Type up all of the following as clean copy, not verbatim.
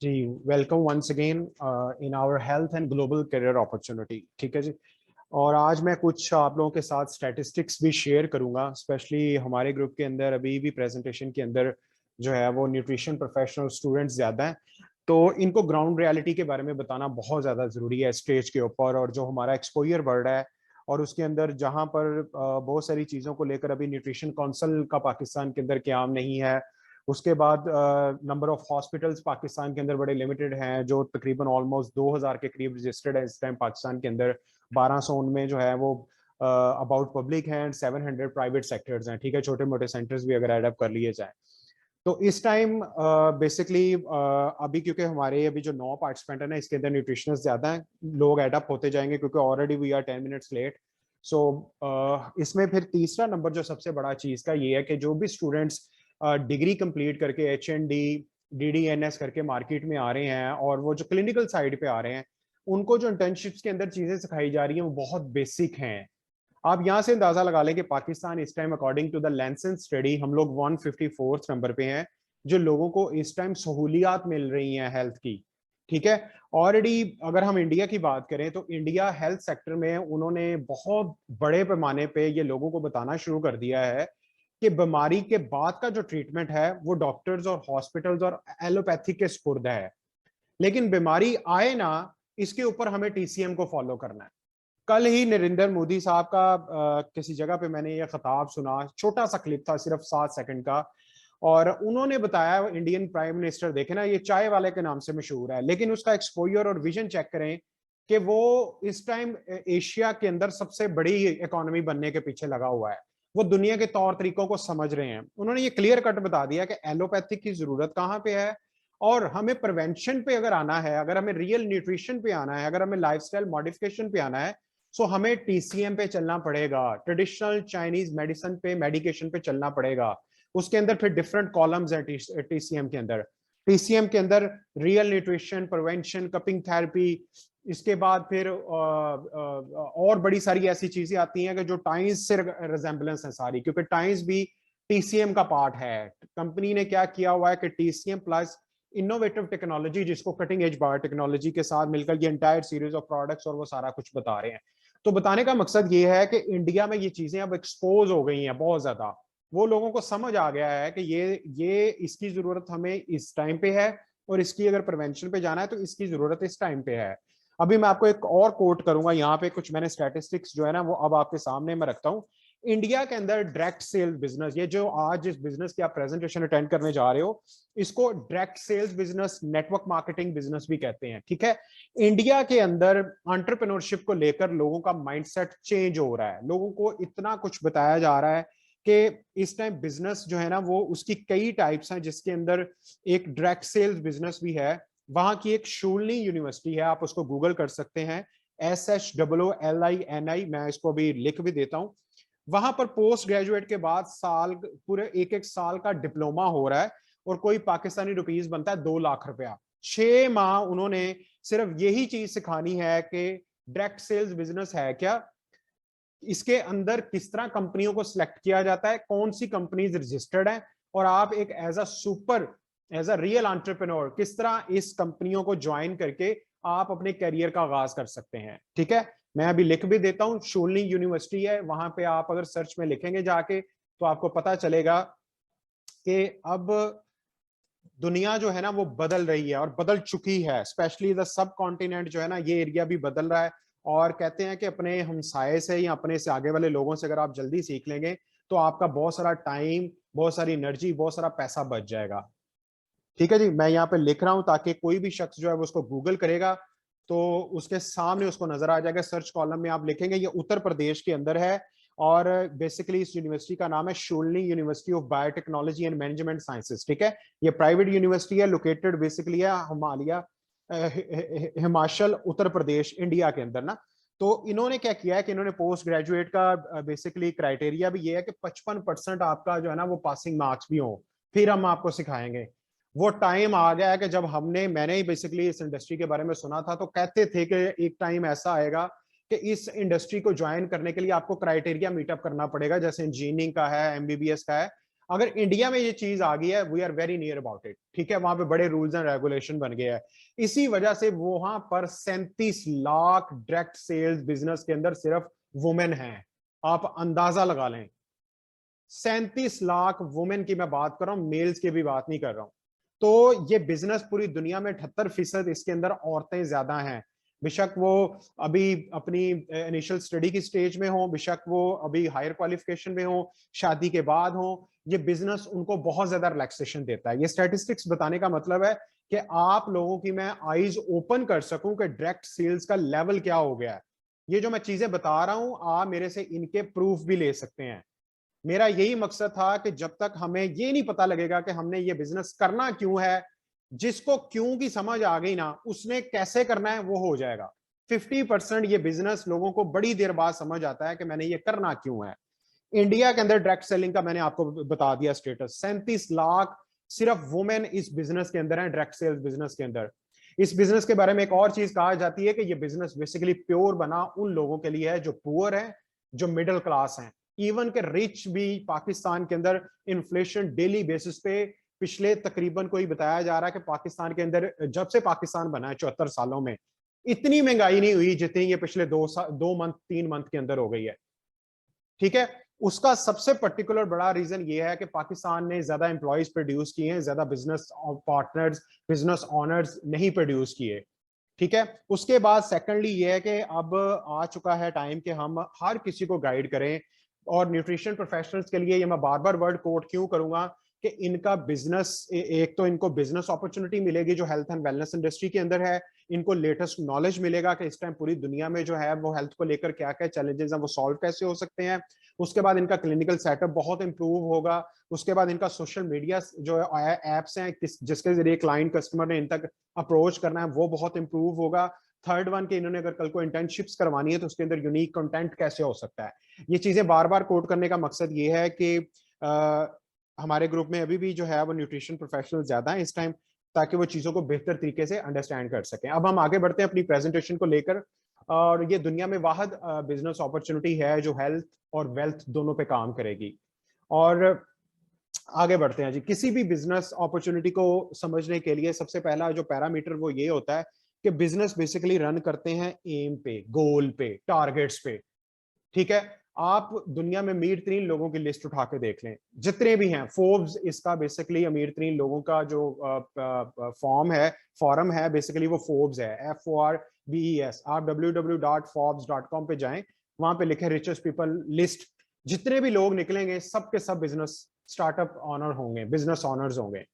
Ji, welcome once again in our health and global career opportunity. ठीक है जी। और आज मैं कुछ आप लोगों के साथ स्टैटिस्टिक्स भी शेयर करूंगा, स्पेशली हमारे ग्रुप के अंदर अभी भी प्रेजेंटेशन के अंदर जो है वो न्यूट्रिशन प्रोफेशनल स्टूडेंट्स ज़्यादा हैं। तो इनको ग्राउंड रियलिटी के बारे में बताना बहुत ज़्यादा ज़रूरी है स्टेज के ऊपर, और जो हमारा एक्सपोजर बढ़ रहा है और उसके अंदर जहां पर बहुत सारी चीज़ों को लेकर अभी न्यूट्रिशन काउंसिल का पाकिस्तान के अंदर क्याम नहीं है। उसके बाद नंबर ऑफ हॉस्पिटल्स पाकिस्तान के अंदर बड़े लिमिटेड हैं, जो तकरीबन ऑलमोस्ट 2000 के करीब रजिस्टर्ड है इस टाइम पाकिस्तान के अंदर। 1200 उनमें जो है वो अबाउट पब्लिक हैं, 700 प्राइवेट सेक्टर्स हैं। ठीक है, छोटे मोटे सेंटर्स भी अगर एडअप कर लिए जाए तो इस टाइम बेसिकली अभी क्योंकि हमारे अभी जो 9 पार्टिसिपेंट है ना, इसके अंदर न्यूट्रिशनिस्ट ज्यादा हैं, लोग एडअप होते जाएंगे क्योंकि already we are 10 minutes late. So इसमें फिर तीसरा नंबर जो सबसे बड़ा चीज का ये है कि जो भी स्टूडेंट्स डिग्री कंप्लीट करके HND DDNS करके मार्केट में आ रहे हैं और वो जो क्लिनिकल साइड पे आ रहे हैं, उनको जो इंटर्नशिप्स के अंदर चीजें सिखाई जा रही हैं वो बहुत बेसिक हैं। आप यहां से अंदाजा लगा लें कि पाकिस्तान इस time according to the Lancet study हम लोग 154th नंबर पे हैं, जो लोगों को इस टाइम सहूलियात मिल रही हैं हेल्थ की। ठीक है। ऑलरेडी अगर हम इंडिया की बात करें तो इंडिया हेल्थ सेक्टर में उन्होंने बहुत बड़े पैमाने पे ये लोगों को बताना शुरू कर दिया है कि बीमारी के बाद का जो ट्रीटमेंट है वो डॉक्टर्स और हॉस्पिटल्स और एलोपैथिक के स्पुर्द है। लेकिन बीमारी आए ना, इसके ऊपर हमें TCM को फॉलो करना है। कल ही नरेंद्र मोदी साहब का किसी जगह पे मैंने ये खिताब सुना, छोटा सा क्लिप था सिर्फ 7 सेकंड का, और उन्होंने बताया, इंडियन प्राइम मिनिस्टर देखे ना, ये चाय वाले के नाम से मशहूर है, लेकिन उसका एक्सपोजर और विजन चेक करें कि वो इस टाइम एशिया के अंदर सबसे बड़ी इकोनॉमी बनने के पीछे लगा हुआ है। वो दुनिया के तौर तरीकों को समझ रहे हैं। उन्होंने ये क्लियर कट बता दिया कि एलोपैथिक की जरूरत कहाँ पे है, और हमें प्रिवेंशन पे अगर आना है, अगर हमें रियल न्यूट्रिशन पे आना है, अगर हमें लाइफस्टाइल मॉडिफिकेशन पे आना है, सो हमें TCM पे चलना पड़ेगा, ट्रेडिशनल चाइनीज मेडिसिन पे, मेडिकेशन पे चलना पड़ेगा। उसके अंदर फिर डिफरेंट कॉलम्स हैं TCM के अंदर। TCM के अंदर real nutrition, prevention, cupping therapy, इसके बाद फिर और बड़ी सारी ऐसी चीजें आती हैं कि जो टाइम्स से रिजेंबलेंस है सारी, क्योंकि टाइम्स भी TCM का पार्ट है। कंपनी ने क्या किया हुआ है कि TCM प्लस इनोवेटिव टेक्नोलॉजी, जिसको कटिंग एज बायोटेक्नोलॉजी के साथ मिलकर ये एंटायर सीरीज ऑफ प्रोडक्ट्स और वो सारा कुछ बता रहे हैं। तो बताने का मकसद ये है कि इंडिया में ये चीजें अब एक्सपोज हो गई हैं बहुत ज्यादा। वो लोगों को समझ आ गया है कि ये इसकी जरूरत हमें इस टाइम पे है, और इसकी अगर प्रिवेंशन पे जाना है तो इसकी जरूरत इस टाइम पे है। अभी मैं आपको एक और कोट करूंगा, यहाँ पे कुछ मैंने स्टैटिस्टिक्स जो है ना वो अब आपके सामने मैं रखता हूँ। इंडिया के अंदर डायरेक्ट सेल्स बिजनेस, ये जो आज जिस बिजनेस की आप प्रेजेंटेशन अटेंड करने जा रहे हो, इसको direct sales business, network marketing business भी कहते हैं। ठीक है। इंडिया के अंदर एंटरप्रेन्योरशिप को लेकर लोगों का माइंडसेट चेंज हो रहा है। लोगों को इतना कुछ बताया जा रहा है कि इस टाइम बिजनेस जो है ना वो उसकी कई टाइप्स हैं, जिसके अंदर एक डायरेक्ट सेल्स बिजनेस भी है। वहां की एक शूलनी यूनिवर्सिटी है, आप उसको गूगल कर सकते हैं, SHOOLINI, मैं इसको अभी लिख भी देता हूं। वहां पर पोस्ट ग्रेजुएट के बाद साल, पूरे एक एक साल का डिप्लोमा हो रहा है, और कोई पाकिस्तानी रुपीस बनता है 2 लाख रुपया। 6 माह उन्होंने सिर्फ यही चीज सिखानी है कि डायरेक्ट सेल्स बिजनेस है क्या, इसके अंदर किस तरह कंपनियों को सिलेक्ट किया जाता है, कौन सी कंपनीज रजिस्टर्ड है, और आप एक एज अ रियल एंटरप्रेन्योर किस तरह इस कंपनियों को ज्वाइन करके आप अपने करियर का आगाज कर सकते हैं। ठीक है। मैं अभी लिख भी देता हूं, शूलनी यूनिवर्सिटी है, वहां पे आप अगर सर्च में लिखेंगे जाके तो आपको पता चलेगा कि अब दुनिया जो है ना वो बदल रही है और बदल चुकी है। स्पेशली द सब कॉन्टिनेंट जो है ना, ये एरिया भी बदल रहा है। और कहते हैं कि अपने हमसाये से या अपने से आगे वाले लोगों से अगर आप जल्दी सीख लेंगे तो आपका बहुत सारा टाइम, बहुत सारी एनर्जी, बहुत सारा पैसा बच जाएगा। ठीक है जी। मैं यहाँ पे लिख रहा हूं ताकि कोई भी शख्स जो है वो उसको गूगल करेगा तो उसके सामने उसको नजर आ जाएगा। सर्च कॉलम में आप लिखेंगे, ये उत्तर प्रदेश के अंदर है, और बेसिकली इस यूनिवर्सिटी का नाम है Shoolini university of biotechnology and management sciences. ठीक है। ये प्राइवेट यूनिवर्सिटी है, लोकेटेड बेसिकली है हिमाचल उत्तर प्रदेश इंडिया के अंदर ना। तो इन्होंने क्या किया है कि इन्होंने पोस्ट ग्रेजुएट का बेसिकली क्राइटेरिया भी ये है कि 55% आपका जो है ना वो पासिंग मार्क्स भी हो, फिर हम आपको सिखाएंगे। वो टाइम आ गया है कि जब मैंने ही बेसिकली इस इंडस्ट्री के बारे में सुना था तो कहते थे कि एक टाइम ऐसा आएगा कि इस इंडस्ट्री को ज्वाइन करने के लिए आपको क्राइटेरिया मीटअप करना पड़ेगा, जैसे इंजीनियरिंग का है, MBBS का है। अगर इंडिया में ये चीज आ गई है, we are very near about it, ठीक है, वहां पे बड़े रूल्स एंड रेगुलेशन बन गए हैं। इसी वजह से वहां पर 37 लाख डायरेक्ट सेल्स बिजनेस के अंदर सिर्फ वुमेन हैं। आप अंदाजा लगा लें, 37 लाख वुमेन की मैं बात कर रहा हूं, मेल्स की भी बात नहीं कर रहा हूं। तो ये बिजनेस पूरी दुनिया में 78% इसके अंदर औरतें ज्यादा हैं। बेशक वो अभी अपनी इनिशियल स्टडी की स्टेज में हो, बेशक वो अभी हायर क्वालिफिकेशन में हो, शादी के बाद हो, ये बिजनेस उनको बहुत ज्यादा रिलैक्सेशन देता है। ये स्टैटिस्टिक्स बताने का मतलब है कि आप लोगों की मैं आईज ओपन कर सकूं कि डायरेक्ट सेल्स का लेवल क्या हो गया है। ये जो मैं चीजें बता रहा हूं, आप मेरे से इनके प्रूफ भी ले सकते हैं। मेरा यही मकसद था कि जब तक हमें ये नहीं पता लगेगा कि हमने ये बिजनेस करना क्यों है, जिसको क्यों की समझ आ गई ना, उसने कैसे करना है वो हो जाएगा। 50% ये बिजनेस लोगों को बड़ी देर बाद समझ आता है कि मैंने ये करना क्यों है। इंडिया के अंदर डायरेक्ट सेलिंग का मैंने आपको बता दिया स्टेटस, 37 लाख सिर्फ वुमेन इस बिजनेस के अंदर है, डायरेक्ट सेल्स बिजनेस के अंदर। इस बिजनेस के बारे में एक और चीज कहा जाती है कि ये बिजनेस बेसिकली प्योर बना उन लोगों के लिए है जो पुअर है, जो मिडिल क्लास हैं। इवन के रिच भी पाकिस्तान के अंदर इन्फ्लेशन डेली बेसिस पे पिछले तकरीबन कोई बताया जा रहा है कि पाकिस्तान के अंदर जब से पाकिस्तान बना है 74 सालों में इतनी महंगाई नहीं हुई जितनी ये पिछले 2 मंथ 3 मंथ के अंदर हो गई है, ठीक है। उसका सबसे पर्टिकुलर बड़ा रीजन ये है कि पाकिस्तान ने ज्यादा एम्प्लॉयज प्रोड्यूस किए हैं, ज्यादा बिजनेस पार्टनर्स, बिजनेस ऑनर्स नहीं प्रोड्यूस किए, ठीक है। उसके बाद सेकंडली ये है कि अब आ चुका है टाइम कि हम हर किसी को गाइड करें। और न्यूट्रिशन प्रोफेशनल्स के लिए ये मैं बार बार वर्ड कोट क्यों करूंगा कि इनका बिजनेस, एक तो इनको बिजनेस अपॉर्चुनिटी मिलेगी जो हेल्थ एंड वेलनेस इंडस्ट्री के अंदर है, इनको लेटेस्ट नॉलेज मिलेगा कि इस टाइम पूरी दुनिया में जो है वो हेल्थ को लेकर क्या क्या चैलेंजेस हैं वो सॉल्व कैसे हो सकते हैं। उसके बाद इनका क्लिनिकल सेटअप बहुत इंप्रूव होगा। उसके बाद इनका सोशल मीडिया जो एप्स हैं जिसके जरिए क्लाइंट कस्टमर ने इन तक अप्रोच करना है वो बहुत इंप्रूव होगा। थर्ड वन, कि इन्होंने अगर कल को इंटर्नशिप्स करवानी है तो उसके अंदर यूनिक कंटेंट कैसे हो सकता है। ये चीजें बार बार कोट करने का मकसद ये है कि हमारे ग्रुप में अभी भी जो है वो न्यूट्रिशन प्रोफेशनल ज्यादा है इस टाइम, ताकि वो चीजों को बेहतर तरीके से अंडरस्टैंड कर सकें। अब हम आगे बढ़ते हैं अपनी प्रेजेंटेशन को लेकर, और ये दुनिया में वाहिद बिजनेस अपॉर्चुनिटी है जो हेल्थ और वेल्थ दोनों पे काम करेगी। और आगे बढ़ते हैं जी। किसी भी बिजनेस अपॉर्चुनिटी को समझने के लिए सबसे पहला जो पैरामीटर वो ये होता है कि बिजनेस बेसिकली रन करते हैं एम पे, गोल पे, टारगेट्स पे, ठीक है। आप दुनिया में अमीर तरीन लोगों की लिस्ट उठा के देख लें, जितने भी हैं, फोर्ब्स इसका बेसिकली अमीर तरीन लोगों का जो फॉर्म है बेसिकली वो फोर्ब्स है, FORBES। आप www.forbes.com पे जाएं, वहां पे लिखे रिचेस्ट पीपल लिस्ट, जितने भी लोग निकलेंगे सब के सब बिजनेस स्टार्टअप ऑनर होंगे, बिजनेस ऑनर्स होंगे।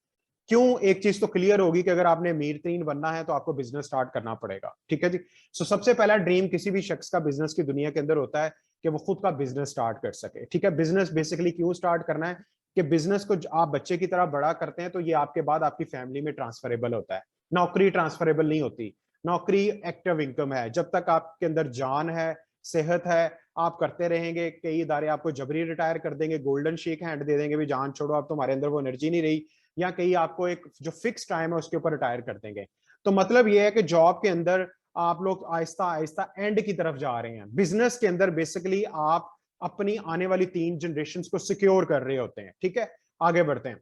क्यों? एक चीज तो क्लियर होगी कि अगर आपने अमीर तरीन बनना है तो आपको बिजनेस स्टार्ट करना पड़ेगा, ठीक है जी। सो सबसे पहला ड्रीम किसी भी शख्स का बिजनेस की दुनिया के अंदर होता है कि वो खुद का बिजनेस स्टार्ट कर सके, ठीक है। बिजनेस बेसिकली क्यों स्टार्ट करना है कि बिजनेस को आप बच्चे की तरह बड़ा करते हैं तो ये आपके बाद आपकी फैमिली में ट्रांसफरेबल होता है। नौकरी ट्रांसफरेबल नहीं होती, नौकरी एक्टिव इनकम है। जब तक आपके अंदर जान है, सेहत है, आप करते रहेंगे। कई इदारे आपको जबरी रिटायर कर देंगे, गोल्डन शेक हैंड दे देंगे, भी जान छोड़ो अब तुम्हारे अंदर वो एनर्जी नहीं रही, या कहीं आपको एक जो फिक्स टाइम है उसके ऊपर रिटायर कर देंगे। तो मतलब ये है कि जॉब के अंदर आप लोग आहिस्ता आहिस्ता एंड की तरफ जा रहे हैं। बिजनेस के अंदर बेसिकली आप अपनी आने वाली 3 जनरेशन को सिक्योर कर रहे होते हैं, ठीक है। आगे बढ़ते हैं।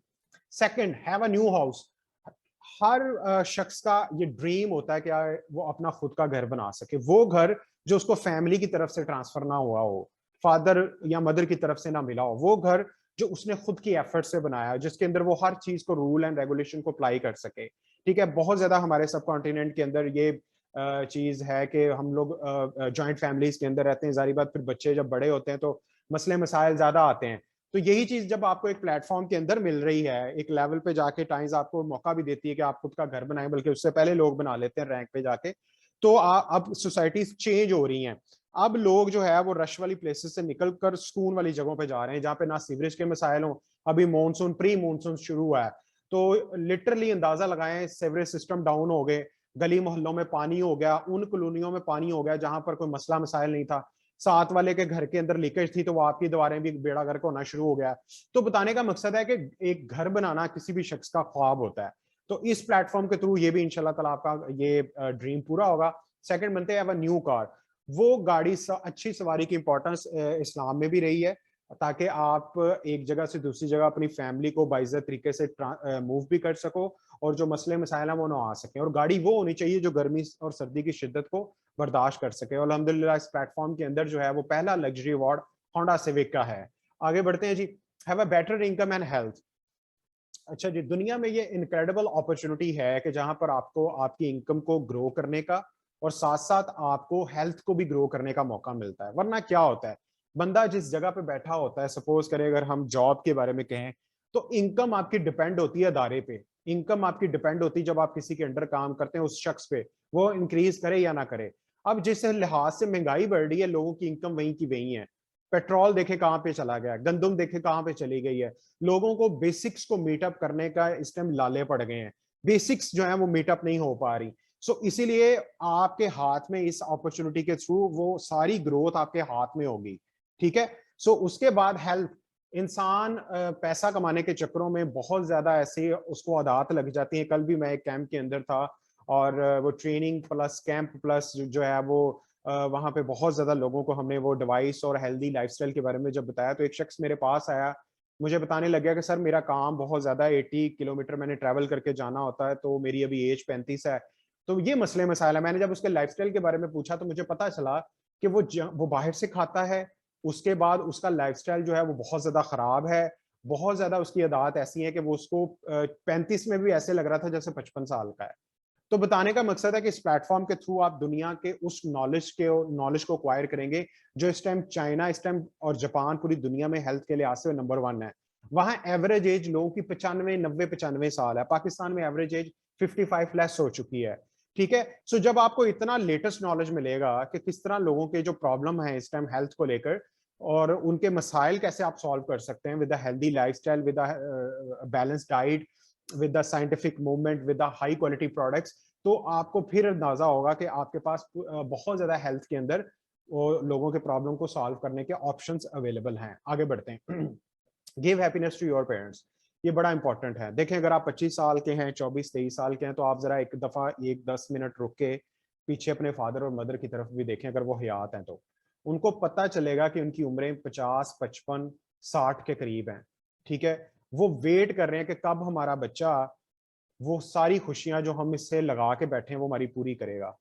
Second, have a new house. हर शख्स का ये ड्रीम होता है कि वो अपना खुद का घर बना सके, वो घर जो उसको फैमिली की तरफ से ट्रांसफर ना हुआ हो, फादर या मदर की तरफ से ना मिला हो, वो घर जो उसने खुद की एफर्ट से बनाया, जिसके अंदर वो हर चीज को, रूल एंड रेगुलेशन को अप्लाई कर सके, ठीक है। बहुत ज्यादा हमारे सब कॉन्टिनेंट के अंदर ये चीज है कि हम लोग जॉइंट फैमिलीज के अंदर रहते हैं, जारी बात फिर बच्चे जब बड़े होते हैं तो मसले मसाइल ज्यादा आते हैं। तो यही चीज जब आपको एक प्लेटफॉर्म के अंदर मिल रही है, एक लेवल पे जाके टाइम्स आपको मौका भी देती है कि आप खुद का घर बनाएं, बल्कि उससे पहले लोग बना लेते हैं रैंक पे जाके, तो अब सोसाइटीज चेंज हो रही हैं। अब लोग जो है वो रश वाली प्लेसेस से निकलकर सुकून वाली जगहों पे जा रहे हैं जहाँ पे ना सीवरेज के मसाइल हो। अभी मानसून, प्री मानसून शुरू हुआ है, तो लिटरली अंदाजा लगाएं सीवरेज सिस्टम डाउन हो गए, गली मोहल्लों में पानी हो गया, उन कॉलोनियों में पानी हो गया जहां पर कोई मसला मसाइल नहीं था। साथ वाले के घर के अंदर लीकेज थी तो वो आपकी दीवारें भी बेड़ा गर्क होना शुरू हो गया। तो बताने का मकसद है कि एक घर बनाना किसी भी शख्स का ख्वाब होता है। तो इस प्लेटफॉर्म के थ्रू ये भी इंशाल्लाह ताला आपका ये ड्रीम पूरा होगा। सेकंड बनते हैं न्यू कार। वो गाड़ी अच्छी सवारी की इंपॉर्टेंस इस्लाम में भी रही है, ताकि आप एक जगह से दूसरी जगह अपनी फैमिली को बाइज्जत तरीके से मूव भी कर सको, और जो मसले मसाइल हैं वो ना आ सकें। और गाड़ी वो होनी चाहिए जो गर्मी और सर्दी की शिद्दत को बर्दाश्त कर सके। और अल्हम्दुलिल्लाह इस प्लेटफॉर्म के अंदर जो है वो पहला लग्जरी अवार्ड होंडा सिविक का है। आगे बढ़ते हैं जी। Have a better income and health. अच्छा जी, दुनिया में ये इनक्रेडिबल अपॉर्चुनिटी है कि जहां पर आपको आपकी इनकम को ग्रो करने का और साथ साथ आपको हेल्थ को भी ग्रो करने का मौका मिलता है। वरना क्या होता है, बंदा जिस जगह पे बैठा होता है, सपोज करें अगर हम जॉब के बारे में कहें, तो इनकम आपकी डिपेंड होती है अदारे पे। इनकम आपकी डिपेंड होती है जब आप किसी के अंडर काम करते हैं उस शख्स पे, वो इंक्रीज करे या ना करे। अब जिस लिहाज से महंगाई बढ़ रही है, लोगों की इनकम वहीं की वहीं है। पेट्रोल देखे कहाँ पे चला गया, गंदुम देखे कहाँ पे चली गई है। लोगों को बेसिक्स को मीटअप करने का इस टाइम लाले पड़ गए हैं, बेसिक्स जो है वो मीटअप नहीं हो पा रही। सो इसीलिए आपके हाथ में इस अपॉर्चुनिटी के थ्रू वो सारी ग्रोथ आपके हाथ में होगी। ठीक है। सो उसके बाद हेल्थ। इंसान पैसा कमाने के चक्करों में बहुत ज्यादा ऐसे उसको आदत लग जाती है। कल भी मैं एक कैंप के अंदर था, और वो ट्रेनिंग प्लस कैंप प्लस जो है वो वहां पे बहुत ज्यादा लोगों को हमने वो डिवाइस और हेल्दी लाइफस्टाइल के बारे में जब बताया, तो एक शख्स मेरे पास आया, मुझे बताने लग गया कि सर मेरा काम बहुत ज्यादा 80 किलोमीटर मैंने ट्रैवल करके जाना होता है, तो मेरी अभी एज 35 है, तो ये मसले मसाइल है। मैंने जब उसके लाइफस्टाइल के बारे में पूछा तो मुझे पता चला कि वो बाहर से खाता है, उसके बाद उसका लाइफस्टाइल जो है वो बहुत ज्यादा खराब है। बहुत ज्यादा उसकी आदत ऐसी है कि वो उसको 35 में भी ऐसे लग रहा था जैसे 55 साल का है। तो बताने का मकसद है कि इस प्लेटफॉर्म के थ्रू आप दुनिया के उस नॉलेज को अक्वायर करेंगे जो इस टाइम चाइना, इस टाइम और जापान पूरी दुनिया में हेल्थ के लिहाज से नंबर 1 है। वहां एवरेज एज लोगों की 95 90 95 साल है। पाकिस्तान में एवरेज एज 55 प्लस हो चुकी है। ठीक है। सो जब आपको इतना लेटेस्ट नॉलेज मिलेगा कि किस तरह लोगों के जो प्रॉब्लम है इस टाइम हेल्थ को लेकर, और उनके मसाइल कैसे आप सॉल्व कर सकते हैं with healthy lifestyle, with balance diet, with the scientific movement, with the high quality products, तो आपको फिर अंदाजा होगा कि आपके पास बहुत ज्यादा हेल्थ के अंदर वो लोगों के प्रॉब्लम को सॉल्व करने के ऑप्शंस अवेलेबल हैं। आगे बढ़ते हैं। Give happiness to your parents. ये बड़ा इंपॉर्टेंट है। देखें, अगर आप 25 साल के हैं, 24 23 साल के हैं, तो आप जरा एक दफा 10 मिनट रुक के पीछे अपने फादर और मदर की तरफ भी देखें, अगर वो हयात हैं तो। उनको पता चलेगा कि उनकी उम्रें 50 55 60 के करीब हैं। ठीक है। वो वेट कर रहे हैं कि कब हमारा बच्चा वो सारी खुशियां जो हम इससे लगा के बैठे हैं वो हमारी पूरी करेगा।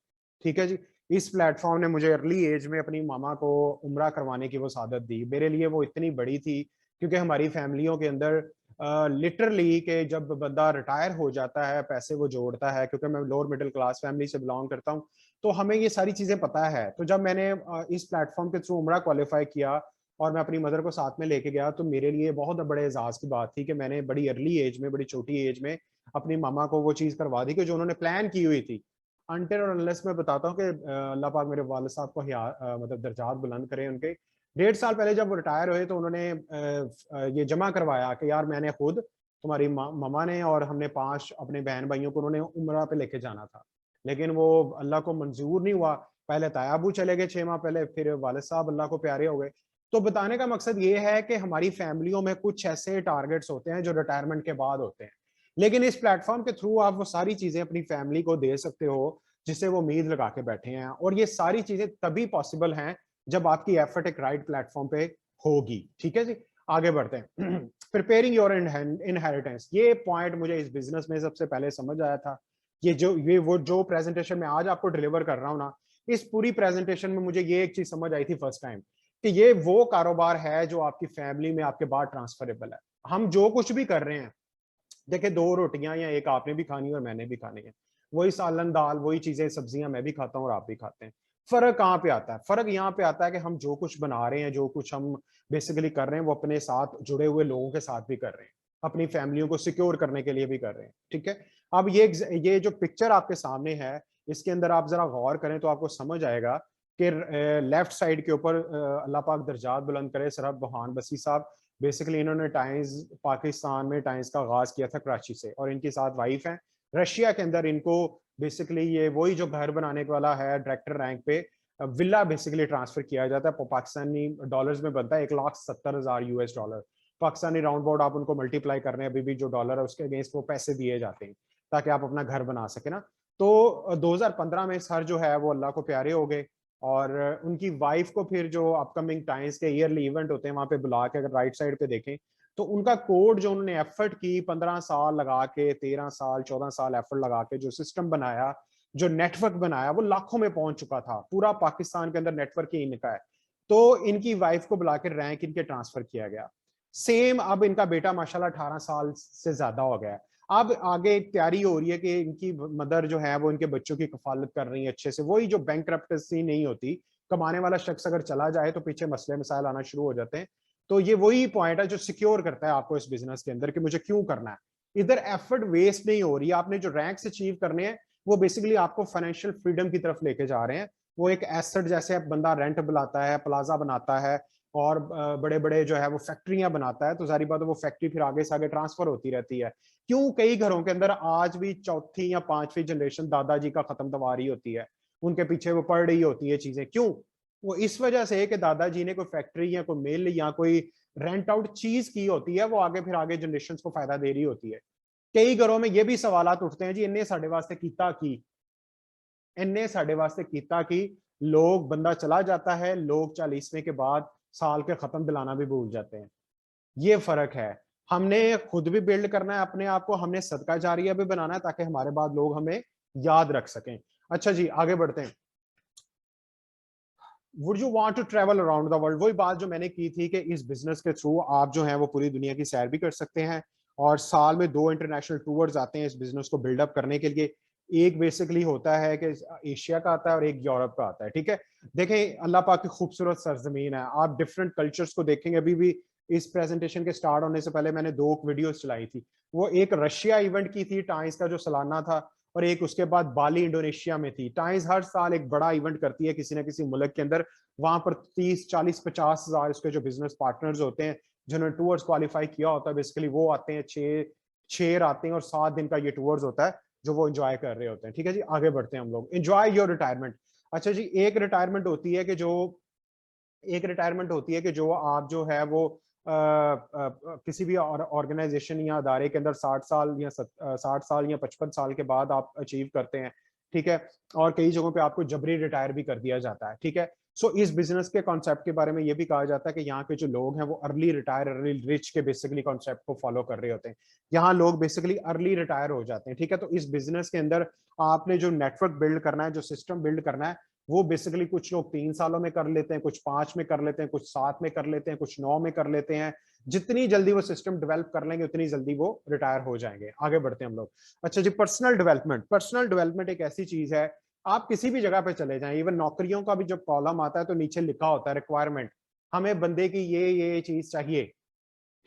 ठीक है जी। इस प्लेटफॉर्म ने मुझे अर्ली एज में अपनी मामा को उम्रा करवाने की वो सादत दी। मेरे लिए वो इतनी बड़ी थी क्योंकि हमारी फैमिलियों के अंदर लिटरली के जब बंदा रिटायर हो जाता है पैसे वो जोड़ता है, क्योंकि मैं लोअर मिडिल क्लास फैमिली से बिलोंग करता हूँ, तो हमें ये सारी चीजें पता है। तो जब मैंने इस प्लेटफॉर्म के थ्रू उम्रा क्वालिफाई किया और मैं अपनी मदर को साथ में लेके गया, तो मेरे लिए बहुत बड़े एजाज की बात थी कि मैंने बड़ी अर्ली एज में, बड़ी छोटी एज में अपनी मामा को वो चीज करवा दी कि जो उन्होंने प्लान की हुई थी। अनटिल और अनलेस मैं बताता हूँ कि अल्लाह पाक मेरे वालिद साहब को मतलब दर्जात बुलंद करे उनके। 1.5 साल पहले जब वो रिटायर हुए तो उन्होंने ये जमा करवाया कि यार मैंने खुद, तुम्हारी मामा ने और हमने 5 अपने बहन भाइयों को उन्होंने उम्रा पे लेके जाना था, लेकिन वो अल्लाह को मंजूर नहीं हुआ। पहले तायाबू चले गए 6 माह पहले, फिर वालिद साहब अल्लाह को प्यारे हो गए। तो बताने का मकसद ये है कि हमारी फैमिलियों में कुछ ऐसे टारगेट्स होते हैं जो रिटायरमेंट के बाद होते हैं, लेकिन इस प्लेटफॉर्म के थ्रू आप वो सारी चीजें अपनी फैमिली को दे सकते हो जिसे वो उम्मीद लगा के बैठे हैं। और ये सारी चीजें तभी पॉसिबल हैं जब आपकी एफर्ट एक राइट प्लेटफॉर्म पे होगी। ठीक है जी। आगे बढ़ते हैं। Preparing your inheritance. ये पॉइंट मुझे इस बिजनेस में सबसे पहले समझ आया था। ये वो जो प्रेजेंटेशन में आज आपको डिलीवर कर रहा हूं ना, इस पूरी प्रेजेंटेशन में मुझे ये एक चीज समझ आई थी फर्स्ट टाइम, कि ये वो कारोबार है जो आपकी फैमिली में आपके बाद ट्रांसफरेबल है। हम जो कुछ भी कर रहे हैं, देखिए 2 रोटियां या एक आपने भी खानी है और मैंने भी खानी है, वही सालन दाल वही चीजें सब्जियां मैं भी खाता हूँ और आप भी खाते हैं। फर्क कहाँ पे आता है? फर्क यहाँ पे आता है कि हम जो कुछ बना रहे हैं, जो कुछ हम बेसिकली कर रहे हैं, वो अपने साथ जुड़े हुए लोगों के साथ भी कर रहे हैं, अपनी फैमिलियों को सिक्योर करने के लिए भी कर रहे हैं। ठीक है। अब ये जो पिक्चर आपके सामने है, इसके अंदर आप जरा गौर करें तो आपको समझ आएगा कि लेफ्ट साइड के ऊपर अल्लाह पाक दर्जात बुलंद करे सरहद बुरहान बसी साहब। बेसिकली इन्होंने टाइम्स पाकिस्तान में टाइम्स का आगाज किया था कराची से, और इनके साथ वाइफ हैं रशिया के अंदर। इनको बेसिकली ये वही जो घर बनाने वाला है डायरेक्टर रैंक पे विला बेसिकली ट्रांसफर किया जाता है, पाकिस्तानी डॉलर्स में बनता है 1,70,000 US dollar. Pakistani round about आप उनको मल्टीप्लाई कर रहे हैं, अभी भी जो डॉलर है उसके अगेंस्ट वो पैसे दिए जाते हैं ताकि आप अपना घर बना सके ना। तो 2015 में सर जो है वो अल्लाह को प्यारे हो गए, और उनकी वाइफ को फिर जो अपकमिंग टाइम्स के ईयरली इवेंट होते हैं वहां पे बुला के, अगर राइट साइड पे देखें तो उनका कोड जो उन्होंने एफर्ट की 15 साल लगा के, 13 साल 14 साल एफर्ट लगा के जो सिस्टम बनाया, जो नेटवर्क बनाया, वो लाखों में पहुंच चुका था। पूरा पाकिस्तान के अंदर नेटवर्क ही इनका है। तो इनकी वाइफ को बुला के रैंक इनके ट्रांसफर किया गया। सेम अब इनका बेटा माशाल्लाह 18 साल से ज्यादा हो गया है। अब आगे तैयारी हो रही है कि इनकी मदर जो है वो इनके बच्चों की कफालत कर रही है अच्छे से। वही जो बैंकरप्टेंसी नहीं होती, कमाने वाला शख्स अगर चला जाए तो पीछे मसले मसाइल आना शुरू हो जाते हैं। तो ये वही पॉइंट है जो सिक्योर करता है आपको इस बिजनेस के अंदर कि मुझे क्यों करना है। इधर एफर्ट वेस्ट नहीं हो रही, आपने जो रैंक्स अचीव करने हैं वो बेसिकली आपको फाइनेंशियल फ्रीडम की तरफ लेके जा रहे हैं। वो एक एसेट जैसे बंदा रेंट बुलाता है, प्लाजा बनाता है और बड़े बड़े जो है वो फैक्ट्रियां बनाता है, तो सारी बात है वो फैक्ट्री फिर आगे से आगे ट्रांसफर होती रहती है। क्यों कई घरों के अंदर आज भी चौथी या पांचवी जनरेशन दादाजी का खत्म दवा रही होती है, उनके पीछे वो पड़ रही होती है चीजें। क्यों? वो इस वजह से कि दादाजी ने कोई फैक्ट्री या कोई मिल या कोई रेंट आउट चीज की होती है, वो आगे फिर आगे जनरेशन को फायदा दे रही होती है। कई घरों में ये भी सवालात उठते हैं, जी इन्ने साढ़े वास्ते कीता की, इन्ने साढ़े वास्ते कीता की। लोग, बंदा चला जाता है, लोग 40वें के बाद साल के खत्म दिलाना भी भूल जाते हैं। ये फर्क है। हमने खुद भी बिल्ड करना है अपने आप को, हमने सदका जारिया भी बनाना है ताकि हमारे बाद लोग हमें याद रख सकें। अच्छा जी, आगे बढ़ते हैं। Would you want to travel around the world? वही बात जो मैंने की थी कि इस बिजनेस के थ्रू आप जो है वो पूरी दुनिया की सैर भी कर सकते हैं। और साल में 2 इंटरनेशनल टूर्स आते हैं इस बिजनेस को बिल्डअप करने के लिए। एक बेसिकली होता है कि एशिया का आता है और एक यूरोप का आता है। ठीक है, देखें अल्लाह पाक की खूबसूरत सरजमीन है, आप डिफरेंट कल्चर्स को देखेंगे। अभी भी इस प्रेजेंटेशन के स्टार्ट होने से पहले मैंने 2 वीडियोस चलाई थी। वो एक रशिया इवेंट की थी टाइम्स का जो सालाना था, और एक उसके बाद बाली इंडोनेशिया में थी। टाइम्स हर साल एक बड़ा इवेंट करती है किसी ना किसी मुल्क के अंदर। वहां पर 30 40 50 हजार उसके जो बिजनेस पार्टनर्स होते हैं जिन्होंने टूर्स क्वालिफाई किया होता है, बेसिकली वो आते हैं। 6 आते हैं और 7 दिन का ये टूर्स होता है जो वो एंजॉय कर रहे होते हैं। ठीक है जी, आगे बढ़ते हैं हम लोग। Enjoy your retirement. अच्छा जी, एक रिटायरमेंट होती है कि जो आप जो है वो किसी भी ऑर्गेनाइजेशन या अदारे के अंदर 60 साल या 55 साल के बाद आप अचीव करते हैं। ठीक है, और कई जगहों पे आपको जबरी रिटायर भी कर दिया जाता है। ठीक है, सो इस बिजनेस के कॉन्सेप्ट के बारे में ये भी कहा जाता है कि यहाँ के जो लोग हैं वो अर्ली रिटायर, अर्ली रिच के बेसिकली कॉन्सेप्ट को फॉलो कर रहे होते हैं। यहाँ लोग बेसिकली अर्ली रिटायर हो जाते हैं। ठीक है, तो इस बिजनेस के अंदर आपने जो नेटवर्क बिल्ड करना है, जो सिस्टम बिल्ड करना है, वो बेसिकली कुछ लोग 3 सालों में कर लेते हैं, कुछ 5 में कर लेते हैं, कुछ 7 में कर लेते हैं, कुछ 9 में कर लेते हैं। जितनी जल्दी वो सिस्टम डेवलप कर लेंगे उतनी जल्दी वो रिटायर हो जाएंगे। आगे बढ़ते हैं हम लोग। अच्छा जी, पर्सनल डेवलपमेंट। पर्सनल डेवलपमेंट एक ऐसी चीज है, आप किसी भी जगह पे चले जाएं, इवन नौकरियों का भी जब कॉलम आता है तो नीचे लिखा होता है रिक्वायरमेंट, हमें बंदे की ये चीज चाहिए।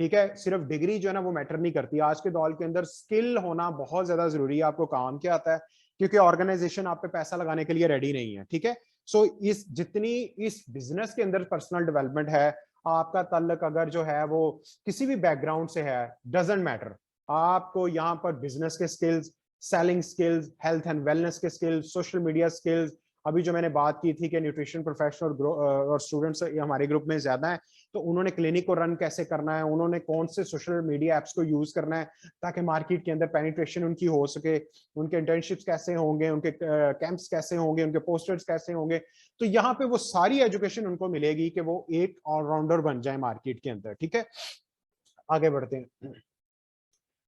ठीक है, सिर्फ डिग्री जो है ना वो मैटर नहीं करती। आज के दौर के अंदर स्किल होना बहुत ज्यादा जरूरी है। आपको काम क्या आता है, क्योंकि ऑर्गेनाइजेशन आप पे पैसा लगाने के लिए रेडी नहीं है। ठीक है, सो इस बिजनेस के अंदर पर्सनल डेवलपमेंट है। आपका ताल्लुक अगर जो है वो किसी भी बैकग्राउंड से है, डजेंट मैटर। आपको यहाँ पर बिजनेस के skills, selling skills, health and wellness के स्किल्स, सोशल मीडिया स्किल्स, अभी जो मैंने बात की थी कि न्यूट्रिशन प्रोफेशनल और स्टूडेंट्स हमारे ग्रुप में ज्यादा है, तो उन्होंने क्लिनिक को रन कैसे करना है, उन्होंने कौन से सोशल मीडिया एप्स को यूज करना है ताकि मार्केट के अंदर पेनिट्रेशन उनकी हो सके, उनके इंटर्नशिप्स कैसे होंगे, उनके कैंप्स कैसे होंगे, उनके पोस्टर्स कैसे होंगे। तो यहाँ पे वो सारी एजुकेशन उनको मिलेगी कि वो एक ऑलराउंडर बन जाए मार्केट के अंदर। ठीक है, आगे बढ़ते हैं।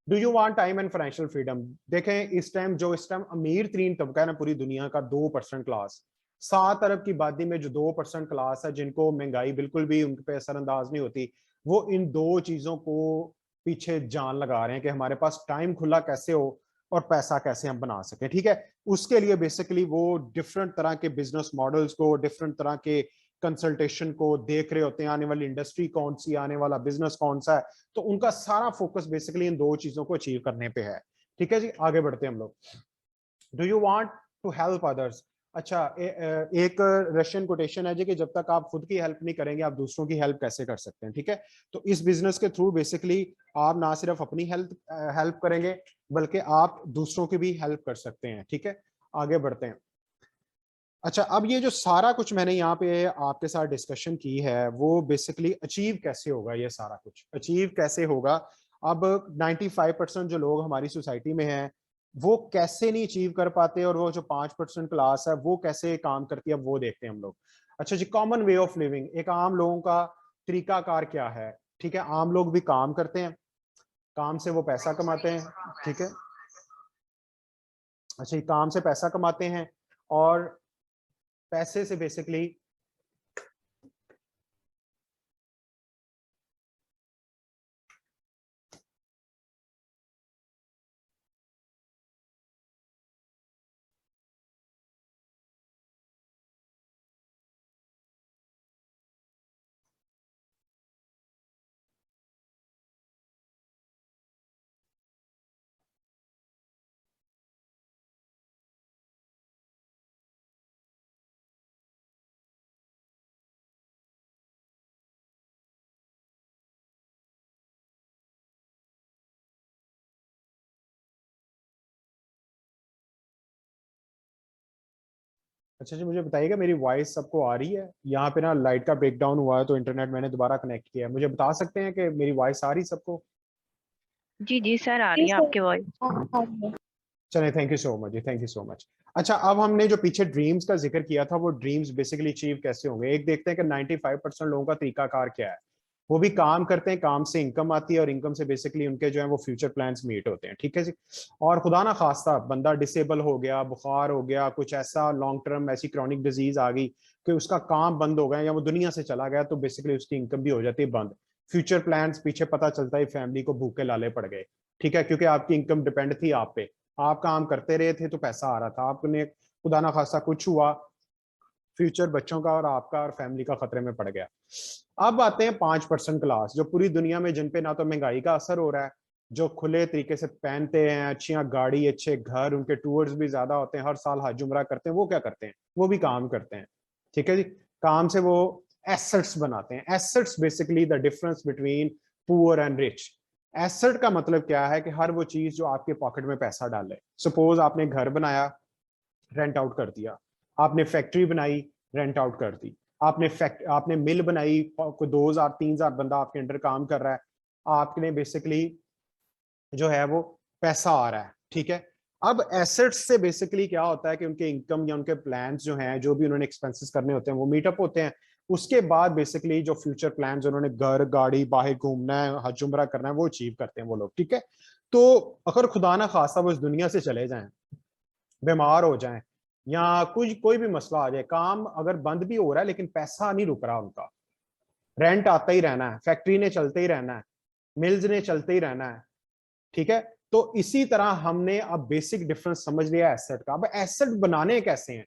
Do you want time and financial freedom? देखें इस टाइम अमीर तरीन तबका है ना पूरी दुनिया का, 2% क्लास, 7 अरब की आबादी में जो 2% क्लास है जिनको महंगाई बिल्कुल भी उनके पे असरअंदाज नहीं होती, वो इन 2 चीजों को पीछे जान लगा रहे हैं कि हमारे पास टाइम खुला कैसे हो और पैसा कैसे हम बना सके। ठीक है, उसके लिए बेसिकली वो डिफरेंट तरह के बिजनेस मॉडल्स को, डिफरेंट तरह के कंसल्टेशन को देख रहे होते हैं, आने वाली इंडस्ट्री कौन सी, आने वाला बिजनेस कौन सा है। तो उनका सारा फोकस बेसिकली इन 2 चीजों को अचीव करने पे है। ठीक है जी, आगे बढ़ते हैं हम लोग। Do you want to help others? अच्छा, एक रशियन कोटेशन है जी कि जब तक आप खुद की हेल्प नहीं करेंगे आप दूसरों की हेल्प कैसे कर सकते हैं। ठीक है, तो इस बिजनेस के थ्रू बेसिकली आप ना सिर्फ अपनी हेल्प करेंगे बल्कि आप दूसरों की भी हेल्प कर सकते हैं। ठीक है, आगे बढ़ते हैं। अच्छा, अब ये जो सारा कुछ मैंने यहाँ पे आपके साथ डिस्कशन की है वो बेसिकली अचीव कैसे होगा, ये सारा कुछ अचीव कैसे होगा? अब 95% जो लोग हमारी सोसाइटी में हैं वो कैसे नहीं अचीव कर पाते, और वो जो 5% क्लास है वो कैसे काम करती है, वो देखते हैं हम लोग। अच्छा जी, कॉमन वे ऑफ लिविंग, एक आम लोगों का तरीकाकार क्या है। ठीक है, आम लोग भी काम करते हैं, काम से वो पैसा कमाते हैं। ठीक है, अच्छा, ये काम से पैसा कमाते हैं, और पैसे से बेसिकली अच्छा जी, मुझे बताइएगा मेरी वॉइस सबको आ रही है? यहाँ पे ना लाइट का ब्रेकडाउन हुआ है, तो इंटरनेट मैंने दोबारा कनेक्ट किया है। मुझे बता सकते हैं कि मेरी वॉइस आ रही सबको? जी जी सर, आ रही जी है सर। आपकी वॉइस। चले, थैंक यू सो मच जी, थैंक यू सो मच। अच्छा, अब हमने जो पीछे ड्रीम्स का जिक्र किया था, वो ड्रीम्स बेसिकली अचीव कैसे होंगे, एक देखते हैं कि 95% लोगों का तरीकाकार क्या है। वो भी काम करते हैं, काम से इनकम आती है, और इनकम से बेसिकली उनके जो है वो फ्यूचर प्लान्स मीट होते हैं। ठीक है जी। और खुदा ना खास्ता बंदा डिसेबल हो गया, बुखार हो गया, कुछ ऐसा लॉन्ग टर्म ऐसी क्रॉनिक डिजीज आ गई कि उसका काम बंद हो गया या वो दुनिया से चला गया, तो बेसिकली उसकी इनकम भी हो जाती है बंद। फ्यूचर प्लान्स पीछे पता चलता है फैमिली को भूखे लाले पड़ गए। ठीक है, क्योंकि आपकी इनकम डिपेंड थी आप पे, आप काम करते रहे थे तो पैसा आ रहा था, आपने खुदा ना खासा कुछ हुआ, फ्यूचर बच्चों का और आपका और फैमिली का खतरे में पड़ गया। अब आते हैं 5% क्लास, जो पूरी दुनिया में जिन पे ना तो महंगाई का असर हो रहा है, जो खुले तरीके से पहनते हैं, अच्छी गाड़ी, अच्छे घर, उनके टूर्स भी ज्यादा होते हैं, हर साल हज उम्रा करते हैं, वो क्या करते हैं, वो भी काम करते हैं। ठीक है जी, काम से वो एसेट्स बनाते हैं। Assets basically the difference between poor and rich. Asset का मतलब क्या है कि हर वो चीज जो आपके पॉकेट में पैसा डाले। सपोज आपने घर बनाया, रेंट आउट कर दिया। आपने फैक्ट्री बनाई, रेंट आउट कर दी। आपने मिल बनाई, कोई 2000 3000 बंदा आपके अंडर काम कर रहा है, आपने बेसिकली जो है वो पैसा आ रहा है। ठीक है, अब एसेट्स से बेसिकली क्या होता है कि उनके इनकम या उनके प्लान्स जो हैं, जो भी उन्होंने एक्सपेंसेस करने होते हैं, वो मीटअप होते हैं। उसके बाद बेसिकली जो फ्यूचर प्लान्स उन्होंने, घर, गाड़ी, बाहर घूमना है, हज उम्रा करना है, वो अचीव करते हैं वो लोग। ठीक है, तो अगर खुदा ना खास्ता वो इस दुनिया से चले जाएं, बीमार हो जाएं, या कुछ कोई भी मसला आ जाए, काम अगर बंद भी हो रहा है लेकिन पैसा नहीं रुक रहा उनका, रेंट आता ही रहना है, फैक्ट्री ने चलते ही रहना है, मिल्स ने चलते ही रहना है। ठीक है, तो इसी तरह हमने अब बेसिक डिफरेंस समझ लिया एसेट का। अब एसेट बनाने कैसे हैं,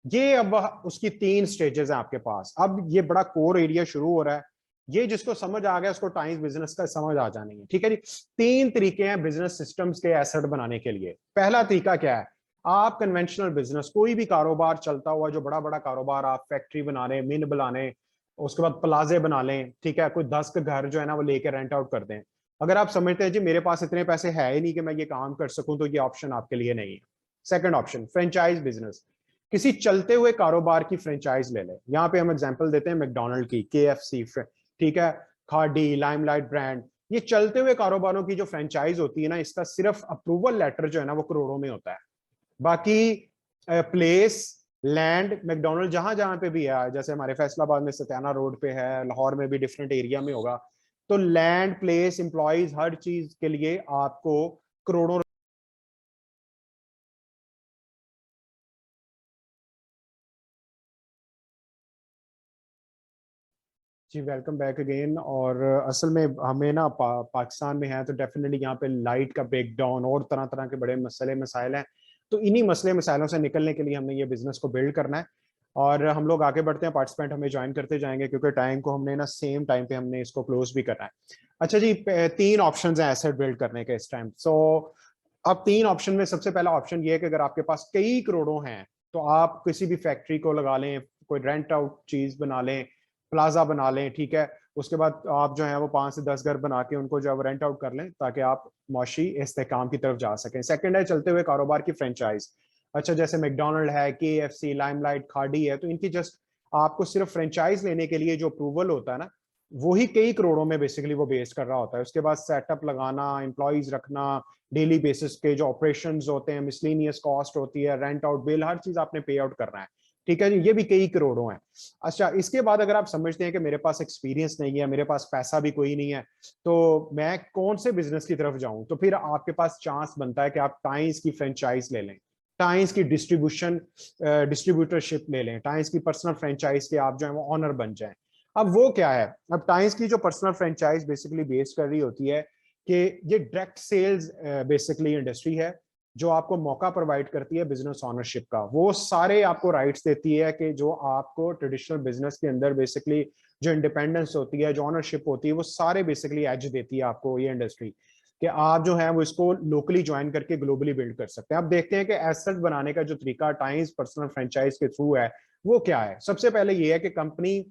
ये अब उसकी 3 स्टेजेस हैं आपके पास। अब ये बड़ा कोर एरिया शुरू हो रहा है, ये जिसको समझ आ गया उसको टाइम्स बिजनेस का समझ आ जानी है। ठीक है जी, 3 तरीके हैं बिजनेस सिस्टम्स के एसेट बनाने के लिए। पहला तरीका क्या है, आप कन्वेंशनल बिजनेस, कोई भी कारोबार चलता हुआ, जो बड़ा बड़ा कारोबार, आप फैक्ट्री बना लें, मिल बना लें, उसके बाद प्लाजे बना लें। ठीक है, कोई 10 के घर जो है ना वो लेके रेंट आउट कर दें। अगर आप समझते हैं जी मेरे पास इतने पैसे है ही नहीं कि मैं ये काम कर सकूं, तो ये ऑप्शन आपके लिए नहीं है। Second option, franchise business. किसी चलते हुए कारोबार की फ्रेंचाइज ले लें। यहाँ पे हम एग्जांपल देते हैं मैकडोनल्ड की, केएफसी, ठीक है, खाडी, लाइमलाइट ब्रांड। ये चलते हुए कारोबारों की जो फ्रेंचाइज होती है ना, इसका सिर्फ अप्रूवल लेटर जो है ना वो करोड़ों में होता है। बाकी प्लेस, लैंड, मैकडोनल्ड जहां जहां पे भी है, जैसे हमारे फैसलाबाद में सत्याना रोड पे है, लाहौर में भी डिफरेंट एरिया में होगा, तो लैंड, प्लेस, एम्प्लॉयज, हर चीज के लिए आपको करोड़ों। जी, वेलकम बैक अगेन। और असल में हमें ना पाकिस्तान में है तो डेफिनेटली यहाँ पे लाइट का ब्रेकडाउन और तरह तरह के बड़े मसले मसाइल हैं। तो इन्हीं मसले मसाइलों से निकलने के लिए हमने ये बिजनेस को बिल्ड करना है। और हम लोग आगे बढ़ते हैं, पार्टिसिपेंट हमें ज्वाइन करते जाएंगे, क्योंकि टाइम को हमने ना सेम टाइम पे हमने इसको क्लोज भी करना है। अच्छा जी, 3 ऑप्शन है एसेट बिल्ड करने के इस टाइम। सो अब 3 ऑप्शन में सबसे पहला ऑप्शन ये है कि अगर आपके पास कई करोड़ों हैं, तो आप किसी भी फैक्ट्री को लगा लें, कोई रेंट आउट चीज बना लें, प्लाजा बना लें। ठीक है, उसके बाद आप जो है वो 5 से 10 घर बना के उनको जो है रेंट आउट कर लें, ताकि आप मुआशी इस्तेहकाम की तरफ जा सकें। सेकंड है चलते हुए कारोबार की फ्रेंचाइज। अच्छा, जैसे मैकडोनल्ड है, केएफसी, लाइमलाइट, खाडी है, तो इनकी जस्ट आपको सिर्फ फ्रेंचाइज लेने के लिए जो अप्रूवल होता है ना, वही कई करोड़ों में बेसिकली वो बेस कर रहा होता है। उसके बाद सेटअप लगाना, एम्प्लॉइज रखना, डेली बेसिस के जो ऑपरेशंस होते हैं, मिसलेनियस कॉस्ट होती है, रेंट आउट बिल, हर चीज आपने पे आउट करना है, ठीक है जी, ये भी कई करोड़ों है। अच्छा, इसके बाद अगर आप समझते हैं कि मेरे पास एक्सपीरियंस नहीं है, मेरे पास पैसा भी कोई नहीं है, तो मैं कौन से बिजनेस की तरफ जाऊं, तो फिर आपके पास चांस बनता है कि आप टाइम्स की फ्रेंचाइज ले लें, टाइम्स की डिस्ट्रीब्यूटरशिप ले लें, टाइम्स की पर्सनल फ्रेंचाइज के आप जो है वो ऑनर बन जाएं। अब वो क्या है, अब टाइम्स की जो पर्सनल फ्रेंचाइज बेसिकली बेस कर रही होती है कि ये डायरेक्ट सेल्स बेसिकली इंडस्ट्री है जो आपको मौका प्रोवाइड करती है बिजनेस ओनरशिप का। वो सारे आपको राइट्स देती है कि जो आपको ट्रेडिशनल बिजनेस के अंदर बेसिकली जो इंडिपेंडेंस होती है, जो ऑनरशिप होती है, वो सारे बेसिकली एज देती है आपको ये इंडस्ट्री, कि आप जो है वो इसको लोकली ज्वाइन करके ग्लोबली बिल्ड कर सकते हैं। अब देखते हैं कि एसेट बनाने का जो तरीका टाइम्स पर्सनल फ्रेंचाइज के थ्रू है वो क्या है। सबसे पहले ये है कि कंपनी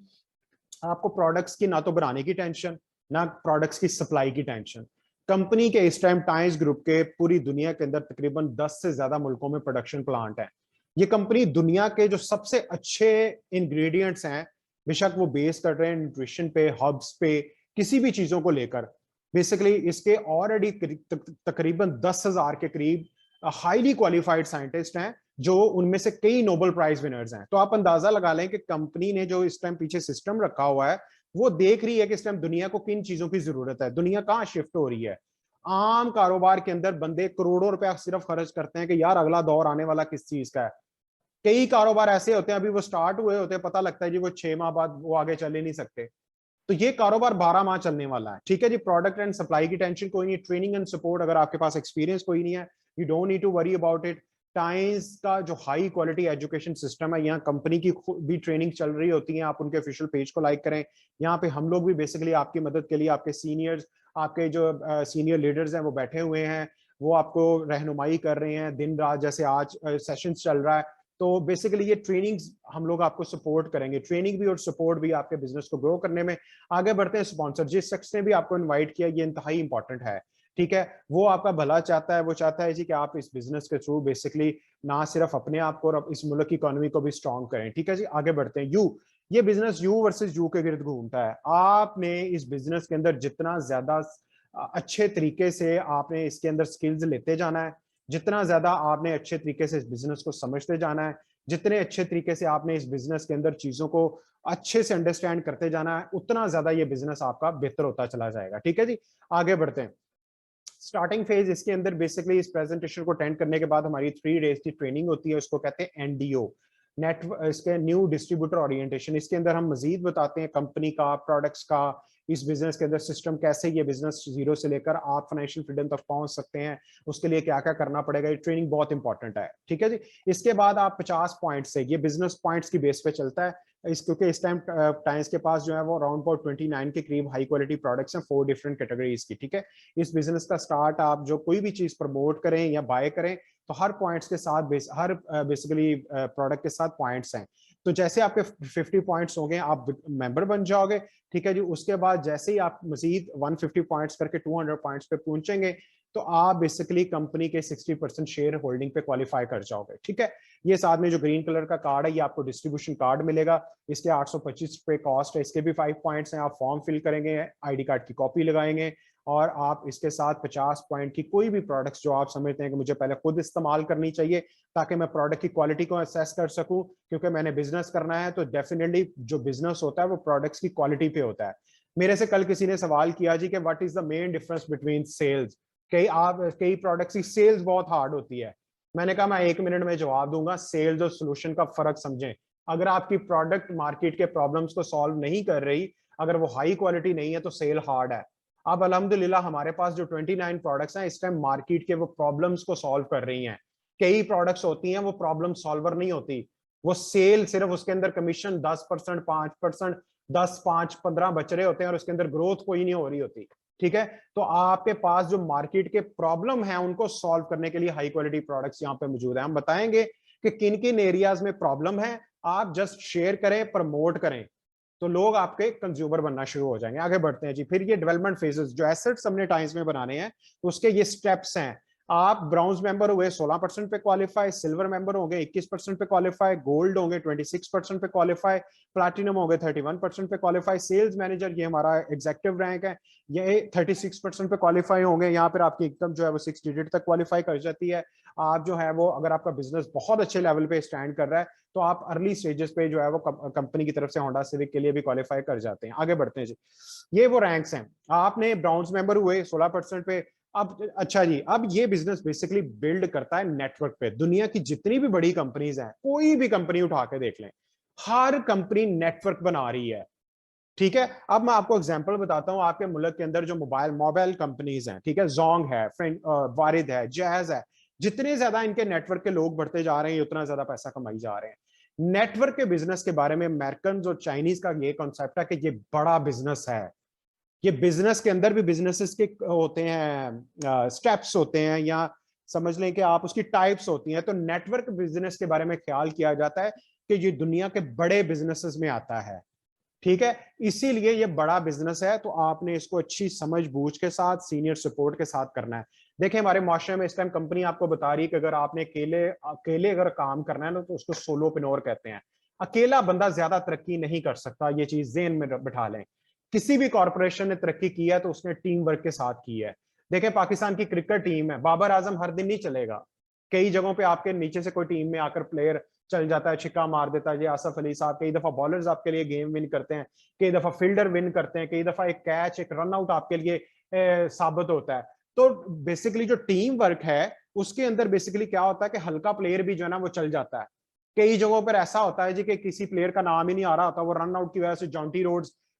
आपको प्रोडक्ट्स की ना तो बनाने की टेंशन, ना प्रोडक्ट्स की सप्लाई की टेंशन। कंपनी के इस टाइम टाइम्स ग्रुप के पूरी दुनिया के अंदर तकरीबन 10 से ज्यादा मुल्कों में प्रोडक्शन प्लांट है। ये कंपनी दुनिया के जो सबसे अच्छे इंग्रेडिएंट्स हैं, बेशक वो बेस कर रहे हैं न्यूट्रिशन पे, हर्ब्स पे, किसी भी चीजों को लेकर, बेसिकली इसके ऑलरेडी तकरीबन 10,000 के करीब हाईली क्वालिफाइड साइंटिस्ट हैं, जो उनमें से कई नोबेल प्राइज विनर्स हैं। तो आप अंदाजा लगा लें कि कंपनी ने जो इस टाइम पीछे सिस्टम रखा हुआ है, वो देख रही है कि इस टाइम दुनिया को किन चीजों की जरूरत है, दुनिया कहाँ शिफ्ट हो रही है। आम कारोबार के अंदर बंदे करोड़ों रुपया सिर्फ खर्च करते हैं कि यार अगला दौर आने वाला किस चीज का है। कई कारोबार ऐसे होते हैं, अभी वो स्टार्ट हुए होते हैं, पता लगता है जी वो 6 माह बाद वो आगे चल ही नहीं सकते। तो ये कारोबार 12 माह चलने वाला है, ठीक है जी। प्रोडक्ट एंड सप्लाई की टेंशन कोई नहीं, ट्रेनिंग एंड सपोर्ट, अगर आपके पास एक्सपीरियंस कोई नहीं है, you don't need to worry about it. Times का जो हाई क्वालिटी एजुकेशन सिस्टम है, यहाँ कंपनी की भी ट्रेनिंग चल रही होती है, आप उनके ऑफिशियल पेज को लाइक करें। यहाँ पे हम लोग भी बेसिकली आपकी मदद के लिए, आपके सीनियर्स, आपके जो सीनियर लीडर्स हैं वो बैठे हुए हैं, वो आपको रहनुमाई कर रहे हैं दिन रात, जैसे आज सेशन चल रहा है। तो बेसिकली ये ट्रेनिंग्स हम लोग आपको सपोर्ट करेंगे, ट्रेनिंग भी और सपोर्ट भी आपके बिजनेस को ग्रो करने में। आगे बढ़ते हैं, स्पॉन्सर जिस शख्स ने भी आपको इनवाइट किया, ये इंतहाई इंपॉर्टेंट है, ठीक है। वो आपका भला चाहता है, वो चाहता है जी कि आप इस बिजनेस के थ्रू बेसिकली ना सिर्फ अपने आप को और इस मुल्क की इकोनॉमी को भी स्ट्रॉन्ग करें, ठीक है जी। आगे बढ़ते हैं। ये बिजनेस यू वर्सेस यू के गिर्द घूमता है। आपने इस बिजनेस के अंदर जितना ज्यादा अच्छे तरीके से आपने इसके अंदर स्किल्स लेते जाना है, जितना ज्यादा आपने अच्छे तरीके से इस बिजनेस को समझते जाना है, जितने अच्छे तरीके से आपने इस बिजनेस के अंदर चीजों को अच्छे से अंडरस्टैंड करते जाना है, उतना ज्यादा ये बिजनेस आपका बेहतर होता चला जाएगा, ठीक है जी। आगे बढ़ते हैं। स्टार्टिंग फेज इसके अंदर बेसिकली इस प्रेजेंटेशन को अटेंड करने के बाद हमारी 3 डेज की ट्रेनिंग होती है, उसको कहते हैं एनडीओ, नेटवर्क, इसके न्यू डिस्ट्रीब्यूटर ओरिएंटेशन। इसके अंदर हम मजीद बताते हैं कंपनी का, प्रोडक्ट्स का, इस बिजनेस के अंदर सिस्टम कैसे ये बिजनेस जीरो से लेकर आप फाइनेंशियल फ्रीडम तक पहुंच सकते हैं, उसके लिए क्या क्या करना पड़ेगा। ये ट्रेनिंग बहुत इंपॉर्टेंट है, ठीक है जी। इसके बाद आप 50 पॉइंट से, ये बिजनेस पॉइंट्स की बेस पे चलता है, क्योंकि इस टाइम टाइम्स के पास जो है वो अराउंड अबाउट 29 के करीब हाई क्वालिटी प्रोडक्ट्स हैं, 4 डिफरेंट कैटेगरीज की, ठीक है। इस बिजनेस का स्टार्ट, आप जो कोई भी चीज प्रमोट करें या बाय करें, तो हर पॉइंट्स के साथ हर बेसिकली प्रोडक्ट के साथ पॉइंट्स हैं। तो जैसे आपके 50 पॉइंट्स हो गए, आप मेंबर बन जाओगे, ठीक है जी। उसके बाद जैसे ही आप मजीद 150 पॉइंट्स करके 200 पॉइंट्स पे पहुंचेंगे, तो आप बेसिकली कंपनी के 60% शेयर होल्डिंग पे क्वालिफाई कर जाओगे, ठीक है। ये साथ में जो ग्रीन कलर का कार्ड है, ये आपको डिस्ट्रीब्यूशन कार्ड मिलेगा, इसके 825 रुपए कॉस्ट है, इसके भी 5 पॉइंट्स हैं। आप फॉर्म फिल करेंगे, आईडी कार्ड की कॉपी लगाएंगे, और आप इसके साथ 50 पॉइंट की कोई भी प्रोडक्ट्स जो आप समझते हैं कि मुझे पहले खुद इस्तेमाल करनी चाहिए ताकि मैं प्रोडक्ट की क्वालिटी को असेस कर सकूं, क्योंकि मैंने बिजनेस करना है, तो डेफिनेटली जो बिजनेस होता है वो प्रोडक्ट्स की क्वालिटी पे होता है। मेरे से कल किसी ने सवाल किया जी कि what is the main difference between sales, कई प्रोडक्ट्स की सेल्स बहुत हार्ड होती है। मैंने कहा मैं 1 मिनट में जवाब दूंगा, सेल्स और सोल्यूशन का फर्क समझें। अगर आपकी प्रोडक्ट मार्केट के प्रॉब्लम्स को सॉल्व नहीं कर रही, अगर वो हाई क्वालिटी नहीं है, तो सेल हार्ड है। अब अल्हम्दुलिल्लाह हमारे पास जो 29 प्रोडक्ट्स हैं इस टाइम मार्केट के वो प्रॉब्लम्स को सॉल्व कर रही हैं। कई प्रोडक्ट्स होती हैं वो प्रॉब्लम सॉल्वर नहीं होती, वो सेल सिर्फ उसके अंदर कमीशन 10%, 5%, 10, 5, 15 बच रहे होते हैं, और उसके अंदर ग्रोथ कोई नहीं हो रही होती, ठीक है। तो आपके पास जो मार्केट के प्रॉब्लम है उनको सॉल्व करने के लिए हाई क्वालिटी प्रोडक्ट्स यहाँ पे मौजूद है। हम बताएंगे कि किन किन एरियाज में प्रॉब्लम है, आप जस्ट शेयर करें, प्रमोट करें, तो लोग आपके कंज्यूमर बनना शुरू हो जाएंगे। आगे बढ़ते हैं जी। फिर ये डेवलपमेंट फेजेस, जो एसेट्स हमने टाइम्स में बनाने हैं, तो उसके ये स्टेप्स हैं। आप ब्राउन्स मेंबर हुए 16% पे क्वालिफाई, सिल्वर मेंबर होंगे 21% पे क्वालिफाई, गोल्ड होंगे 26% पे क्वालिफाई, प्लैटिनम होंगे 31% पे क्वालिफाई, सेल्स मैनेजर ये हमारा एग्जीक्यूटिव रैंक है, ये 36% पे क्वालिफाई होंगे। यहाँ पर आपकी इनकम जो है वो 6 डिजिट तक क्वालिफाई कर जाती है। आप जो है वो अगर आपका बिजनेस बहुत अच्छे लेवल पे स्टैंड कर रहा है तो आप अर्ली स्टेजेस पे जो है वो कंपनी की तरफ से होंडा सिविक के लिए भी क्वालिफाई कर जाते हैं। आगे बढ़ते हैं जी, ये वो रैंक्स हैं। आपने ब्राउन्स मेंबर हुए 16% पे। अब अच्छा जी, अब ये बिजनेस बेसिकली बिल्ड करता है नेटवर्क पे। दुनिया की जितनी भी बड़ी कंपनीज हैं, कोई भी कंपनी उठा के देख लें, हर कंपनी नेटवर्क बना रही है, ठीक है। अब मैं आपको एग्जांपल बताता हूं, आपके मुल्क के अंदर जो मोबाइल मोबाइल कंपनीज हैं, ठीक है, जोंग है, वारिद है, जैज है, जितने ज्यादा इनके नेटवर्क के लोग बढ़ते जा रहे हैं उतना ज्यादा पैसा कमाई जा रहे हैं। नेटवर्क के बिजनेस के बारे में अमेरिकन और चाइनीज का ये कॉन्सेप्ट है कि ये बड़ा बिजनेस है। ये बिजनेस के अंदर भी बिजनेसेस के होते हैं, स्टेप्स होते हैं, या समझ लें कि आप उसकी टाइप्स होती हैं। तो नेटवर्क बिजनेस के बारे में ख्याल किया जाता है कि ये दुनिया के बड़े बिजनेसेस में आता है, ठीक है। इसीलिए ये बड़ा बिजनेस है, तो आपने इसको अच्छी समझ बूझ के साथ सीनियर सपोर्ट के साथ करना है। देखिए हमारे माशरे में इस टाइम कंपनी आपको बता रही है कि अगर आपने अकेले अकेले अगर काम करना है ना तो उसको सोलोप्रेन्योर कहते हैं। अकेला बंदा ज्यादा तरक्की नहीं कर सकता, ये चीज ज़हन में बिठा लें। किसी भी कॉर्पोरेशन ने तरक्की की है तो उसने टीम वर्क के साथ की है। देखें पाकिस्तान की क्रिकेट टीम है, बाबर आजम हर दिन नहीं चलेगा, कई जगहों पे आपके नीचे से कोई टीम में आकर प्लेयर चल जाता है, छिक्का मार देता है। ये आसफ अली साहब कई दफा बॉलर्स आपके लिए गेम विन करते हैं, कई दफा फील्डर विन करते हैं, कई दफा एक कैच एक रन आउट आपके लिए साबित होता है। तो बेसिकली जो टीम वर्क है उसके अंदर बेसिकली क्या होता है कि हल्का प्लेयर भी जो है ना वो चल जाता है। कई जगहों पर ऐसा होता है जी कि किसी प्लेयर का नाम ही नहीं आ रहा होता, वो रन आउट की वजह से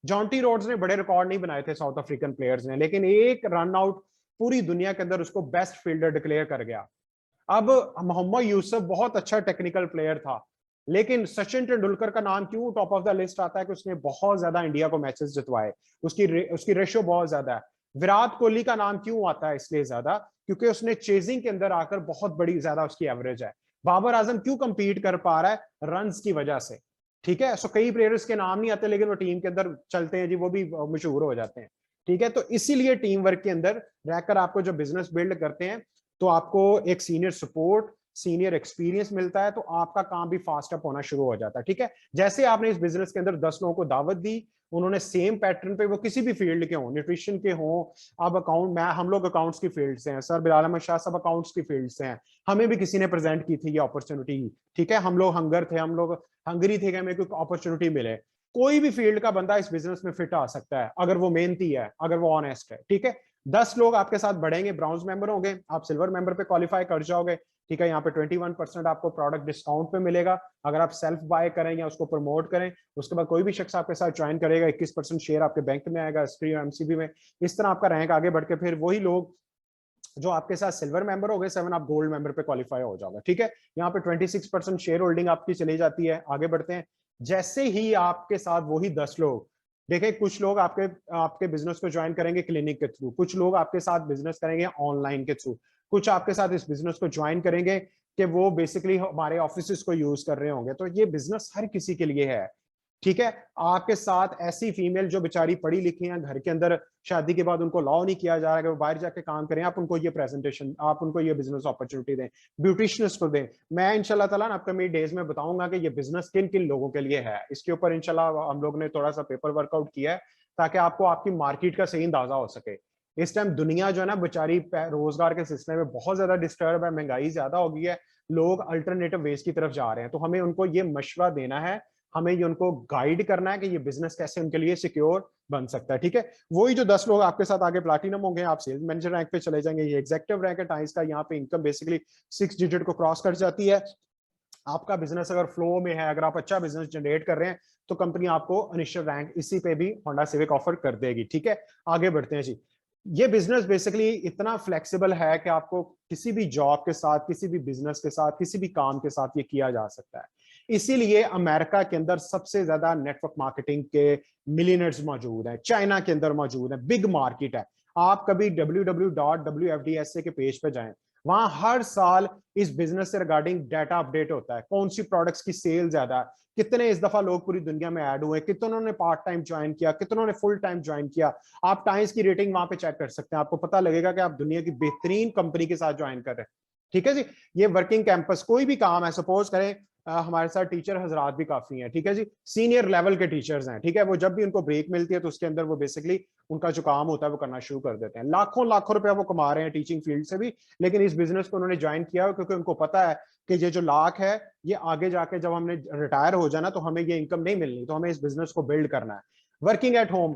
जॉन्टी रोड्स ने बड़े रिकॉर्ड नहीं बनाए थे साउथ अफ्रीकन प्लेयर्स ने, लेकिन एक रन आउट पूरी दुनिया के अंदर उसको बेस्ट फील्डर डिक्लेयर कर गया। अब मोहम्मद यूसुफ बहुत अच्छा टेक्निकल प्लेयर था, लेकिन सचिन तेंदुलकर का नाम क्यों टॉप ऑफ द लिस्ट आता है कि उसने बहुत ज्यादा इंडिया को मैचेस जितवाए, उसकी रेशियो बहुत ज्यादा है। विराट कोहली का नाम क्यों आता है इसलिए ज्यादा क्योंकि उसने चेजिंग के अंदर आकर बहुत बड़ी ज्यादा उसकी एवरेज है। बाबर आजम क्यों कंपीट कर पा रहा है, रन्स की वजह से, ठीक है। सो कई प्लेयर्स के नाम नहीं आते लेकिन वो टीम के अंदर चलते हैं जी, वो भी मशहूर हो जाते हैं, ठीक है। तो इसीलिए टीम वर्क के अंदर रहकर आपको जो बिजनेस बिल्ड करते हैं तो आपको एक सीनियर सपोर्ट सीनियर एक्सपीरियंस मिलता है, तो आपका काम भी फास्ट अप होना शुरू हो जाता है, ठीक है। जैसे आपने इस बिजनेस के अंदर 10 लोगों को दावत दी, उन्होंने सेम पैटर्न पे, वो किसी भी फील्ड के हों, न्यूट्रिशन के हों, अब हम लोग अकाउंट्स की फील्ड से हैं, सर बिलाल अहमद शाह सब अकाउंट्स की फील्ड से हैं, हमें भी किसी ने प्रेजेंट की थी ये अपॉर्चुनिटी, ठीक है। हम लोग हंगरी थे कि हमें कोई अपॉर्चुनिटी मिले। कोई भी फील्ड का बंदा इस बिजनेस में फिट आ सकता है अगर वो मेहनती है, अगर वो ऑनेस्ट है, ठीक है। 10 लोग आपके साथ बढ़ेंगे, ब्राउन्स मेंबर होंगे, आप सिल्वर मेंबर पे क्वालिफाई कर जाओगे, ठीक है। यहाँ पे 21% आपको प्रोडक्ट डिस्काउंट पे मिलेगा अगर आप सेल्फ बाय करें या उसको प्रमोट करें। उसके बाद कोई भी शख्स आपके साथ ज्वाइन करेगा, 21% शेयर आपके बैंक में आएगा, एमसीबी में। इस तरह आपका रैंक आगे बढ़ के फिर वही लोग जो आपके साथ सिल्वर मेंबर हो गए 7, आप गोल्ड मेंबर पे क्वालिफाई हो जाओगे, ठीक है। यहाँ पे 26% शेयर होल्डिंग आपकी चली जाती है। आगे बढ़ते हैं, जैसे ही आपके साथ वही 10 लोग, देखिए कुछ लोग आपके आपके बिजनेस को ज्वाइन करेंगे क्लिनिक के थ्रू, कुछ लोग आपके साथ बिजनेस करेंगे ऑनलाइन के थ्रू, कुछ आपके साथ इस बिजनेस को ज्वाइन करेंगे कि वो बेसिकली हमारे ऑफिस को यूज कर रहे होंगे। तो ये बिजनेस हर किसी के लिए है, ठीक है। आपके साथ ऐसी फीमेल जो बेचारी पढ़ी लिखी हैं, घर के अंदर शादी के बाद उनको अलाउ नहीं किया जा रहा है कि वो बाहर जाके काम करें, आप उनको ये प्रेजेंटेशन, आप उनको ये बिजनेस अपॉर्चुनिटी दें, ब्यूटिशियंस को दें। मैं इंशाल्लाह ताला ना अपकमिंग डेज में बताऊंगा कि ये बिजनेस किन किन लोगों के लिए है। इसके ऊपर इंशाल्लाह हम लोग ने थोड़ा सा पेपर वर्कआउट किया है ताकि आपको आपकी मार्केट का सही अंदाजा हो सके। इस टाइम दुनिया जो है ना बेचारी रोजगार के सिलसिले में बहुत ज्यादा डिस्टर्ब है, महंगाई ज्यादा हो गई है, लोग अल्टरनेटिव वेज की तरफ जा रहे हैं। तो हमें उनको ये मशवरा देना है, हमें ये उनको गाइड करना है कि ये बिजनेस कैसे उनके लिए सिक्योर बन सकता है, ठीक है। वही जो 10 लोग आपके साथ आगे प्लैटिनम होंगे, आप सेल्स मैनेजर रैंक पे चले जाएंगे, ये एग्जीक्यूटिव रैंक है टाइम्स का, यहाँ पे इनकम बेसिकली 6 डिजिट को क्रॉस कर जाती है। आपका बिजनेस अगर फ्लो में है, अगर आप अच्छा बिजनेस जनरेट कर रहे हैं तो कंपनी आपको इनिशियल रैंक इसी पे भी होंडा सिविक ऑफर कर देगी, ठीक है। आगे बढ़ते हैं जी। ये बिजनेस बेसिकली इतना फ्लेक्सिबल है कि आपको किसी भी जॉब के साथ, किसी भी बिजनेस के साथ, किसी भी काम के साथ ये किया जा सकता है। इसीलिए अमेरिका के अंदर सबसे ज्यादा नेटवर्क मार्केटिंग के मिलियनर्स मौजूद हैं, चाइना के अंदर मौजूद है, बिग मार्केट है। आप कभी www.wfdsa के पेज पे जाएं, वहां हर साल इस बिजनेस से रिगार्डिंग डाटा अपडेट होता है, कौन सी प्रोडक्ट्स की सेल ज्यादा है, कितने इस दफा लोग पूरी दुनिया में ऐड हुए, कितनों ने पार्ट टाइम ज्वाइन किया, कितनों ने फुल टाइम ज्वाइन किया। आप टाइम्स की रेटिंग वहां पे चेक कर सकते हैं, आपको पता लगेगा कि आप दुनिया की बेहतरीन कंपनी के साथ ज्वाइन कर रहे हैं। ठीक है जी। ये वर्किंग कैंपस कोई भी काम है, सपोज करें हमारे साथ टीचर हजरात भी काफी हैं, ठीक है जी, सीनियर लेवल के टीचर्स हैं, ठीक है, वो जब भी उनको ब्रेक मिलती है तो उसके अंदर वो बेसिकली उनका जो काम होता है वो करना शुरू कर देते हैं। लाखों लाखों रुपया वो कमा रहे हैं टीचिंग फील्ड से भी, लेकिन इस बिजनेस को उन्होंने ज्वाइन किया क्योंकि उनको पता है कि ये जो लाख है ये आगे जाके जब हमने रिटायर हो जाना तो हमें ये इनकम नहीं मिलनी, तो हमें इस बिजनेस को बिल्ड करना है। वर्किंग एट होम,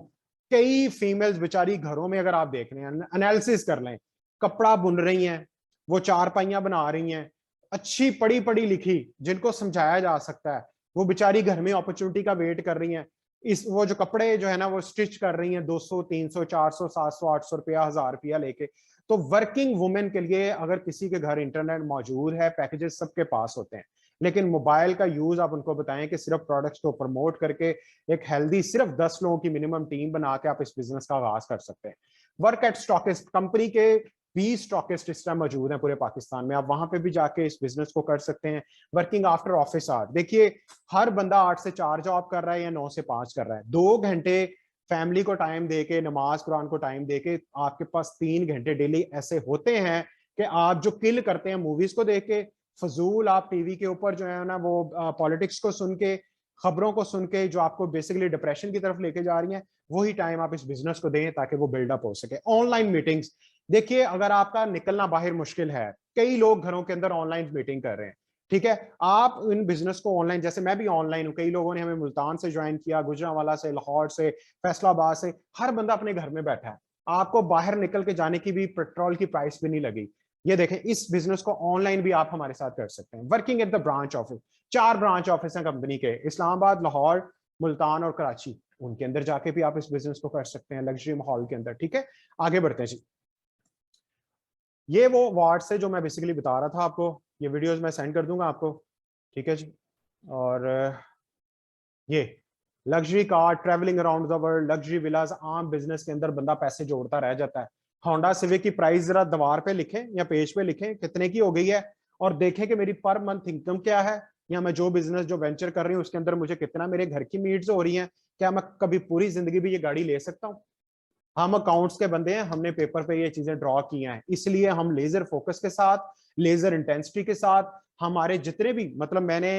कई फीमेल्स बेचारी घरों में, अगर आप देख रहे हैं, एनालिसिस कर लें, कपड़ा बुन रही हैं, वो चारपाइयां बना रही हैं, अच्छी पढ़ी पढ़ी लिखी जिनको समझाया जा सकता है, वो बेचारी घर में अपॉर्चुनिटी का वेट कर रही हैं। इस वो जो कपड़े जो है ना वो स्टिच कर रही हैं 200 300 400 700 800 रुपया 1000 रुपया लेके। तो वर्किंग वुमेन के लिए अगर किसी के घर इंटरनेट मौजूद है, पैकेजेस सबके पास होते हैं, लेकिन मोबाइल का यूज आप उनको बताएं कि सिर्फ प्रोडक्ट्स को प्रमोट करके एक हेल्दी सिर्फ 10 लोगों की मिनिमम टीम बना के आप इस बिजनेस का आगाज कर सकते हैं। वर्क एट स्टॉकिस्ट, कंपनी के 20 स्टॉकिस्ट इस टाइम मौजूद हैं पूरे पाकिस्तान में, आप वहां पे भी जाके इस बिजनेस को कर सकते हैं। वर्किंग आफ्टर ऑफिस आवर, देखिए हर बंदा 8 से 4 जॉब कर रहा है या 9 से 5 कर रहा है, 2 घंटे फैमिली को टाइम देके, नमाज कुरान को टाइम देके, आपके पास 3 घंटे डेली ऐसे होते हैं कि आप जो किल करते हैं मूवीज को देख के, फजूल आप टीवी के ऊपर जो है ना वो पॉलिटिक्स को सुन के, खबरों को सुन के, जो आपको बेसिकली डिप्रेशन की तरफ लेके जा रही हैं, वही टाइम आप इस बिजनेस को दें ताकि वो बिल्डअप हो सके। ऑनलाइन मीटिंग्स, देखिए अगर आपका निकलना बाहर मुश्किल है, कई लोग घरों के अंदर ऑनलाइन मीटिंग कर रहे हैं, ठीक है, आप इन बिजनेस को ऑनलाइन, जैसे मैं भी ऑनलाइन हूं, कई लोगों ने हमें मुल्तान से ज्वाइन किया, गुजरांवाला से, लाहौर से, फैसलाबाद से, हर बंदा अपने घर में बैठा है, आपको बाहर निकल के जाने की भी, पेट्रोल की प्राइस भी नहीं लगी। ये देखें, इस बिजनेस को ऑनलाइन भी आप हमारे साथ कर सकते हैं। Working at the branch office, 4 branch office हैं कंपनी के, इस्लामाबाद, लाहौर, मुल्तान और कराची, उनके अंदर जाके भी आप इस बिजनेस को कर सकते हैं लग्जरी माहौल के अंदर। ठीक है, आगे बढ़ते हैं जी। ये वो वार्ड्स है जो मैं बेसिकली बता रहा था आपको, ये वीडियोस मैं सेंड कर दूंगा आपको, ठीक है जी। और ये luxury car, travelling around the world, luxury villas, आम बिजनेस के अंदर बंदा पैसे जोड़ता रह जाता है। होंडा सिविक की प्राइस जरा दीवार पे लिखें या पेज पे लिखें कितने की हो गई है, और देखें कि मेरी पर मंथ इनकम क्या है, या मैं जो बिजनेस जो वेंचर कर रही हूँ उसके अंदर मुझे कितना मेरे घर की नीड्स हो रही हैं, क्या मैं कभी पूरी जिंदगी भी ये गाड़ी ले सकता हूँ। हम अकाउंट्स के बंदे हैं, हमने पेपर पे ये चीजें ड्रॉ की हैं, इसलिए हम लेजर फोकस के साथ, लेजर इंटेंसिटी के साथ, हमारे जितने भी, मतलब मैंने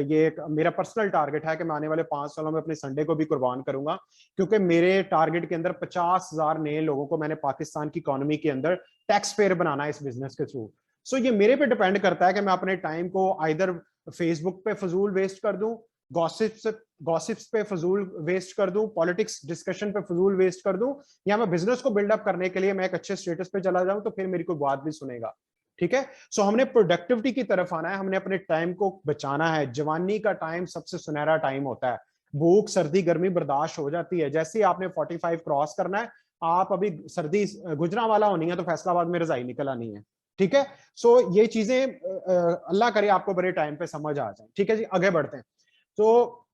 ये मेरा पर्सनल टारगेट है कि मैं आने वाले 5 सालों में अपने संडे को भी कुर्बान करूंगा, क्योंकि मेरे टारगेट के अंदर 50,000 नए लोगों को मैंने पाकिस्तान की इकोनॉमी के अंदर टैक्स पेयर बनाना है इस बिजनेस के थ्रू। सो ये मेरे पे डिपेंड करता है कि मैं अपने टाइम को आइदर फेसबुक पे फजूल वेस्ट कर दूं, गॉसिप्स पे फजूल वेस्ट कर दूं, पॉलिटिक्स डिस्कशन पे फजूल वेस्ट कर दूं, या मैं बिजनेस को बिल्डअप करने के लिए मैं एक अच्छे स्टेटस पे चला जाऊं तो फिर मेरी कोई बात भी सुनेगा। ठीक है, सो हमने प्रोडक्टिविटी की तरफ आना है, हमने अपने टाइम को बचाना है। जवानी का टाइम सबसे सुनहरा टाइम होता है, भूख सर्दी गर्मी बर्दाश्त हो जाती है, जैसे ही आपने 45 क्रॉस करना है, आप अभी सर्दी गुजरांवाला होनी है तो फैसलाबाद में रजाई निकल आनी है। ठीक है, सो ये चीजें अल्लाह करे आपको बड़े टाइम पे समझ आ जाए। ठीक है जी, आगे बढ़ते हैं। तो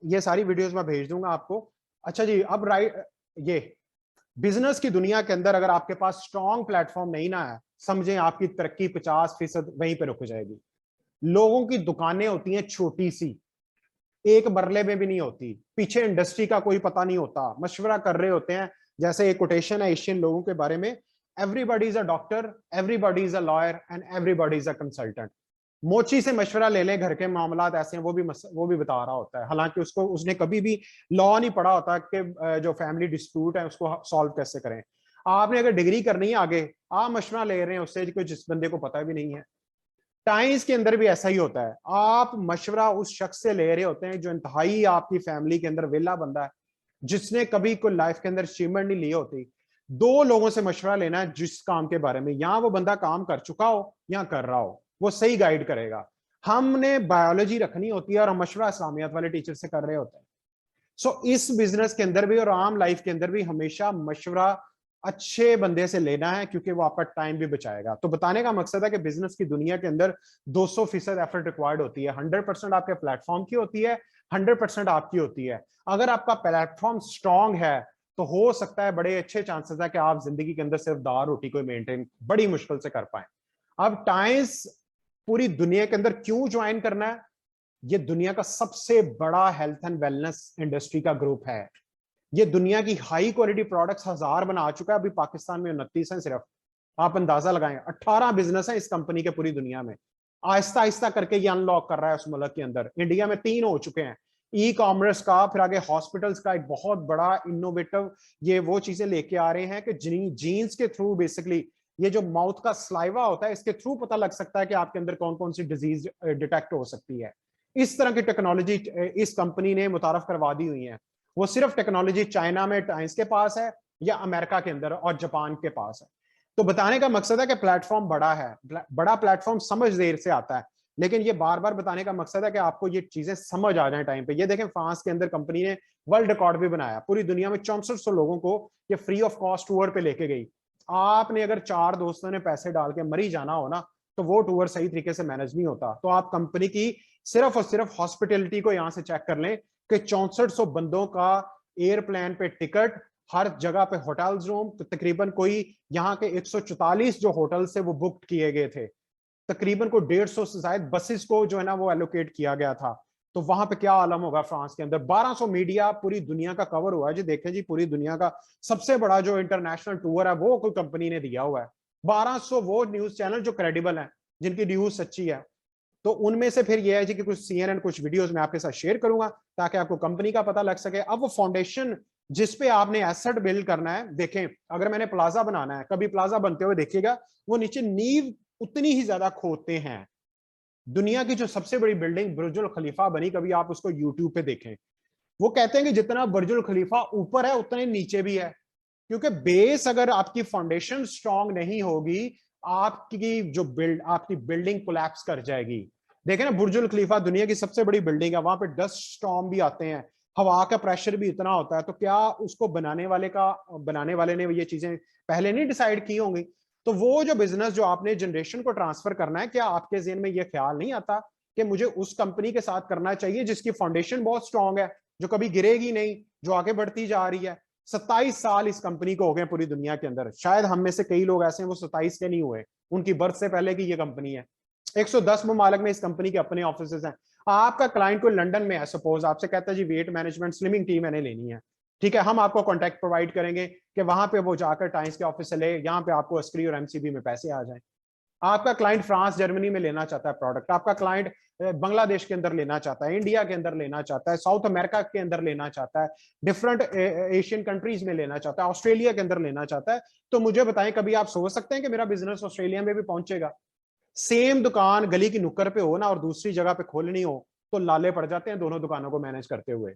ये सारी वीडियोस मैं भेज दूंगा आपको। अच्छा जी, अब राइट, ये बिजनेस की दुनिया के अंदर अगर आपके पास स्ट्रॉन्ग प्लेटफॉर्म नहीं ना है, समझें आपकी तरक्की 50% वहीं पे रुक जाएगी। लोगों की दुकानें होती हैं छोटी सी, एक बरले में भी नहीं होती, पीछे इंडस्ट्री का कोई पता नहीं होता, मशवरा कर रहे होते हैं, जैसे एक कोटेशन है एशियन लोगों के बारे में, everybody is a doctor, everybody is a lawyer and everybody is a consultant. मोची से मशवरा ले ले, घर के मामलात ऐसे हैं, वो भी बता रहा होता है, हालांकि उसने कभी भी लॉ नहीं पढ़ा होता कि जो फैमिली डिस्प्यूट है उसको सॉल्व कैसे करें। आपने अगर डिग्री करनी है आगे, आप मशवरा ले रहे हैं उससे जिस बंदे को पता भी नहीं है। टाइम्स के अंदर भी ऐसा ही होता है, आप मशवरा उस शख्स से ले रहे होते हैं जो इंतहाई आपकी फैमिली के अंदर वेला बंदा है, जिसने कभी कोई लाइफ के अंदर अचीवमेंट नहीं ली होती। 2 लोगों से मशवरा लेना है जिस काम के बारे में या वो बंदा काम कर चुका हो या कर रहा हो, वो सही गाइड करेगा। हमने बायोलॉजी रखनी होती है और हम मशवरा इस्लामियत वाले टीचर से कर रहे होते हैं। सो इस बिजनेस के अंदर भी और आम लाइफ के अंदर भी हमेशा मशवरा अच्छे बंदे से लेना है, क्योंकि वो आपका टाइम भी बचाएगा। तो बताने का मकसद है कि बिजनेस की दुनिया के अंदर 200% एफर्ट रिक्वायर्ड होती है, 100% आपके प्लेटफॉर्म की होती है, 100% आपकी होती है। अगर आपका प्लेटफॉर्म स्ट्रांग है तो हो सकता है बड़े अच्छे चांसेस है कि आप जिंदगी के अंदर सिर्फ दाल रोटी को मेंटेन बड़ी मुश्किल से कर पाए। अब टाइम्स पूरी दुनिया के अंदर क्यों ज्वाइन करना है? ये दुनिया का सबसे बड़ा हेल्थ एंड वेलनेस इंडस्ट्री का ग्रुप है। ये दुनिया की हाई क्वालिटी प्रोडक्ट्स 1000 बना चुका है, अभी पाकिस्तान में 29 है सिर्फ। आप अंदाजा लगाएं, 18 बिजनेस है इस कंपनी के पूरी दुनिया में। आहिस्ता आहिस्ता करके ये अनलॉक कर रहा है उस मुल्क के अंदर। इंडिया में 3 हो चुके हैं, ई कॉमर्स का, फिर आगे हॉस्पिटल्स का एक बहुत बड़ा इनोवेटिव ये वो चीजें लेके आ रहे हैं कि जीन्स के थ्रू बेसिकली ये जो माउथ का स्लाइवा होता है इसके थ्रू पता लग सकता है कि आपके अंदर कौन कौन सी डिजीज डिटेक्ट हो सकती है। इस तरह की टेक्नोलॉजी इस कंपनी ने मुतारफ करवा दी हुई है। वो सिर्फ टेक्नोलॉजी चाइना में टाइम्स के पास है या अमेरिका के अंदर और जापान के पास है। तो बताने का मकसद है कि प्लेटफॉर्म बड़ा है, बड़ा प्लेटफॉर्म समझ देर से आता है, लेकिन ये बार बार बताने का मकसद है कि आपको ये चीजें समझ आ जाए टाइम पे। ये देखें, फ्रांस के अंदर कंपनी ने वर्ल्ड रिकॉर्ड भी बनाया, पूरी दुनिया में 6400 लोगों को ये फ्री ऑफ कॉस्ट टूर पे लेके गई। आपने अगर 4 दोस्तों ने पैसे डाल के मरी जाना हो ना, तो वो टूर सही तरीके से मैनेज नहीं होता। तो आप कंपनी की सिर्फ और सिर्फ हॉस्पिटलिटी को यहां से चेक कर लें कि 6400 बंदों का एयरप्लेन पे टिकट, हर जगह पे होटल्स रूम, तो तकरीबन कोई यहाँ के 144 जो होटल से वो बुक किए गए थे, तकरीबन को 150 से ज्यादा बसेस को जो है ना वो एलोकेट किया गया था। तो वहां पे क्या आलम होगा फ्रांस के अंदर। 1200 मीडिया पूरी दुनिया का कवर हुआ है जी। देखें जी, पूरी दुनिया का सबसे बड़ा जो इंटरनेशनल टूर है वो कोई कंपनी ने दिया हुआ है। 1200 वो न्यूज चैनल जो क्रेडिबल है, जिनकी न्यूज सच्ची है। तो उनमें से फिर ये है जी कि कुछ CNN कुछ वीडियोस मैं आपके साथ शेयर करूंगा ताकि आपको कंपनी का पता लग सके। अब वो फाउंडेशन जिस पे आपने एसेट बिल्ड करना है, देखें अगर मैंने प्लाजा बनाना है, कभी प्लाजा बनते हुए देखिएगा, वो नीचे नींव उतनी ही ज्यादा खोदते हैं। दुनिया की जो सबसे बड़ी बिल्डिंग बुर्जुल खलीफा बनी, कभी आप उसको यूट्यूब पे देखें, वो कहते हैं कि जितना बुर्जुल खलीफा ऊपर है उतने नीचे भी है, क्योंकि बेस अगर आपकी फाउंडेशन स्ट्रांग नहीं होगी, आपकी बिल्डिंग कोलैप्स कर जाएगी। देखें ना, बुर्जुल खलीफा दुनिया की सबसे बड़ी बिल्डिंग है, वहां पे डस्ट स्टॉर्म भी आते हैं, हवा का प्रेशर भी इतना होता है। तो क्या उसको बनाने वाले ने ये चीजें पहले नहीं डिसाइड की होंगी? तो वो जो बिजनेस जो आपने जनरेशन को ट्रांसफर करना है, क्या आपके ज़हन में ये ख्याल नहीं आता कि मुझे उस कंपनी के साथ करना चाहिए जिसकी फाउंडेशन बहुत स्ट्रांग है, जो कभी गिरेगी नहीं, जो आगे बढ़ती जा रही है। 27 साल इस कंपनी को हो गए पूरी दुनिया के अंदर। शायद हम में से कई लोग ऐसे हैं वो 27 के नहीं हुए, उनकी बर्थ से पहले की ये कंपनी है। 110 ममालिक में इस कंपनी के अपने ऑफिस हैं। आपका क्लाइंट कोई लंदन में है, सपोज आपसे कहता है जी वेट मैनेजमेंट स्लिमिंग टीम मैंने लेनी है, ठीक है, हम आपको कॉन्टैक्ट प्रोवाइड करेंगे कि वहां पे वो जाकर टाइम्स के ऑफिस से ले, यहाँ पे आपको अस्क्री और MCB में पैसे आ जाएं। आपका क्लाइंट फ्रांस जर्मनी में लेना चाहता है प्रोडक्ट, आपका क्लाइंट बांग्लादेश के अंदर लेना चाहता है, इंडिया के अंदर लेना चाहता है, साउथ अमेरिका के अंदर लेना चाहता है, डिफरेंट एशियन कंट्रीज में लेना चाहता है, ऑस्ट्रेलिया के अंदर लेना चाहता है। तो मुझे बताएं, कभी आप सोच सकते हैं कि मेरा बिजनेस ऑस्ट्रेलिया में भी पहुंचेगा? सेम दुकान गली की नुक्कड़ पे हो ना और दूसरी जगह पे खोलनी हो, तो लाले पड़ जाते हैं दोनों दुकानों को मैनेज करते हुए।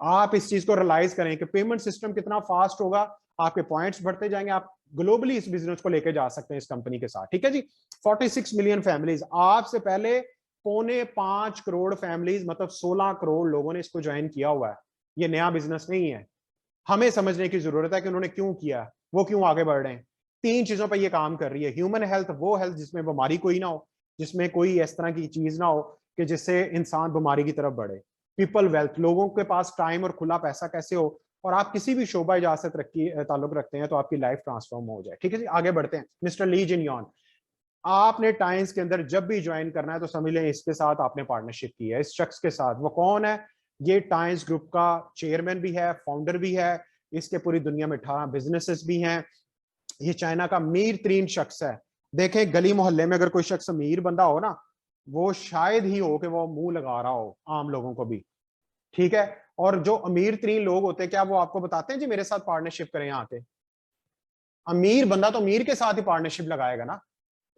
आप इस चीज को रियलाइज करें कि पेमेंट सिस्टम कितना फास्ट होगा, आपके पॉइंट्स बढ़ते जाएंगे, आप ग्लोबली इस बिजनेस को लेके जा सकते हैं इस कंपनी के साथ। ठीक है जी। 46 मिलियन फैमिलीज, आपसे पहले 4.25 करोड़ फैमिलीज, मतलब 16 करोड़ लोगों ने इसको ज्वाइन किया हुआ है। ये नया बिजनेस नहीं है। हमें समझने की जरूरत है कि उन्होंने क्यों किया, वो क्यों आगे बढ़ रहे हैं। 3 चीजों पर ये काम कर रही है। ह्यूमन हेल्थ, वो हेल्थ जिसमें बीमारी कोई ना हो, जिसमें कोई इस तरह की चीज ना हो कि जिससे इंसान बीमारी की तरफ बढ़े। पीपल वेल्थ, लोगों के पास टाइम और खुला पैसा कैसे हो, और आप किसी भी शोबा इजाजत ताल्लुक रखते हैं तो आपकी लाइफ ट्रांसफॉर्म हो जाए। ठीक है जी, आगे बढ़ते हैं। मिस्टर ली जिन यॉन, आपने टाइम्स के अंदर जब भी ज्वाइन करना है तो समझ लें इसके साथ आपने पार्टनरशिप की है, इस शख्स के साथ। वो कौन है? ये टाइम्स ग्रुप का चेयरमैन भी है, फाउंडर भी है, इसके पूरी दुनिया में 18 बिजनेसेस भी हैं। ये चाइना का अमीर तरीन शख्स है। देखें, गली मोहल्ले में अगर कोई शख्स अमीर बंदा हो ना, वो शायद ही हो कि वो मुंह लगा रहा हो आम लोगों को भी। ठीक है। और जो अमीर तरीन लोग होते हैं, क्या वो आपको बताते हैं जी मेरे साथ पार्टनरशिप करें यहाँ के? अमीर बंदा तो अमीर के साथ ही पार्टनरशिप लगाएगा ना।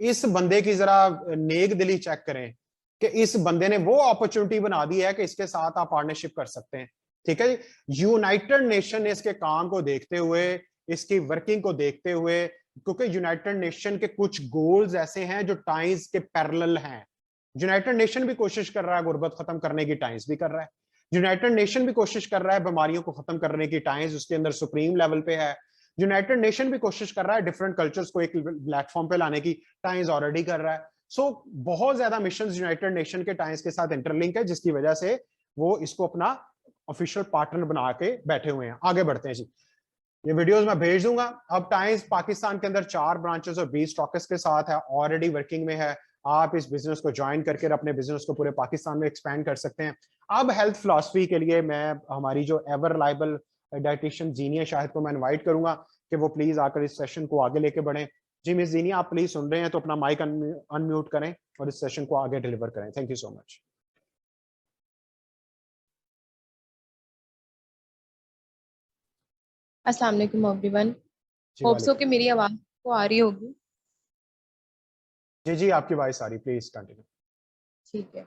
इस बंदे की जरा नेक दिली चेक करें कि इस बंदे ने वो अपॉर्चुनिटी बना दी है कि इसके साथ आप पार्टनरशिप कर सकते हैं। ठीक है जी। यूनाइटेड नेशन ने इसके काम को देखते हुए, इसकी वर्किंग को देखते हुए, क्योंकि यूनाइटेड नेशन के कुछ गोल्स ऐसे हैं जो टाइम्स के पैरेलल हैं। यूनाइटेड नेशन भी कोशिश कर रहा है गुर्बत खत्म करने की, टाइम्स भी कर रहा है। यूनाइटेड नेशन भी कोशिश कर रहा है बीमारियों को खत्म करने की, टाइम्स उसके अंदर सुप्रीम लेवल पे है। यूनाइटेड नेशन भी कोशिश कर रहा है डिफरेंट कल्चर्स को एक प्लेटफॉर्म पे लाने की, टाइम्स ऑलरेडी कर रहा है। सो बहुत ज्यादा मिशन यूनाइटेड नेशन के टाइम्स के साथ इंटरलिंक है, जिसकी वजह से वो इसको अपना ऑफिशियल पार्टनर बना के बैठे हुए हैं। आगे बढ़ते हैं जी। ये वीडियोस मैं भेज दूंगा। अब टाइम्स पाकिस्तान के अंदर 4 ब्रांचेस और 20 स्टॉकर्स के साथ है, ऑलरेडी वर्किंग में है। आप इस बिजनेस को ज्वाइन करके अपने बिजनेस को पूरे पाकिस्तान में एक्सपैंड कर सकते हैं। अब हेल्थ फिलॉसफी के लिए मैं हमारी जो एवर रिलायबल डाइटिशियन जीनिया शाहिद को मैं इनवाइट करूंगा कि वो प्लीज आकर इस सेशन को आगे लेके बढ़ें। जी मिस जीनिया, आप प्लीज सुन रहे हैं तो अपना माइक अनम्यूट करें और इस सेशन को आगे डिलीवर करें। Thank you so much. अस्सलाम वालेकुम एवरीवन। जी होप सो वालेकुम। कि मेरी आवाज को आ रही होगी। जी जी, आपकी वॉइस आ रही, प्लीज कंटिन्यू। ठीक है,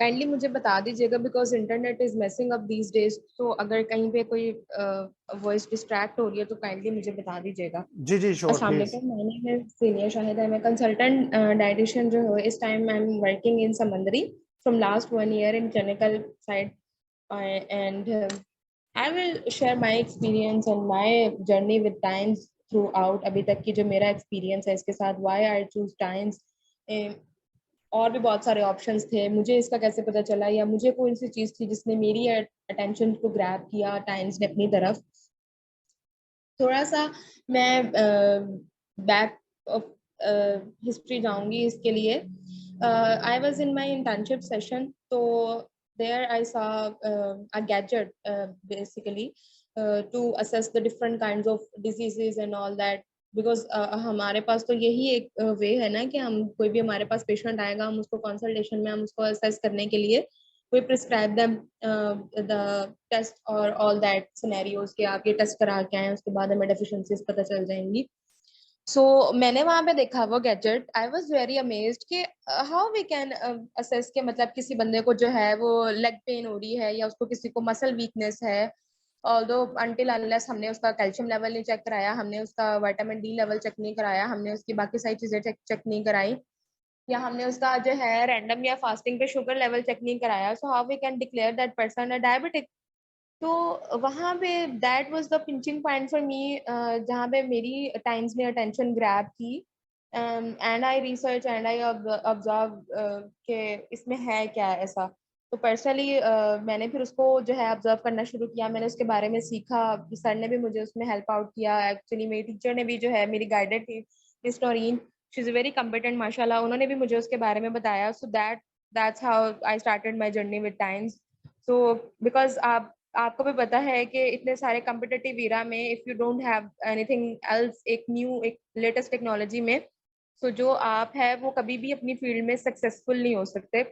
काइंडली मुझे बता दीजिएगा because internet is messing up these days, तो अगर कहीं पे कोई वॉइस डिस्ट्रैक्ट हो रही है तो काइंडली मुझे बता दीजिएगा। जी जी श्योर अस्सलाम प्लीज। वालेकुम, my name is senior Shahid. I am consultant dietitian जो है इस time I am working in Samundri from last 1 year in clinical side, and I will share my experience and my journey with times throughout. अभी तक की जो मेरा experience है इसके साथ, वाई आई चूज टाइम्स। और भी बहुत सारे ऑप्शंस थे, मुझे इसका कैसे पता चला या मुझे कौन सी चीज़ थी जिसने मेरी अटेंशन को ग्रैब किया टाइम्स ने अपनी तरफ। थोड़ा सा मैं बैक ऑफ हिस्ट्री जाऊंगी इसके लिए। I was in my internship session, तो there I saw a gadget basically to assess the different kinds of diseases and all that, because हमारे पास तो यही एक वे है ना कि हम कोई भी हमारे पास पेशेंट आएगा, हम उसको कंसल्टेशन में हम उसको असेस करने के लिए we prescribe them the test और all that scenarios के आप ये टेस्ट करा के आए, उसके बाद हमें डेफिशिएंसीज पता चल जाएंगी। सो मैंने वहां पे देखा वो gadget, I was very amazed कि हाउ वी कैन असेस के मतलब किसी बंदे को जो है वो लेग पेन हो रही है या उसको किसी को मसल वीकनेस है, ऑल्दो अनटिल अनलेस हमने उसका कैल्शियम लेवल नहीं चेक कराया, हमने उसका विटामिन डी लेवल चेक नहीं कराया, हमने उसकी बाकी सारी चीजें चेक नहीं कराई, या हमने उसका जो है रैंडम या फास्टिंग पे शुगर लेवल चेक नहीं कराया, so how we can declare that person a diabetic. तो वहां पे that was the pinching point for me, जहाँ पे मेरी टाइम्स ने अटेंशन ग्रैब की, and I research and I observe कि इसमें है क्या ऐसा। तो पर्सनली मैंने फिर उसको जो है ऑब्जर्व करना शुरू किया, मैंने उसके बारे में सीखा, सर ने भी मुझे उसमें हेल्प आउट किया, एक्चुअली मेरी टीचर ने भी जो है मेरी गाइडेड थी, miss Naureen, she is very competent माशाल्लाह, उन्होंने भी मुझे उसके बारे में बताया। So that's how I started my journey with times. So because आपको भी पता है कि इतने सारे कम्पिटिटिव ईरा में if you don't have anything else, एक न्यू एक लेटेस्ट टेक्नोलॉजी में, सो जो आप है वो कभी भी अपनी फील्ड में सक्सेसफुल नहीं हो सकते।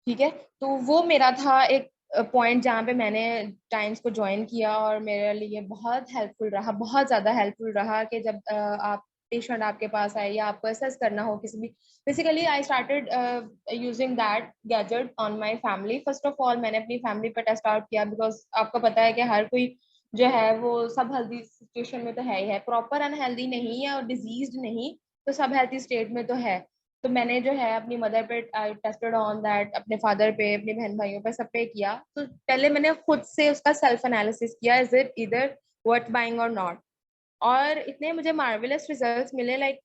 ठीक है, तो वो मेरा था एक पॉइंट जहाँ पे मैंने टाइम्स को ज्वाइन किया और मेरे लिए बहुत हेल्पफुल रहा, बहुत ज़्यादा हेल्पफुल रहा कि जब आप पेशेंट आपके पास आए या आपको असेस करना हो किसी भी, basically I started using that gadget on my family. First of all मैंने अपनी फैमिली पर टेस्ट आउट किया, बिकॉज आपको पता है कि हर कोई जो है वो सब हेल्दी सिचुएशन में तो है ही है, प्रॉपर अनहेल्दी नहीं है और डिजीज नहीं, तो सब हेल्थी स्टेट में तो है। तो मैंने जो है अपनी मदर पे आई टेस्टेड ऑन दैट, अपने फादर पे, अपने बहन भाइयों पे, सब पे किया। तो पहले मैंने खुद से उसका सेल्फ एनालिसिस किया, इज इट इधर वर्थ बाइंग और नॉट, और इतने मुझे मार्वेलस रिजल्ट्स मिले, like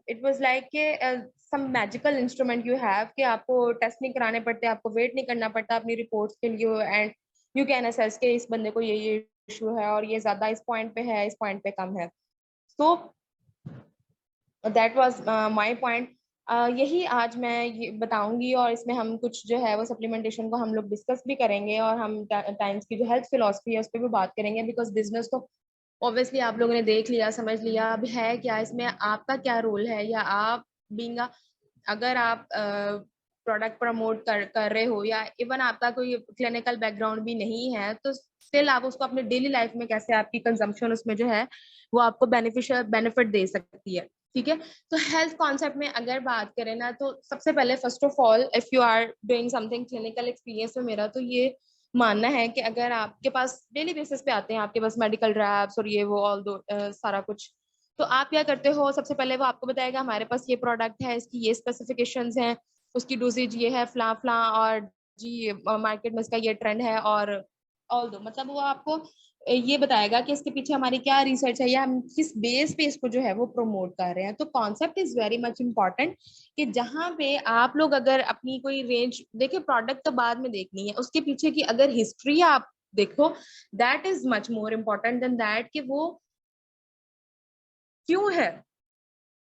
it was like some magical instrument you have कि आपको टेस्ट नहीं कराने पड़ते, आपको वेट नहीं करना पड़ता अपनी रिपोर्ट्स के लिए, एंड यू कैन असेस के इस बंदे को ये इशू है और ये ज्यादा इस पॉइंट पे है, इस पॉइंट पे कम है। So that was my point. यही आज मैं ये बताऊंगी और इसमें हम कुछ जो है वो सप्लीमेंटेशन को हम लोग डिस्कस भी करेंगे और हम टाइम्स की जो हेल्थ फिलॉसफी है उस पर भी बात करेंगे, बिकॉज बिजनेस तो ऑब्वियसली आप लोगों ने देख लिया, समझ लिया, अब है क्या इसमें आपका क्या रोल है, या आप बीइंग, अगर आप प्रोडक्ट प्रमोट कर रहे हो या इवन आपका कोई क्लिनिकल बैकग्राउंड भी नहीं है, तो स्टिल आप उसको अपने डेली लाइफ में कैसे आपकी कंजम्पशन उसमें जो है वो आपको बेनिफिशियल बेनिफिट दे सकती है। ठीक है, तो हेल्थ कॉन्सेप्ट में अगर बात करें ना, तो सबसे पहले first of all if you are doing something, clinical experience में मेरा तो ये मानना है कि अगर आपके पास डेली बेसिस पे आते हैं आपके पास मेडिकल रैप्स और ये वो ऑल दो सारा कुछ, तो आप क्या करते हो, सबसे पहले वो आपको बताएगा हमारे पास ये प्रोडक्ट है, इसकी ये स्पेसिफिकेशंस हैं, उसकी डोजेज ये है, फला फला, और जी मार्केट में इसका ये ट्रेंड है, और ऑल दो मतलब वो आपको ये बताएगा कि इसके पीछे हमारी क्या रिसर्च है या हम किस बेस पे इसको जो है वो प्रमोट कर रहे हैं। तो concept is very much important कि जहाँ पे आप लोग अगर अपनी कोई रेंज देखिए, प्रोडक्ट तो बाद में देखनी है, उसके पीछे की अगर हिस्ट्री आप देखो, that is much more important then that कि वो क्यों है,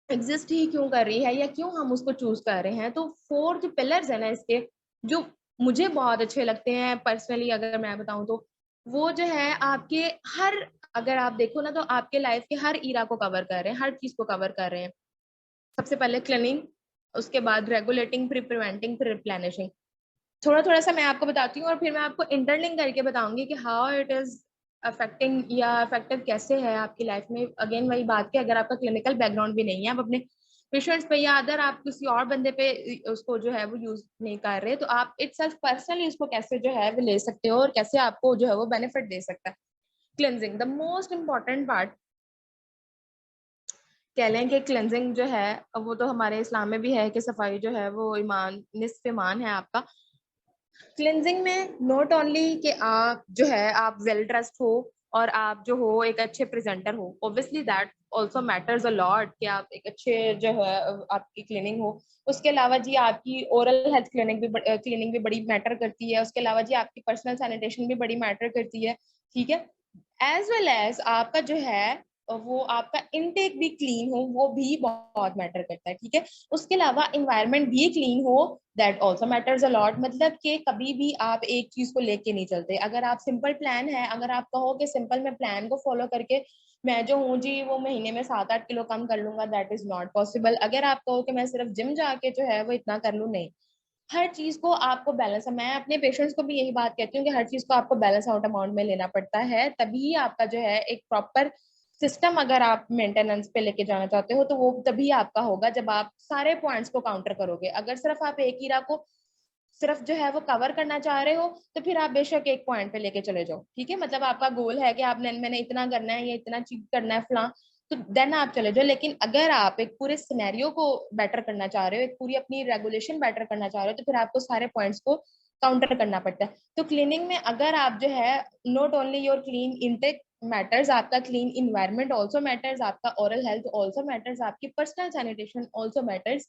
एग्जिस्ट ही क्यों कर रही है या क्यों हम उसको चूज कर रहे हैं। तो 4 जो पिलर्स है ना इसके, जो मुझे बहुत अच्छे लगते हैं पर्सनली, अगर मैं बताऊं तो वो जो है आपके हर, अगर आप देखो ना तो आपके लाइफ के हर ईरा को कवर कर रहे हैं, हर चीज को कवर कर रहे हैं। सबसे पहले क्लीनिंग, उसके बाद regulating, pre preventing, pre replenishing. थोड़ा थोड़ा सा मैं आपको बताती हूँ और फिर मैं आपको इंटरलिंक करके बताऊंगी कि हाउ इट इज अफेक्टिंग या इफेक्टिव कैसे है आपकी लाइफ में। अगेन वही बात कि अगर आपका क्लिनिकल बैकग्राउंड भी नहीं है, आप अपने पेशेंट्स पे या अदर आप किसी और बंदे पे उसको जो है वो यूज नहीं कर रहे, तो आप इट सेल्फ पर्सनली इसको कैसे जो है वो ले सकते हो और कैसे आपको जो है वो बेनिफिट दे सकता है। Cleansing the most important part, कह लें कि क्लेंजिंग जो है वो तो हमारे इस्लाम में भी है कि सफाई जो है वो ईमान, निस्फ ईमान है आपका। क्लेंजिंग में नॉट ओनली कि आप जो है आप वेल ड्रेस्ड हो और आप जो हो एक अच्छे प्रेजेंटर हो, obviously that also matters a lot कि आप एक अच्छे जो है आपकी क्लीनिंग हो। उसके अलावा जी आपकी ओरल हेल्थ क्लीनिंग भी बड़ी मैटर करती है। उसके अलावा जी आपकी पर्सनल सैनिटेशन भी बड़ी मैटर करती है, ठीक है। एज वेल एज आपका जो है वो आपका इनटेक भी क्लीन हो, वो भी बहुत मैटर करता है, ठीक है। उसके अलावा इन्वायरमेंट भी क्लीन हो, that also matters a lot. मतलब कि कभी भी आप एक चीज को लेके नहीं चलते। अगर आप सिंपल प्लान है, अगर आप कहो कि सिंपल मैं प्लान को फॉलो करके मैं जो हूँ जी वो महीने में 7-8 किलो कम कर लूंगा, दैट इज नॉट पॉसिबल। अगर आप कहो कि मैं सिर्फ जिम जाके जो है वो इतना कर लूँ, नहीं। हर चीज को आपको बैलेंस, मैं अपने पेशेंट्स को भी यही बात कहती हूँ कि हर चीज को आपको बैलेंस आउट अमाउंट में लेना पड़ता है, तभी आपका जो है एक प्रॉपर सिस्टम अगर आप मेंटेनेंस पे लेके जाना चाहते हो तो वो तभी आपका होगा जब आप सारे पॉइंट्स को काउंटर करोगे। अगर सिर्फ आप एक हीरा को सिर्फ जो है वो कवर करना चाह रहे हो तो फिर आप बेशक एक पॉइंट पे लेके चले जाओ, ठीक है। मतलब आपका गोल है कि आपने मैंने इतना करना है या इतना अचीव करना है फलां, तो देन आप चले जाओ। लेकिन अगर आप एक पूरे सिनेरियो को बेटर करना चाह रहे हो, एक पूरी अपनी रेगुलेशन बेटर करना चाह रहे हो, तो फिर आपको सारे पॉइंट्स को काउंटर करना पड़ता है। तो क्लीनिंग में अगर आप जो है not only your clean intake matters, आपका क्लीन इन्वायरमेंट ऑल्सो मैटर्स, आपका ओरल हेल्थ ऑल्सो मैटर्स, आपकी पर्सनल सैनिटेशन ऑल्सो मैटर्स,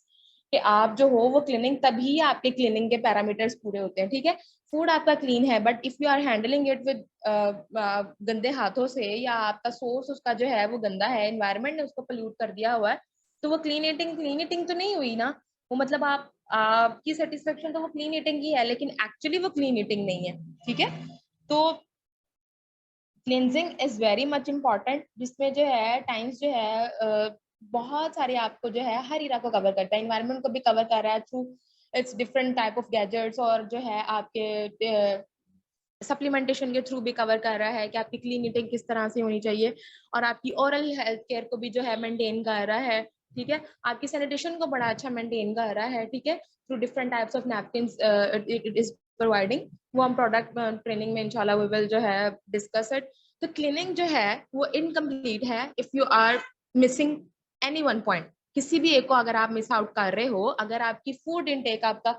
कि आप जो हो वो क्लीनिंग, तभी आपके क्लीनिंग के पैरामीटर्स पूरे होते हैं, ठीक है। फूड आपका क्लीन है but if you are handling it with गंदे हाथों से, या आपका सोर्स उसका जो है वो गंदा है, एनवायरनमेंट ने उसको पोल्यूट कर दिया हुआ है, तो वो क्लीन ईटिंग तो नहीं हुई ना। वो मतलब आपकी सेटिस्फेक्शन तो वो क्लीन ईटिंग की है, लेकिन एक्चुअली वो क्लीन ईटिंग नहीं है, ठीक है। तो cleansing is very much important, जिसमें जो है टाइम्स जो है बहुत सारे आपको जो है हर इरा को कवर करता है, इन्वायरमेंट को भी कवर कर रहा है through it's different type of gadgets, और जो है आपके सप्लीमेंटेशन के थ्रू भी कवर कर रहा है कि आपकी क्लीन ईटिंग किस तरह से होनी चाहिए, और आपकी ओरल हेल्थ केयर को भी जो है मेंटेन कर रहा है, ठीक है। आपकी सैनिटेशन को बड़ा अच्छा मेंटेन कर रहा है, ठीक है, through different types of napkins it is providing. वो हम प्रोडक्ट ट्रेनिंग में इंशाल्लाह वी विल जो है डिस्कस इट। तो क्लीनिंग जो है वो इनकम्प्लीट है if you are missing any one point. किसी भी एक को अगर आप मिस आउट कर रहे हो, अगर आपकी फूड इनटेक आपका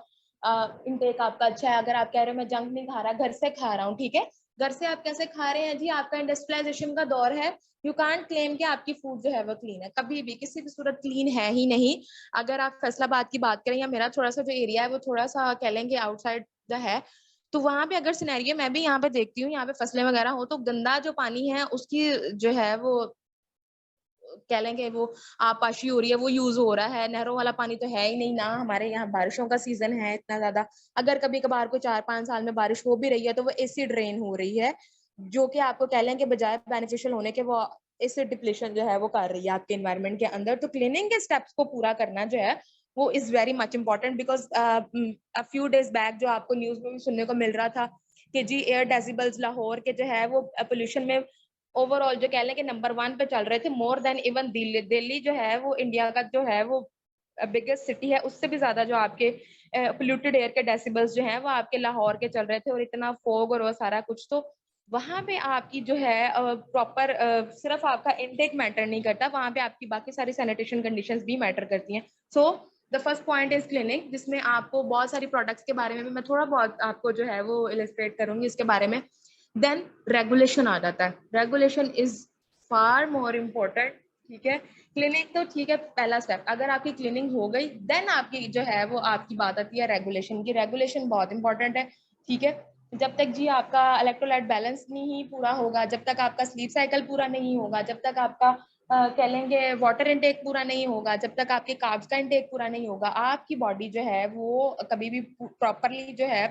इनटेक आपका अच्छा है, अगर आप कह रहे हो मैं जंक नहीं खा रहा, घर से खा रहा हूँ, ठीक है। घर से आप कैसे खा रहे हैं जी, आपका इंडस्ट्रियलाइजेशन का दौर है, यू कांट क्लेम कि आपकी फूड जो है वो क्लीन है, कभी भी किसी भी सूरत क्लीन है ही नहीं। अगर आप फैसलाबाद की बात करें, या मेरा थोड़ा सा जो एरिया है वो थोड़ा सा कह लेंगे आउटसाइड जो है, तो वहां पे अगर सिनेरियो मैं भी यहाँ पे देखती हूँ, यहाँ पे फसलें वगैरह हो, तो गंदा जो पानी है उसकी जो है वो कह लेंगे वो आपाशी हो रही है, वो यूज हो रहा है। नहरों वाला पानी तो है ही नहीं ना, हमारे यहाँ बारिशों का सीजन है इतना ज्यादा, अगर कभी कभार को 4-5 साल में बारिश हो भी रही है तो वो एसिड रेन हो रही है, जो कि आपको कह लें कि बजाय बेनिफिशियल होने के वो एसिड डिप्लेशन जो है वो कर रही है आपके एनवायरनमेंट के अंदर। तो क्लीनिंग के स्टेप्स को पूरा करना जो है वो is very much important, because a few days back जो आपको न्यूज में भी सुनने को मिल रहा था कि जी एयर डेसिबल्स लाहौर के जो है वो पोल्यूशन में ओवरऑल जो कह लें कि नंबर 1 पे चल रहे थे, more than even Delhi. Delhi जो है वो इंडिया का जो है वो बिगेस्ट सिटी है, उससे भी ज्यादा जो आपके पोल्यूटेड एयर के डेसिबल्स जो हैं वो आपके लाहौर के चल रहे थे, और इतना फोग और वो सारा कुछ। तो वहां पे आपकी जो है प्रॉपर सिर्फ आपका इनटेक मैटर नहीं करता, वहां पे आपकी बाकी सारी सैनिटेशन कंडीशंस भी मैटर करती हैं। So the first point is clinic, जिसमें आपको बहुत सारी प्रोडक्ट्स के बारे में भी मैं थोड़ा बहुत आपको जो है वो इलस्ट्रेट करूंगी इसके बारे में। देन रेगुलेशन आ जाता है, regulation is far more important, ठीक है। क्लिनिक तो ठीक है पहला स्टेप, अगर आपकी क्लिनिक हो गई देन आपकी जो है वो आपकी बात आती है रेगुलेशन की। रेगुलेशन बहुत इंपॉर्टेंट है, ठीक है। जब तक जी आपका इलेक्ट्रोलाइट बैलेंस नहीं पूरा होगा, जब तक आपका स्लीप साइकिल पूरा नहीं होगा, जब तक आपका कह लेंगे वाटर इनटेक पूरा नहीं होगा, जब तक आपके कार्ब्स का इनटेक पूरा नहीं होगा, आपकी बॉडी जो है वो कभी भी प्रॉपरली जो है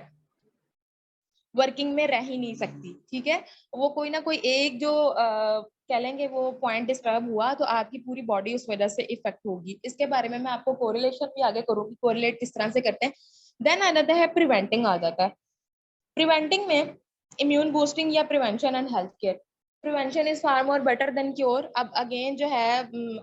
वर्किंग में रह ही नहीं सकती। ठीक है, वो कोई ना कोई एक जो कह लेंगे वो पॉइंट डिस्टर्ब हुआ तो आपकी पूरी बॉडी उस वजह से इफेक्ट होगी। इसके बारे में मैं आपको कोरिलेशन भी आगे करूंगी, कोरिलेट किस तरह से करते हैं। देन अनदर है प्रिवेंटिंग आ जाता है। प्रिवेंटिंग में इम्यून बूस्टिंग या prevention and health care. Prevention is far more better than cure. अब अगेन जो है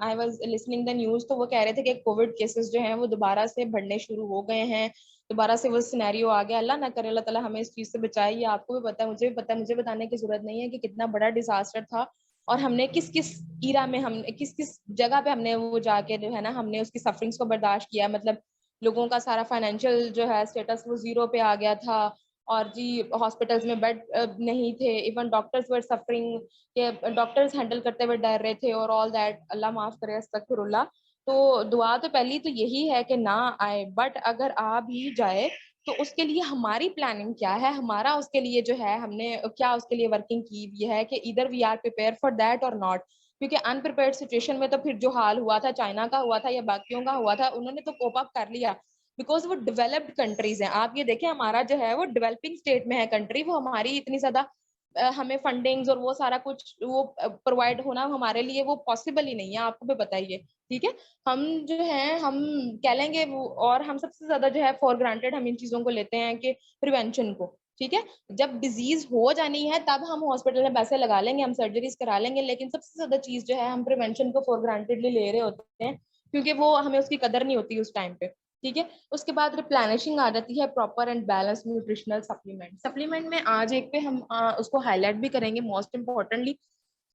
I was listening the news, तो वो कह रहे थे कि कोविड केसेस जो हैं वो दोबारा से बढ़ने शुरू हो गए हैं, दोबारा से वो सिनेरियो आ गया। अल्लाह ना करे, अल्लाह ताला हमें इस चीज से बचाए। ये आपको भी पता है, मुझे भी पता है, मुझे बताने की जरूरत नहीं है कि कितना बड़ा डिजास्टर था और हमने किस किस ईरा में, हमने किस किस जगह पे हमने वो जाके जो है ना हमने उसकी सफरिंग्स को बर्दाश्त किया। मतलब लोगों का सारा फाइनेंशियल जो है स्टेटस वो जीरो पे आ गया था और जी हॉस्पिटल्स में बेड नहीं थे, इवन डॉक्टर्स वर सफरिंग के डॉक्टर्स हैंडल करते हुए डर रहे थे और ऑल दैट। अल्लाह माफ करे, अस्तगफिरुल्लाह। तो दुआ तो पहली तो यही है कि ना आए, बट अगर आ भी जाए तो उसके लिए हमारी प्लानिंग क्या है, हमारा उसके लिए जो है हमने क्या उसके लिए वर्किंग की हुई है कि इधर we are prepare for that और नॉट। क्योंकि अनप्रिपेयर्ड सिचुएशन में तो फिर जो हाल हुआ था, चाइना का हुआ था या बाकियों का हुआ था, उन्होंने तो कोप अप कर लिया बिकॉज वो डेवलप्ड कंट्रीज हैं। आप ये देखें, हमारा जो है वो डेवलपिंग स्टेट में है कंट्री, वो हमारी इतनी ज्यादा हमें फंडिंग्स और वो सारा कुछ वो प्रोवाइड होना हमारे लिए वो पॉसिबल ही नहीं है, आपको भी बताइए। ठीक है, हम जो है हम कह लेंगे वो, और हम सबसे ज्यादा जो है फॉर ग्रांटेड हम इन चीजों को लेते हैं कि प्रिवेंशन को। ठीक है, जब डिजीज हो जानी है तब हम हॉस्पिटल में पैसे लगा लेंगे, हम सर्जरीज करा लेंगे, लेकिन सबसे ज्यादा चीज जो है हम प्रिवेंशन को फॉर ग्रांटेडली ले रहे होते हैं क्योंकि वो हमें उसकी कदर नहीं होती उस टाइम पे। ठीक है, उसके बाद रिप्लेनिशिंग आ जाती है, proper and balance nutritional supplement. Supplement में आज एक पे हम उसको हाईलाइट भी करेंगे मोस्ट इम्पोर्टेंटली।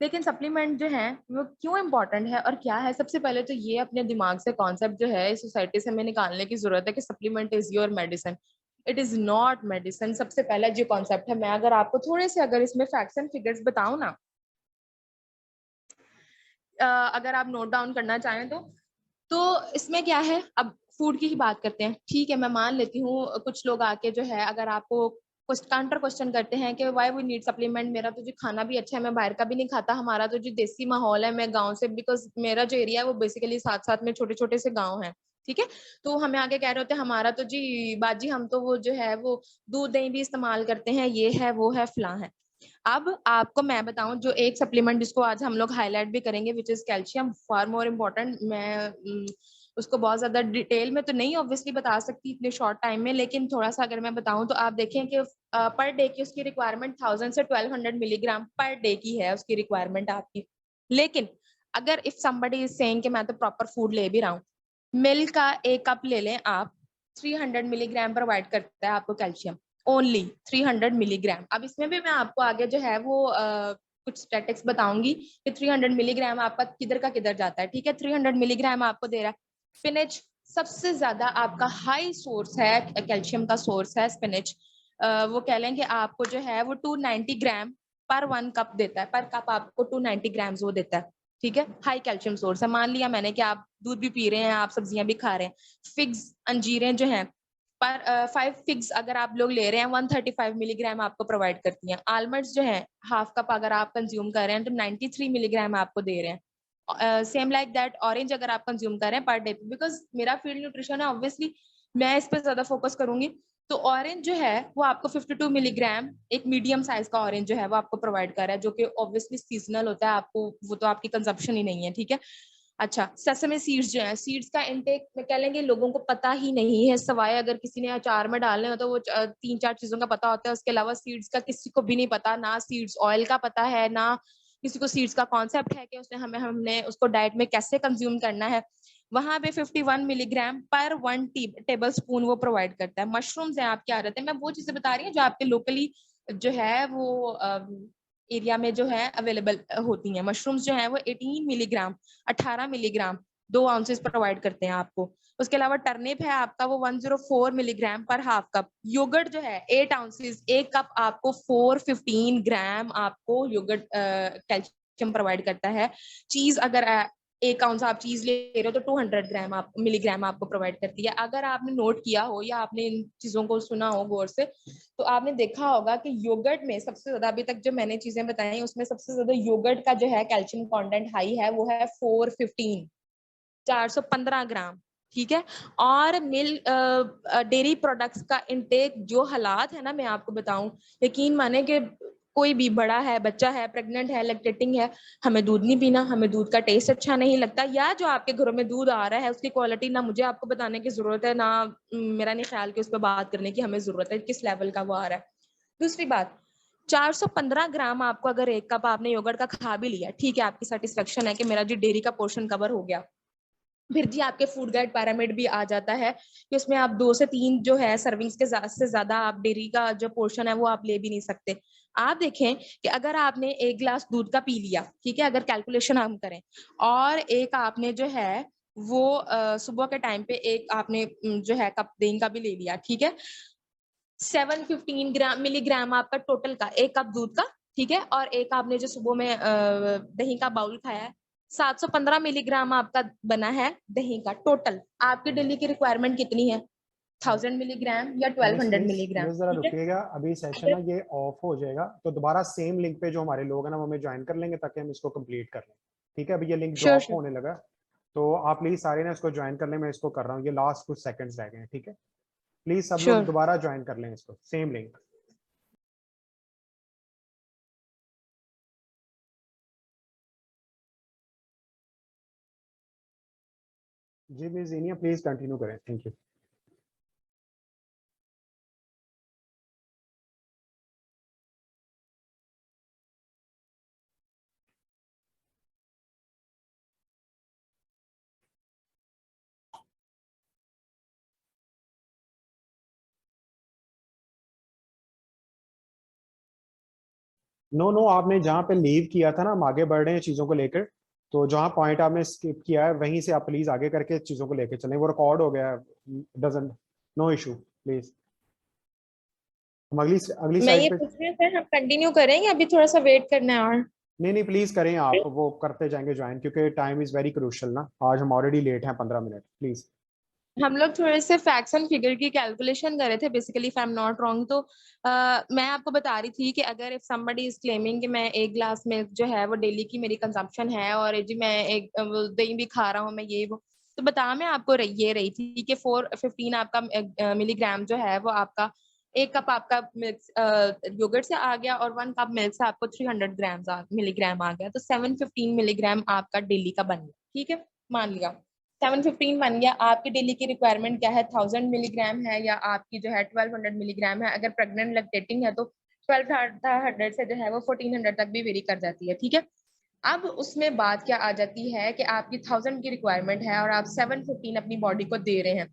लेकिन सप्लीमेंट जो है वो क्यों इंपॉर्टेंट है और क्या है, सबसे पहले तो ये अपने दिमाग से कॉन्सेप्ट जो है इस सोसाइटी से हमें निकालने की जरूरत है कि supplement is your medicine. It is not medicine. सबसे पहला जो कॉन्सेप्ट है, मैं अगर आपको थोड़े से अगर इसमें फैक्ट्स एंड फिगर्स बताऊं ना, अगर आप नोट डाउन करना चाहें तो इसमें क्या है। अब फूड की ही बात करते हैं। ठीक है, मैं मान लेती हूँ कुछ लोग आके जो है अगर आपको काउंटर क्वेश्चन करते हैं कि व्हाई वी नीड सप्लीमेंट, मेरा तो जो खाना भी अच्छा है, मैं बाहर का भी नहीं खाता, हमारा तो जो देसी माहौल है, मैं गांव से, बिकॉज मेरा जो एरिया है वो बेसिकली साथ साथ में छोटे छोटे से गाँव है। ठीक है, तो हमें आगे कह रहे होते हैं हमारा तो जी बाजी हम तो वो जो है वो दूध दही भी इस्तेमाल करते हैं, ये है वो है फलां है। अब आपको मैं बताऊं जो एक सप्लीमेंट जिसको आज हम लोग हाईलाइट भी करेंगे which is calcium, far more important. मैं उसको बहुत ज्यादा डिटेल में तो नहीं ऑब्वियसली बता सकती इतने शॉर्ट टाइम में, लेकिन थोड़ा सा अगर मैं बताऊं तो आप देखें कि पर डे की उसकी रिक्वायरमेंट 1000 से 1200 मिलीग्राम पर डे की है उसकी रिक्वायरमेंट आपकी। लेकिन अगर इफ समबडी इज सेइंग कि मैं तो प्रॉपर फूड ले भी रहा हूँ, मिल्क का एक कप ले लें आप, 300 मिलीग्राम प्रोवाइड करता है आपको कैल्शियम, ओनली 300 मिलीग्राम। अब इसमें भी मैं आपको आगे जो है वो कुछ स्टैटिक्स बताऊंगी कि 300 मिलीग्राम आपका किधर का किधर जाता है। ठीक है, 300 मिलीग्राम आपको दे रहा है स्पिनच। सबसे ज्यादा आपका हाई सोर्स है कैल्शियम का सोर्स है स्पिनच। वो कह लें कि आपको जो है वो 290 ग्राम पर 1 कप देता है, पर कप आपको 290 ग्राम्स वो देता है। ठीक है, हाई कैल्शियम सोर्स है। मान लिया मैंने कि आप दूध भी पी रहे हैं, आप सब्जियां भी खा रहे हैं, फिग्स अंजीरें जो हैं पर 5 फिग्स अगर आप लोग ले रहे हैं 135 मिलीग्राम आपको प्रोवाइड करती हैं। आलमंड्स जो है हाफ कप अगर आप कंज्यूम कर रहे हैं तो 93 मिलीग्राम आपको दे रहे हैं। सेम लाइक दैट ऑरेंज अगर आप कंज्यूम कर रहे हैं पर डे, बिकॉज मेरा फील्ड न्यूट्रिशन है ऑब्वियसली मैं इस पर ज्यादा फोकस करूंगी। तो ऑरेंज जो है वो आपको 52 मिलीग्राम एक मीडियम साइज का ऑरेंज जो है वो आपको प्रोवाइड कर रहा है, जो कि ऑब्वियसली सीजनल होता है, आपको वो तो आपकी कंजप्शन ही नहीं है। ठीक है, अच्छा सेसमे सीड्स जो है, सीड्स का इनटेक में कह लेंगे लोगों को पता ही नहीं है, सवाए अगर किसी ने अचार में डालने हो तो वो 3-4 चीजों का पता होता है, उसके अलावा सीड्स का किसी को भी नहीं पता, ना सीड्स ऑयल का पता है, ना किसी को सीड्स का कॉन्सेप्ट है कि उसने हमने उसको डाइट में कैसे कंज्यूम करना है। वहां पे 51 मिलीग्राम पर 1 टेबल स्पून वो प्रोवाइड करता है। मशरूम्स हैं आपके आ जाते हैं, मैं वो चीजें बता रही हूँ जो आपके लोकली जो है वो एरिया में जो है अवेलेबल होती हैं। मशरूम्स जो है वो 18 मिलीग्राम 18 मिलीग्राम 2 आउंसेस प्रोवाइड करते हैं आपको। उसके अलावा टर्निप है आपका वो 104 मिलीग्राम पर हाफ कप। योगर्ट जो है 8 आउंसेस 1 कप आपको 415 ग्राम आपको योगर्ट कैल्शियम प्रोवाइड करता है। चीज अगर 1 आउंस आप चीज ले रहे हो तो 200 ग्राम आप मिलीग्राम आपको प्रोवाइड करती है। अगर आपने नोट किया हो या आपने इन चीजों को सुना हो गौर से, तो आपने देखा होगा कि योगर्ट में सबसे ज्यादा, अभी तक जो मैंने चीजें बताई उसमें सबसे ज्यादा योगर्ट का जो है कैल्शियम कंटेंट हाई है, वो है 415 ग्राम। ठीक है। और डेयरी प्रोडक्ट्स का इनटेक जो हालात है ना, मैं आपको बताऊं, यकीन माने कि कोई भी बड़ा है, बच्चा है, प्रेग्नेंट है, लैक्टेटिंग है, हमें दूध नहीं पीना, हमें दूध का टेस्ट अच्छा नहीं लगता, या जो आपके घरों में दूध आ रहा है उसकी क्वालिटी ना मुझे आपको बताने की जरूरत है, ना मेरा नहीं ख्याल कि उस पर बात करने की हमें जरूरत है किस लेवल का वो आ रहा है। दूसरी बात, 415 ग्राम आपको अगर 1 कप आपने योगर्ट का खा भी लिया, ठीक है, आपकी सेटिस्फेक्शन है कि मेरा जी डेयरी का पोर्शन कवर हो गया, फिर जी आपके फूड गाइड पैरामिड भी आ जाता है कि उसमें आप 2 से 3 जो है सर्विंग्स के से ज्यादा आप डेयरी का जो पोर्शन है वो आप ले भी नहीं सकते। आप देखें कि अगर आपने 1 गिलास दूध का पी लिया, ठीक है, अगर कैलकुलेशन हम करें, और एक आपने जो है वो सुबह के टाइम पे एक आपने जो है कप दही का भी ले लिया, ठीक है, 715 ग्राम मिलीग्राम आपका टोटल का 1 कप दूध का, ठीक है, और एक आपने जो सुबह में दही का बाउल खाया है, 715 मिलीग्राम आपका बना है दही का टोटल। आपकी डेली की रिक्वायरमेंट कितनी है? 1000 मिलीग्राम या मिस 1200 मिस मिलीग्राम, मिस जरा ठीक है। रुकिएगा, अभी सेशन ना अगर ये ऑफ हो जाएगा, तो दोबारा सेम लिंक पे जो हमारे लोग हैं ना वो हमें ज्वाइन कर लेंगे ताकि हम इसको कंप्लीट कर लें। ठीक है, अभी ये लिंक श्योर ड्रॉप श्योर होने लगा, तो आप प्लीज सारे ना इसको ज्वाइन कर लें, मैं इसको कर रहा हूँ, ये लास्ट कुछ सेकंड्स रह गए हैं। ठीक है, प्लीज सब लोग श्योर। दोबारा ज्वाइन कर लें इसको, सेम लिंक। जी मिस इनिया प्लीज कंटिन्यू करें, थैंक यू। नो नो, आपने जहाँ पे लीव किया था ना, हम आगे बढ़ रहे हैं चीज़ों को लेकर, तो जहाँ पॉइंट आपने स्किप किया है वहीं से आप प्लीज आगे करके चीज़ों को लेकर चलें, वो रिकॉर्ड हो गया है, डजंट, नो इशू प्लीज। हम अगली अगली मैं स्लाइड ये पे। पूछ रही हूँ सर, हम कंटिन्यू करेंगे, अभी थोड़ा सा वेट करना है और नहीं नहीं प्लीज करें आप, वो करते जाएंगे ज्वाइन, क्योंकि टाइम इज वेरी क्रूशियल ना, आज हम ऑलरेडी लेट हैं 15 मिनट, प्लीज। हम लोग थोड़े से फैक्ट्स एंड फिगर की कैलकुलेशन कर रहे थे basically, if I am not wrong. तो मैं आपको बता रही थी कि अगर इफ समबडी इज क्लेमिंग कि मैं 1 गिलास मिल्क जो है वो डेली की मेरी कंजम्पशन है, और जी मैं एक दही भी खा रहा हूँ, मैं ये वो, तो बता मैं आपको ये रही थी कि 415 आपका मिलीग्राम जो है वो आपका 1 कप आपका मिल्क योगर्ट से आ गया, और 1 कप मिल्क से आपको 300 ग्राम मिलीग्राम आ गया, तो 715 मिलीग्राम आपका डेली का बन गया। ठीक है, मान लिया 715 बन गया। आपकी डेली की रिक्वायरमेंट क्या है? 1000 मिलीग्राम है, या आपकी जो है 1200 मिलीग्राम है। अगर प्रेग्नेंट लैक्टेटिंग है तो 1200 से जो है वो 1400 तक भी वेरी कर जाती है। ठीक है। अब उसमें बात क्या आ जाती है कि आपकी 1000 की रिक्वायरमेंट है और आप 715 अपनी बॉडी को दे रहे हैं,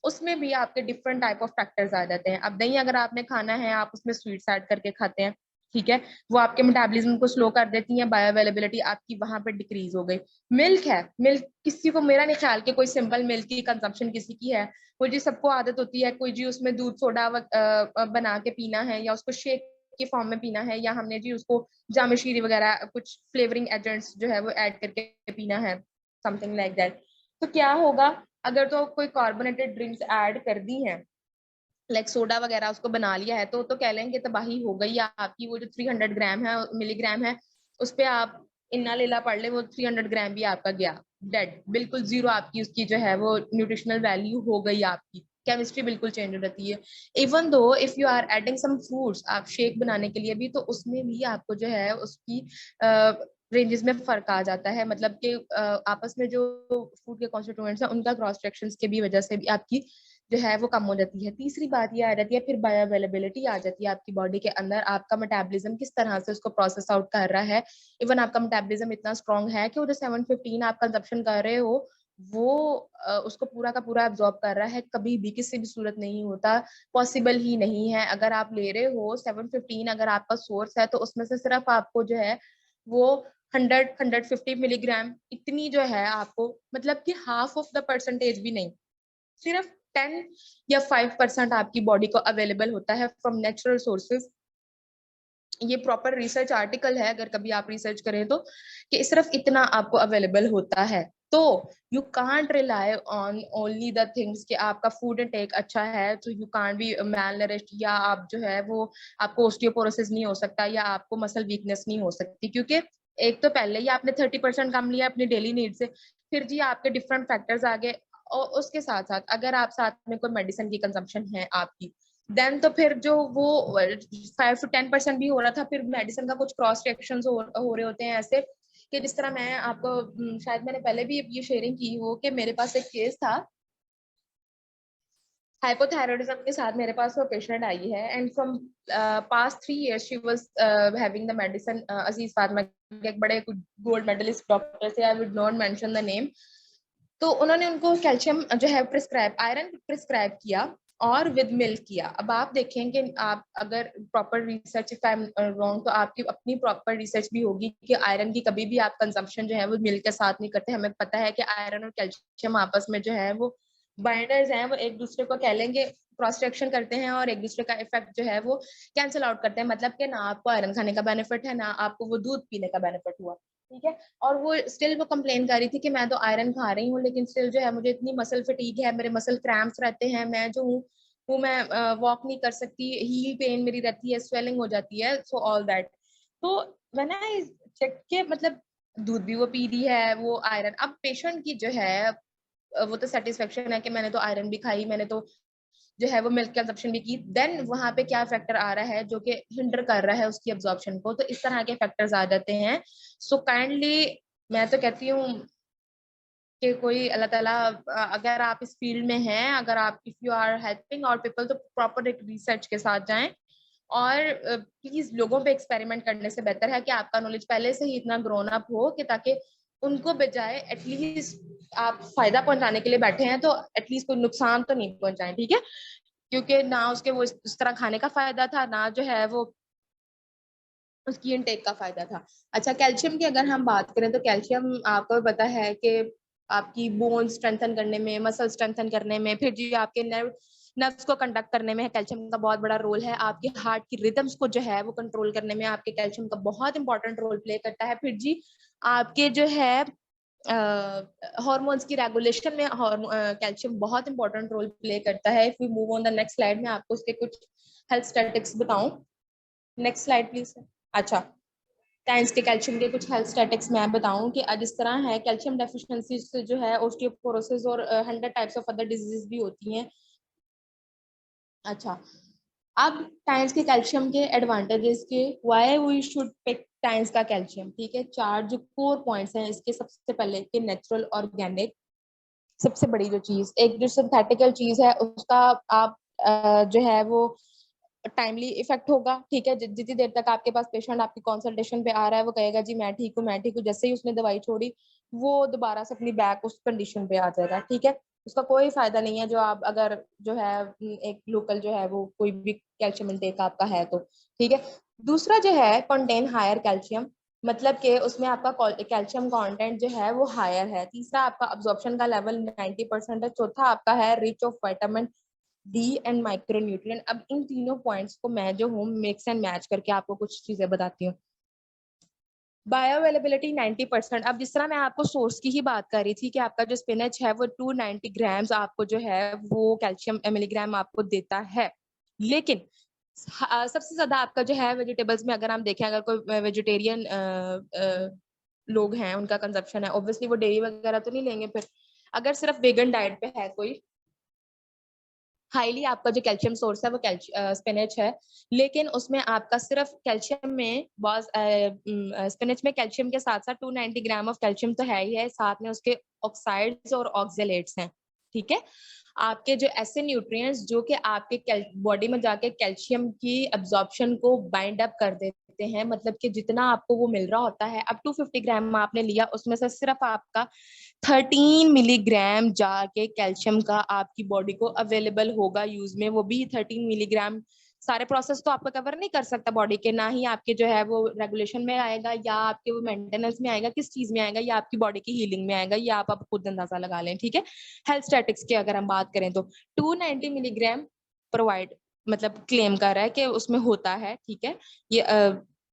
उसमें भी आपके डिफरेंट टाइप ऑफ फैक्टर्स आ जाते हैं। अब दही अगर आपने खाना है, आप उसमें स्वीट्स ऐड करके खाते हैं, ठीक है, वो आपके मेटाबॉलिज्म को स्लो कर देती है, बायो अवेलेबिलिटी आपकी वहां पे डिक्रीज हो गई। मिल्क है, मिल्क किसी को, मेरा नहीं ख्याल कि कोई सिंपल मिल्क की कंजम्पशन किसी की है, कोई जी सबको आदत होती है, कोई जी उसमें दूध सोडा बना के पीना है, या उसको शेक के फॉर्म में पीना है, या हमने जी उसको जामशीरी वगैरह कुछ फ्लेवरिंग एजेंट्स जो है वो ऐड करके पीना है, समथिंग लाइक दैट। तो क्या होगा, अगर तो कोई कार्बोनेटेड ड्रिंक्स ऐड कर दी हैं, लाइक सोडा वगैरह उसको बना लिया है, तो कह लेंगे तबाही हो गई, या आपकी वो जो 300 ग्राम है मिलीग्राम है उस पे आप इन्ना लीला पढ़ ले, वो 300 ग्राम भी आपका गया, डेड, बिल्कुल जीरो आपकी उसकी जो है वो न्यूट्रिशनल वैल्यू हो गई आपकी, केमिस्ट्री बिल्कुल चेंज हो जाती है। Even though if you are adding some fruits, आप शेक बनाने के लिए भी, तो उसमें भी आपको जो है उसकी रेंजेस में फर्क आ जाता है, मतलब कि आपस में जो फूड के कॉन्स्टिट्यूएंट्स हैं उनका क्रॉस सेक्शंस के भी वजह से भी आपकी जो है वो कम हो जाती है। तीसरी बात ये आ जाती है, फिर बायो अवेलेबिलिटी आ जाती है आपकी बॉडी के अंदर, आपका मेटाबॉलिज्म किस तरह से उसको प्रोसेस आउट कर रहा है। इवन आपका मेटाबॉलिज्म इतना स्ट्रांग है कि वो जो 715 आप कंजप्शन कर रहे हो वो उसको पूरा का पूरा एब्जॉर्ब कर रहा है, कभी भी किसी भी सूरत नहीं होता, पॉसिबल ही नहीं है। अगर आप ले रहे हो 715, अगर आपका सोर्स है, तो उसमें से सिर्फ आपको जो है वो 150 मिलीग्राम इतनी जो है आपको, मतलब कि हाफ ऑफ द परसेंटेज भी नहीं, सिर्फ 10 या 5% आपकी बॉडी को अवेलेबल होता है फ्रॉम नेचुरल सोर्सेज ये प्रॉपर रिसर्च आर्टिकल है, अगर कभी आप रिसर्च करें तो, कि सिर्फ इतना आपको अवेलेबल होता है। तो you can't rely on only the things कि आपका फूड इनटेक अच्छा है तो यू कांट बी मैलनरिश्ड, या आप जो है वो आपको ओस्टियोपोरोसिस नहीं हो सकता, या आपको मसल वीकनेस नहीं हो सकती, क्योंकि एक तो पहले ही आपने 30% कम लिया अपनी डेली नीड से, फिर जी आपके डिफरेंट फैक्टर्स आ गए, और उसके साथ साथ अगर आप साथ में कोई मेडिसिन की कंजम्पशन है आपकी, देन तो फिर जो वो 5 to 10% भी हो रहा था, फिर मेडिसिन का कुछ क्रॉस रिएक्शन हो रहे होते हैं ऐसे, कि जिस तरह मैं आपको शायद मैंने पहले भी ये शेयरिंग की हो कि मेरे पास एक केस था हाइपोथायरॉयडिज्म के साथ, मेरे पास वो पेशेंट आई है, and from past 3 years she was having the medicine. Aziz Fatima, एक बड़े गोल्ड मेडलिस्ट डॉक्टर थे, I would not mention the name. तो उन्होंने उनको कैल्शियम जो है प्रिस्क्राइब, आयरन प्रिस्क्राइब किया और विद मिल्क किया। अब आप देखें कि आप अगर proper research, if I am wrong, तो आपकी अपनी प्रॉपर रिसर्च भी होगी कि आयरन की कभी भी आप कंजम्पशन जो है वो मिल्क के साथ नहीं करते। हमें पता है कि आयरन और कैल्शियम आपस में जो है वो बाइंडर्स हैं, वो एक दूसरे को कह लेंगे क्रॉस रिएक्शन करते हैं और एक दूसरे का इफेक्ट जो है वो कैंसिल आउट करते हैं। मतलब कि ना आपको आयरन खाने का बेनिफिट है, ना आपको वो दूध पीने का बेनिफिट हुआ, ठीक है। और वो स्टिल वो कंप्लेन कर रही थी कि मैं तो आयरन खा रही हूँ लेकिन स्टिल जो है मुझे इतनी मसल फटीग है, मेरे मसल क्रैम्प्स रहते हैं, मैं जो हूँ वो मैं वॉक नहीं कर सकती, हील पेन मेरी रहती है, स्वेलिंग हो जाती है, सो ऑल दैट। तो व्हेन आई चेक के मतलब दूध भी वो पी रही है, वो आयरन, अब पेशेंट की जो है वो तो सेटिस्फेक्शन है कि मैंने तो आयरन भी खाई, मैंने तो जो है वो मिल्क कंजप्शन भी की, देन वहां पे क्या फैक्टर आ रहा है जो कि हिंडर कर रहा है उसकी एब्जॉर्प्शन को, तो इस तरह के फैक्टर्स आ जाते हैं। सो काइंडली मैं तो कहती हूँ कि कोई अल्लाह ताला, अगर आप इस फील्ड में हैं, अगर आप इफ यू आर हेल्पिंग और पीपल, तो प्रॉपर एक रिसर्च के साथ जाएं, और प्लीज लोगों पे एक्सपेरिमेंट करने से बेहतर है कि आपका नॉलेज पहले से ही इतना ग्रोन अप हो कि ताकि उनको बजाय एटलीस्ट आप फायदा पहुंचाने के लिए बैठे हैं तो एटलीस्ट कोई नुकसान तो नहीं पहुंचाएं, ठीक है। क्योंकि ना उसके वो इस तरह खाने का फायदा था, ना जो है वो उसकी इनटेक का फायदा था। अच्छा, कैल्शियम की अगर हम बात करें तो कैल्शियम आपको पता है कि आपकी बोन स्ट्रेंथन करने में, मसल स्ट्रेंथन करने में, फिर जी आपके नर्व्स को कंडक्ट करने में कैल्शियम का बहुत बड़ा रोल है। आपके हार्ट की रिदम्स को जो है वो कंट्रोल करने में आपके कैल्शियम का बहुत इंपॉर्टेंट रोल प्ले करता है। फिर जी आपके जो है हार्मोन्स की रेगुलेशन में कैल्शियम बहुत इंपॉर्टेंट रोल प्ले करता है। If we move on the next slide, में आपको उसके कुछ हेल्थ स्टैटिस्टिक्स बताऊं। Next slide please. अच्छा, टाइम्स के कैल्शियम के कुछ हेल्थ स्टैटिक्स मैं बताऊं कि आज इस तरह है, कैल्शियम डेफिशिएंसी से जो है ओस्टियोपोरोसिस और 100 टाइप्स ऑफ अदर डिजीज भी होती हैं। अच्छा, अब टाइम्स के कैल्शियम के एडवांटेजेस के, why we should pick Times का कैल्शियम, ठीक है। 4 जो कोर पॉइंट्स हैं इसके, सबसे पहले कि नेचुरल ऑर्गेनिक, सबसे बड़ी जो चीज, एक जो सिंथेटिकल चीज है उसका आप जो है वो टाइमली इफेक्ट होगा, ठीक है। जितनी देर तक आपके पास पेशेंट आपकी कंसल्टेशन पे आ रहा है वो कहेगा जी मैं ठीक हूँ, मैं ठीक हूँ, जैसे ही उसने दवाई छोड़ी वो दोबारा से अपनी बैक उस कंडीशन पे आ जाएगा, ठीक है। उसका कोई फायदा नहीं है जो आप अगर जो है एक लोकल जो है वो कोई भी कैल्शियम इंटेक आपका है तो, ठीक है। दूसरा जो है कंटेन हायर कैल्शियम, मतलब कि उसमें आपका कैल्शियम कंटेंट जो है वो हायर है। तीसरा आपका अब्जॉर्प्शन का लेवल 90% है। चौथा आपका है rich of vitamin D and micronutrient. अब इन तीनों पॉइंट्स को मैं जो हूँ मिक्स एंड मैच करके आपको कुछ चीजें बताती हूँ। Bio availability 90%। अब जिस तरह मैं आपको सोर्स की ही बात कर रही थी कि आपका जो स्पिनच है वो 290 ग्राम्स आपको जो है वो कैल्शियम मिलीग्राम आपको देता है, लेकिन सबसे ज्यादा आपका जो है वेजिटेबल्स में, अगर हम देखें, अगर कोई वेजिटेरियन लोग हैं उनका कंजप्शन है, ऑब्वियसली वो डेयरी वगैरह तो नहीं लेंगे। फिर अगर सिर्फ वेगन डाइट पे है कोई, हाईली आपका जो कैल्शियम सोर्स है वो स्पिनच है, लेकिन उसमें आपका सिर्फ कैल्शियम में बहुत स्पिनच में कैल्शियम के साथ साथ 290 ग्राम ऑफ कैल्शियम तो है ही है, साथ में उसके ऑक्साइड्स और ऑक्जेलेट्स हैं, ठीक है। आपके जो ऐसे न्यूट्रिएंट्स जो कि आपके बॉडी में जाके कैल्शियम की एब्जॉर्प्शन को बाइंड अप कर देते हैं, मतलब कि जितना आपको वो मिल रहा होता है, अब 250 ग्राम आपने लिया उसमें से सिर्फ आपका 13 मिलीग्राम जाके कैल्शियम का आपकी बॉडी को अवेलेबल होगा यूज में, वो भी 13 मिलीग्राम। सारे प्रोसेस तो आपका कवर नहीं कर सकता बॉडी के, ना ही आपके जो है वो रेगुलेशन में आएगा या आपके वो मेंटेनेंस में आएगा, किस चीज में आएगा, या आपकी बॉडी की हीलिंग में आएगा, या आप खुद अंदाजा लगा लें, ठीक है। हेल्थ स्टैटिक्स की अगर हम बात करें तो 290 मिलीग्राम प्रोवाइड मतलब क्लेम कर रहा है कि उसमें होता है, ठीक है। ये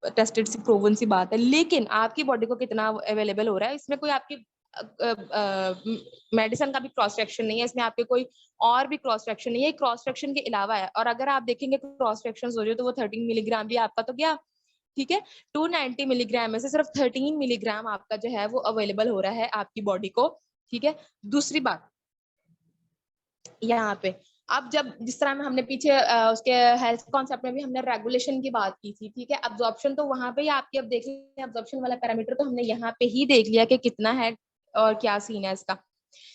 टेस्टेड सी प्रूवन सी बात है, लेकिन आपकी बॉडी को कितना अवेलेबल हो रहा है, इसमें कोई आपकी मेडिसिन का भी क्रॉस सेक्शन नहीं है, इसमें आपके कोई और भी क्रॉस सेक्शन नहीं है, क्रॉस सेक्शन के अलावा है। और अगर आप देखेंगे क्रॉस सेक्शन हो रही है तो वो 13 मिलीग्राम भी आपका तो गया, ठीक है। 290 मिलीग्राम में से सिर्फ 13 मिलीग्राम आपका जो है वो अवेलेबल हो रहा है आपकी बॉडी को, ठीक है। दूसरी बात यहाँ पे, अब जब जिस तरह में हमने पीछे उसके हेल्थ कॉन्सेप्ट में भी हमने रेगुलेशन की बात की थी, ठीक है। अब्जॉर्प्शन तो वहां पे ही आपकी, अब देख लिया अब्जॉर्प्शन वाला पैरामीटर तो हमने यहाँ पे ही देख लिया कि कितना है और क्या सीन है इसका।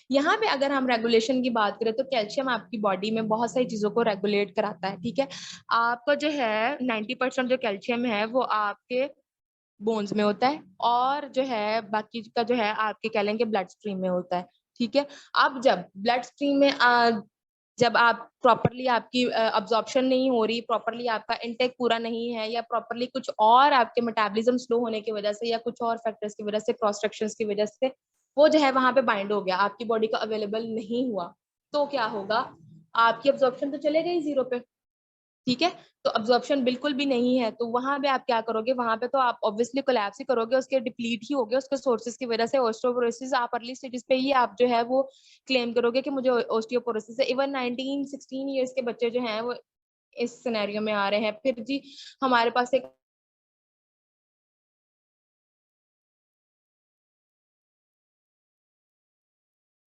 यहाँ पे अगर हम रेगुलेशन की बात करें तो कैल्शियम आपकी बॉडी में बहुत सारी चीजों को रेगुलेट कराता है, ठीक है। आपका जो है 90% जो कैल्शियम है वो आपके बोन्स में होता है, और जो है बाकी का जो है आपके कह लेंगे ब्लड स्ट्रीम में होता है, ठीक है। अब जब ब्लड स्ट्रीम में जब आप प्रॉपरली आपकी अब्जॉर्प्शन नहीं हो रही, प्रॉपरली आपका इनटेक पूरा नहीं है, या प्रॉपरली कुछ और आपके मेटाबॉलिज्म स्लो होने की वजह से या कुछ और फैक्टर्स की वजह से, क्रॉस सेक्शंस की वजह से वो जो है वहां पे बाइंड हो गया, आपकी बॉडी को अवेलेबल नहीं हुआ, तो क्या होगा, आपकी अब्जॉर्प्शन तो चले गई जीरो पे, ठीक है। तो अब्जॉर्प्शन बिल्कुल भी नहीं है, तो वहां पे आप क्या करोगे, वहां पे तो आप ऑब्वियसली कोलैप्स ही करोगे, उसके डिप्लीट ही होगे उसके सोर्सेज की वजह से। ऑस्टियोपोरोसिस आप अर्ली स्टेजेस पे ही आप जो है वो क्लेम करोगे कि मुझे ऑस्टियोपोरोसिस है। इवन 19-16 ईयर्स के बच्चे जो हैं वो इस सिनेरियो में आ रहे हैं। फिर जी हमारे पास एक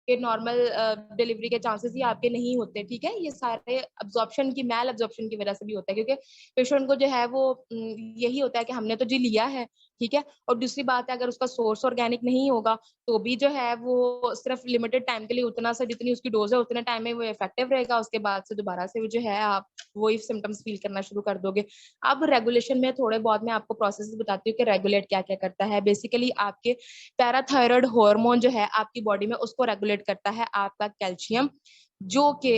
के नॉर्मल डिलीवरी के चांसेस ही आपके नहीं होते, ठीक है। ये सारे अब्जॉर्प्शन की, मैल अब्जॉर्प्शन की वजह से भी होता है, क्योंकि पेशेंट को जो है वो यही होता है कि हमने तो जी लिया है, ठीक है। और दूसरी बात है, अगर उसका सोर्स ऑर्गेनिक नहीं होगा तो भी जो है वो सिर्फ लिमिटेड टाइम के लिए उतना सा जितनी उसकी डोज है उतने टाइम में वो इफेक्टिव रहेगा, उसके बाद से दोबारा से जो है आप वही सिम्टम्स फील करना शुरू कर दोगे। अब रेगुलेशन में थोड़े बहुत मैं आपको प्रोसेस बताती हूँ कि रेगुलेट क्या क्या करता है। बेसिकली आपके पैराथायराइड हार्मोन जो है आपकी बॉडी में, उसको रेगुलेट करता है आपका कैल्शियम, जो कि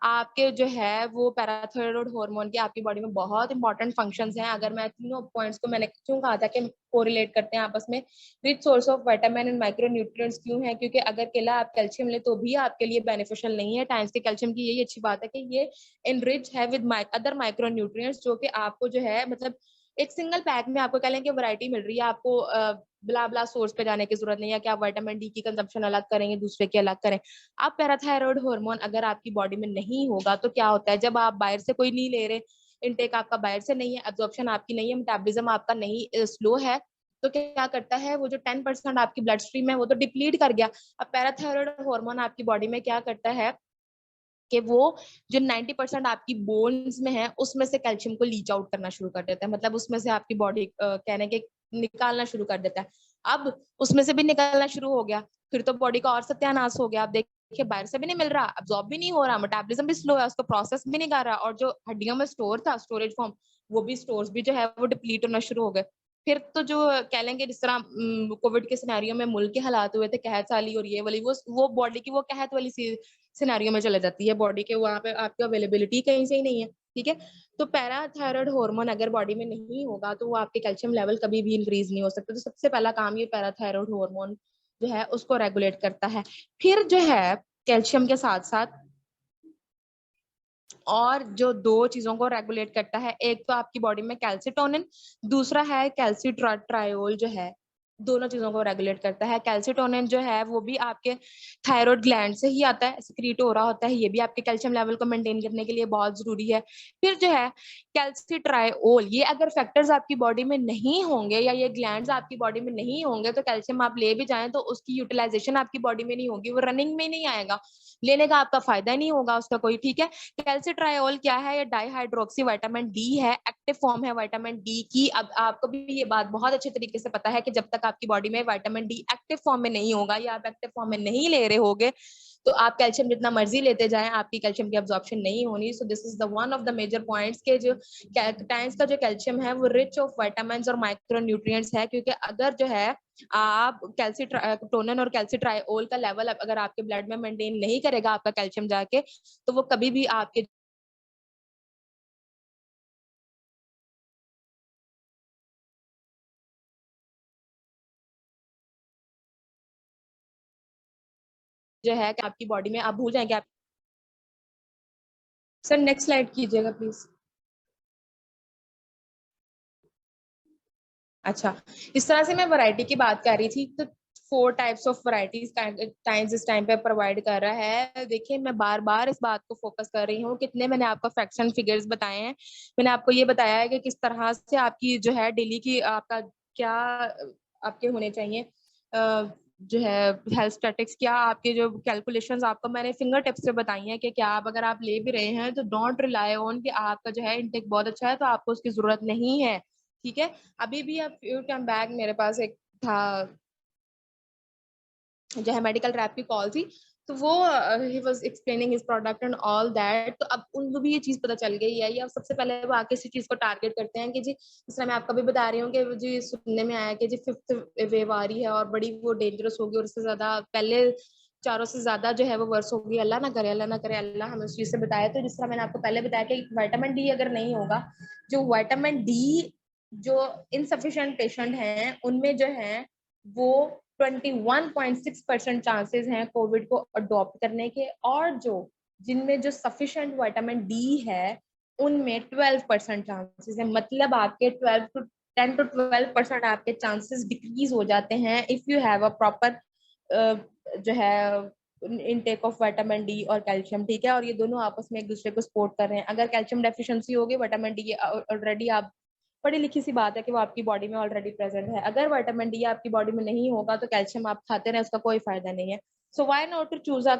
आपके जो है वो पैराथायराइड हार्मोन के आपकी बॉडी में बहुत इंपॉर्टेंट फंक्शंस हैं। अगर मैं तीनों पॉइंट्स को, मैंने क्यों कहा था कि कोरिलेट करते हैं आपस में, rich source of vitamin and micro nutrients क्यों है, क्योंकि अगर केला आप कैल्शियम ले तो भी आपके लिए बेनिफिशियल नहीं है। टाइम्स के कैल्शियम की यही अच्छी बात है कि ये इनरिच है विद अदर माइक्रो न्यूट्रिएंट्स, जो कि आपको जो है मतलब एक सिंगल पैक में आपको कह लें कि वैरायटी मिल रही है, आपको ब्ला ब्ला सोर्स पे जाने की जरूरत नहीं है कि आप विटामिन डी की कंजप्शन अलग करेंगे, दूसरे की अलग करें। आप पैराथायराइड हार्मोन अगर आपकी बॉडी में नहीं होगा तो क्या होता है, जब आप बाहर से कोई नहीं ले रहे, इनटेक आपका बाहर से नहीं है, एब्जॉर्प्शन आपकी नहीं है, मेटाबॉलिज्म आपका नहीं स्लो है, तो क्या करता है वो जो 10% आपकी ब्लड स्ट्रीम है वो तो डिप्लीट कर गया। अब पैराथायराइड हार्मोन आपकी बॉडी में क्या करता है कि वो जो 90% आपकी बोन्स में है उसमें से कैल्शियम को लीच आउट करना शुरू कर देता है, मतलब उसमें से आपकी बॉडी कहने के निकालना शुरू कर देता है। अब उसमें से भी निकालना शुरू हो गया, फिर तो बॉडी का और सत्यानाश हो गया। आप देखिए बाहर से भी नहीं मिल रहा, अब्सॉर्ब भी नहीं हो रहा, मेटाबॉलिज्म भी स्लो है, उसको प्रोसेस भी नहीं कर रहा, और जो हड्डियों में स्टोर था स्टोरेज फॉर्म, वो भी स्टोर्स भी जो है वो डिप्लीट होना शुरू हो गए। फिर तो जो कह लेंगे जिस तरह कोविड के सिनेरियो में मुल्क के हालात हुए थे, कहत साली और ये वाली, वो बॉडी की वो कहत वाली सिनेरियो में चले जाती है बॉडी के, वहां पे आपकी अवेलेबिलिटी कहीं से ही नहीं है, ठीक है। तो पैराथायराइड हार्मोन अगर बॉडी में नहीं होगा तो वो आपके कैल्शियम लेवल कभी भी इंक्रीज नहीं हो सकता। तो सबसे पहला काम ये पैराथायराइड हार्मोन जो है उसको रेगुलेट करता है। फिर जो है कैल्शियम के साथ साथ और जो दो चीजों को रेगुलेट करता है, एक तो आपकी बॉडी में कैल्सिटोनिन, दूसरा है कैल्सिट्रायोल जो है, दोनों चीजों को रेगुलेट करता है। कैल्सिटोनिन जो है वो भी आपके थायराइड ग्लैंड से ही आता है, सिक्रीट हो रहा होता है, ये भी आपके कैल्शियम लेवल को मेंटेन करने के लिए बहुत जरूरी है। फिर जो है कैल्सिट्रायोल, ये अगर फैक्टर्स आपकी बॉडी में नहीं होंगे या ये ग्लैंड्स आपकी बॉडी में नहीं होंगे तो कैल्शियम आप ले भी जाएं तो उसकी यूटिलाइजेशन आपकी बॉडी में नहीं होगी, वो रनिंग में नहीं आएगा, लेने का आपका फायदा नहीं होगा उसका कोई, ठीक है। कैल्सिट्रायोल क्या है, ये डाइहाइड्रोक्सी विटामिन डी है, एक्टिव फॉर्म है विटामिन डी की। अब आपको भी ये बात बहुत अच्छे तरीके से पता है कि जब तक आपकी बॉडी में विटामिन डी एक्टिव फॉर्म में नहीं होगा या आप एक्टिव फॉर्म में नहीं ले रहे होगे तो आप कैल्शियम जितना मर्जी लेते जाएं आपकी कैल्शियम की अब्जॉर्प्शन नहीं होनी। So this is the one of the major points के जो टाइम्स का जो कैल्शियम है वो रिच ऑफ विटामिन और माइक्रो न्यूट्रिएंट्स है, क्योंकि अगर जो है आप कैल्सिटोनिन और कैल्सिट्रायोल का लेवल अगर आपके ब्लड में मेंटेन नहीं करेगा आपका कैल्शियम जाके, तो वो कभी भी आपके जो है कि आपकी बॉडी में आप भूल जाएंगे आप। सर नेक्स्ट स्लाइड कीजिएगा प्लीज। अच्छा, इस तरह से मैं वैरायटी की बात कर रही थी, तो 4 टाइप्स ऑफ वैरायटीज टाइम्स इस टाइम पे प्रोवाइड कर रहा है। देखिए मैं बार बार इस बात को फोकस कर रही हूँ, कितने मैंने आपको फैक्ट्स एंड फिगर्स बताए हैं। मैंने आपको ये बताया है कि किस तरह से आपकी जो है डेली की आपका क्या आपके होने चाहिए, जो है हेल्थ स्टैटिक्स, क्या आपके जो कैलकुलेशंस आपको मैंने फिंगर टिप्स से बताई हैं कि क्या आप अगर आप ले भी रहे हैं तो डोंट रिलाई ऑन कि आपका जो है इनटेक बहुत अच्छा है तो आपको उसकी जरूरत नहीं है। ठीक है, अभी भी अब फ्यू टाइम बैक मेरे पास एक था जो है मेडिकल रैप की कॉल थी, तो वो he was explaining his product and all that. तो अब उनको भी ये चीज पता चल गई है, या सबसे पहले वो आके इसी चीज को टारगेट करते हैं कि जी, जिस तरह मैं आपको भी बता रही हूँ कि जी सुनने में आया कि जी 5th वेव आ रही है और बड़ी वो डेंजरस होगी, और उससे ज्यादा पहले चारों से ज्यादा जो है वो वर्ष होगी। अल्लाह ना करे, अल्लाह ना करे, अल्लाह हमें उस चीज से बताया। तो जिस तरह मैंने आपको पहले बताया कि विटामिन डी अगर नहीं होगा, जो विटामिन डी जो इनसफिशिएंट पेशेंट हैं उनमें जो है वो 21.6% चांसेस हैं कोविड को अडॉप्ट करने के, और जो जिनमें जो सफिशिएंट विटामिन डी है उनमें 12% चांसेस है। मतलब आपके 10 to 12% आपके चांसेस डिक्रीज हो जाते हैं if you have a proper जो है इनटेक ऑफ विटामिन डी और कैल्शियम। ठीक है, और ये दोनों आपस में एक दूसरे को सपोर्ट कर रहे हैं। अगर कैल्शियम डेफिशिएंसी होगी, विटामिन डी ऑलरेडी आप बड़ी लिखी सी बात है कि वो आपकी बॉडी में ऑलरेडी प्रेजेंट है। अगर विटामिन डी आपकी बॉडी में नहीं होगा तो कैल्शियम आप खाते रहे, उसका कोई फायदा नहीं है। So why not to choose a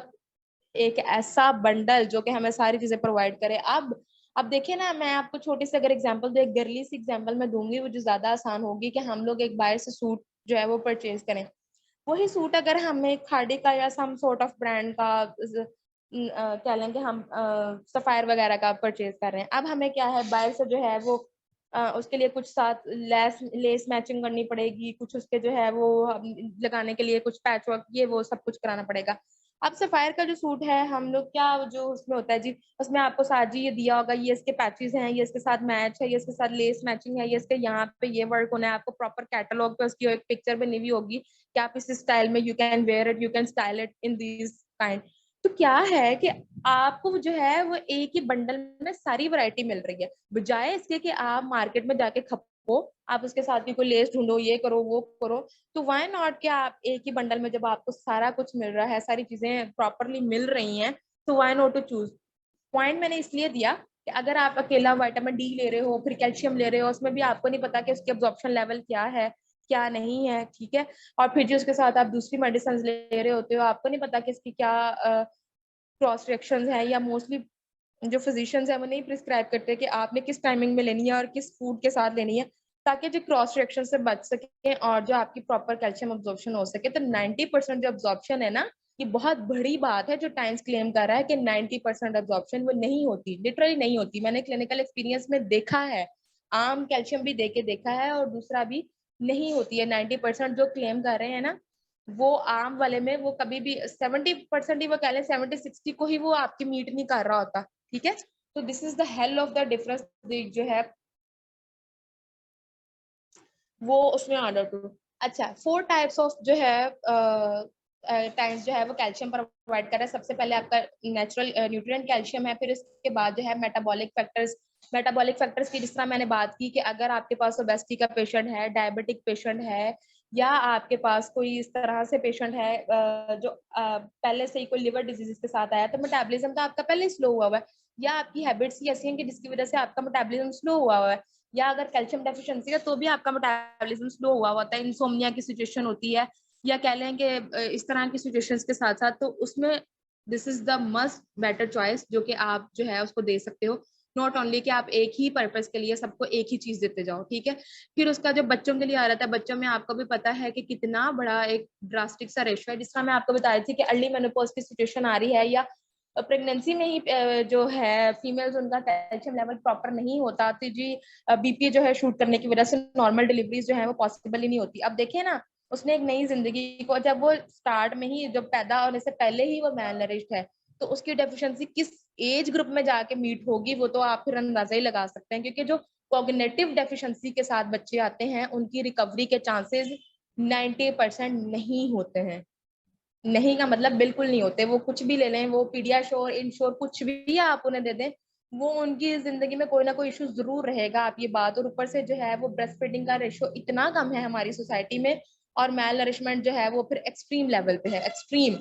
एक ऐसा बंडल जो कि हमें सारी चीजें प्रोवाइड करे। अब देखिए ना, मैं आपको छोटी सी अगर एग्जांपल दो, एक गर्ली सी एग्जांपल मैं दूंगी वो जो ज्यादा आसान होगी, कि हम लोग एक बाहर से सूट जो है वो परचेज करें। वही सूट अगर हमें खाड़ी का या सम सॉर्ट ऑफ ब्रांड का कह लेंगे हम सफायर वगैरह का परचेज कर रहे हैं, अब हमें क्या है बाहर से जो है वो उसके लिए कुछ साथ लेस मैचिंग करनी पड़ेगी, कुछ उसके जो है वो लगाने के लिए कुछ पैच वर्क ये वो सब कुछ कराना पड़ेगा। अब सफायर का जो सूट है, हम लोग क्या जो उसमें होता है जी, उसमें आपको साथ ये दिया होगा, ये इसके पैचेस हैं, ये इसके साथ मैच है, ये इसके साथ लेस मैचिंग है, ये इसके यहाँ पे ये वर्क होना है। आपको प्रॉपर कैटलॉग पे उसकी एक पिक्चर बनी हुई होगी कि आप इस स्टाइल में you can wear it, you can style it in this kind. तो क्या है कि आपको जो है वो एक ही बंडल में सारी वैरायटी मिल रही है, बजाय इसके कि आप मार्केट में जाके खपो, आप उसके साथ भी कोई लेस ढूंढो, ये करो वो करो। तो व्हाई नॉट कि आप एक ही बंडल में जब आपको सारा कुछ मिल रहा है, सारी चीजें प्रॉपरली मिल रही हैं, तो why not to choose. Point मैंने इसलिए दिया कि अगर आप अकेला विटामिन डी ले रहे हो, फिर कैल्शियम ले रहे हो, उसमें भी आपको नहीं पता कि उसकी एब्जॉर्प्शन लेवल क्या है क्या नहीं है। ठीक है, और फिर जो उसके साथ आप दूसरी मेडिसिन ले रहे होते हो, आपको नहीं पता कि इसकी क्या क्रॉस रिएक्शंस है, या मोस्टली जो फिजिशियंस है वो नहीं प्रिस्क्राइब करते कि आपने किस टाइमिंग में लेनी है और किस फूड के साथ लेनी है, ताकि जो क्रॉस रिएक्शन से बच सके और जो आपकी प्रॉपर कैल्शियम अब्जॉर्प्शन हो सके। तो 90% जो अब्जॉर्प्शन है ना, ये बहुत बड़ी बात है जो टाइम्स क्लेम कर रहा है कि 90% अब्जॉर्प्शन, वो नहीं होती, लिटरली नहीं होती। मैंने क्लिनिकल एक्सपीरियंस में देखा है, आम कैल्शियम भी देके देखा है, और दूसरा भी नहीं होती है। 90% जो क्लेम कर रहे हैं ना, वो आम वाले में वो कभी भी 70% ही, वो कह लें 70-60 को ही वो आपकी मीट नहीं कर रहा होता। ठीक है, तो this is the hell of the difference जो है वो उसमें ऑर्डर टू। अच्छा, 4 टाइप्स ऑफ जो है टाइम्स जो है वो कैल्शियम प्रोवाइड कर रहा है। सबसे पहले आपका नेचुरल न्यूट्रिएंट कैल्शियम है, फिर इसके बाद जो है मेटाबॉलिक फैक्टर्स। मेटाबॉलिक फैक्टर्स की जिस तरह मैंने बात की कि अगर आपके पास ओबेसिटी का पेशेंट है, डायबिटिक पेशेंट है, या आपके पास कोई इस तरह से पेशेंट है जो पहले से ही कोई लिवर डिजीज के साथ आया, तो मेटाबॉलिज्म का आपका पहले स्लो हुआ है, या आपकी हैबिट्स ही ऐसी हैं कि जिसकी वजह से आपका मेटाबॉलिज्म स्लो हुआ है, या अगर कैल्शियम डेफिशिएंसी है तो भी आपका मेटाबॉलिज्म स्लो हुआ होता है, इंसोम्निया की सिचुएशन होती है, या कह लें कि इस तरह की सिचुएशंस के साथ साथ, तो उसमें this is the must better choice जो कि आप जो है उसको दे सकते हो। नॉट ओनली कि आप एक ही पर्पस के लिए सबको एक ही चीज देते जाओ। ठीक है, फिर उसका जो बच्चों के लिए आ रहा था, बच्चों में आपको भी पता है कि कितना बड़ा एक ड्रास्टिक सा रेशो है। जिस तरह मैं आपको बता रही थी कि अर्ली मेनोपॉज की सिचुएशन आ रही है, या प्रेगनेंसी में ही जो है फीमेल्स उनका कैल्शियम लेवल प्रॉपर नहीं होता, तो जी बीपी जो है शूट करने की वजह से नॉर्मल डिलीवरीज जो है वो पॉसिबल ही नहीं होती। अब देखिए ना, उसने एक नई जिंदगी को, जब वो स्टार्ट में ही जब पैदा होने से पहले ही वो मैल नरिश्ड है, तो उसकी डेफिशिएंसी किस एज ग्रुप में जाके मीट होगी वो तो आप फिर अंदाजा ही लगा सकते हैं। क्योंकि जो कॉग्निटिव डेफिशिएंसी के साथ बच्चे आते हैं उनकी रिकवरी के चांसेस 90% नहीं होते हैं। नहीं का मतलब बिल्कुल नहीं होते। वो कुछ भी ले लें, वो पीडियाश्योर, इंश्योर, कुछ भी आप उन्हें दे दें, वो उनकी जिंदगी में कोई ना कोई इशू जरूर रहेगा, आप ये बात। और ऊपर से जो है वो ब्रेस्ट फीडिंग का रेशो इतना कम है हमारी सोसाइटी में, और मेल नरिशमेंट जो है वो फिर एक्सट्रीम लेवल पे है, एक्सट्रीम।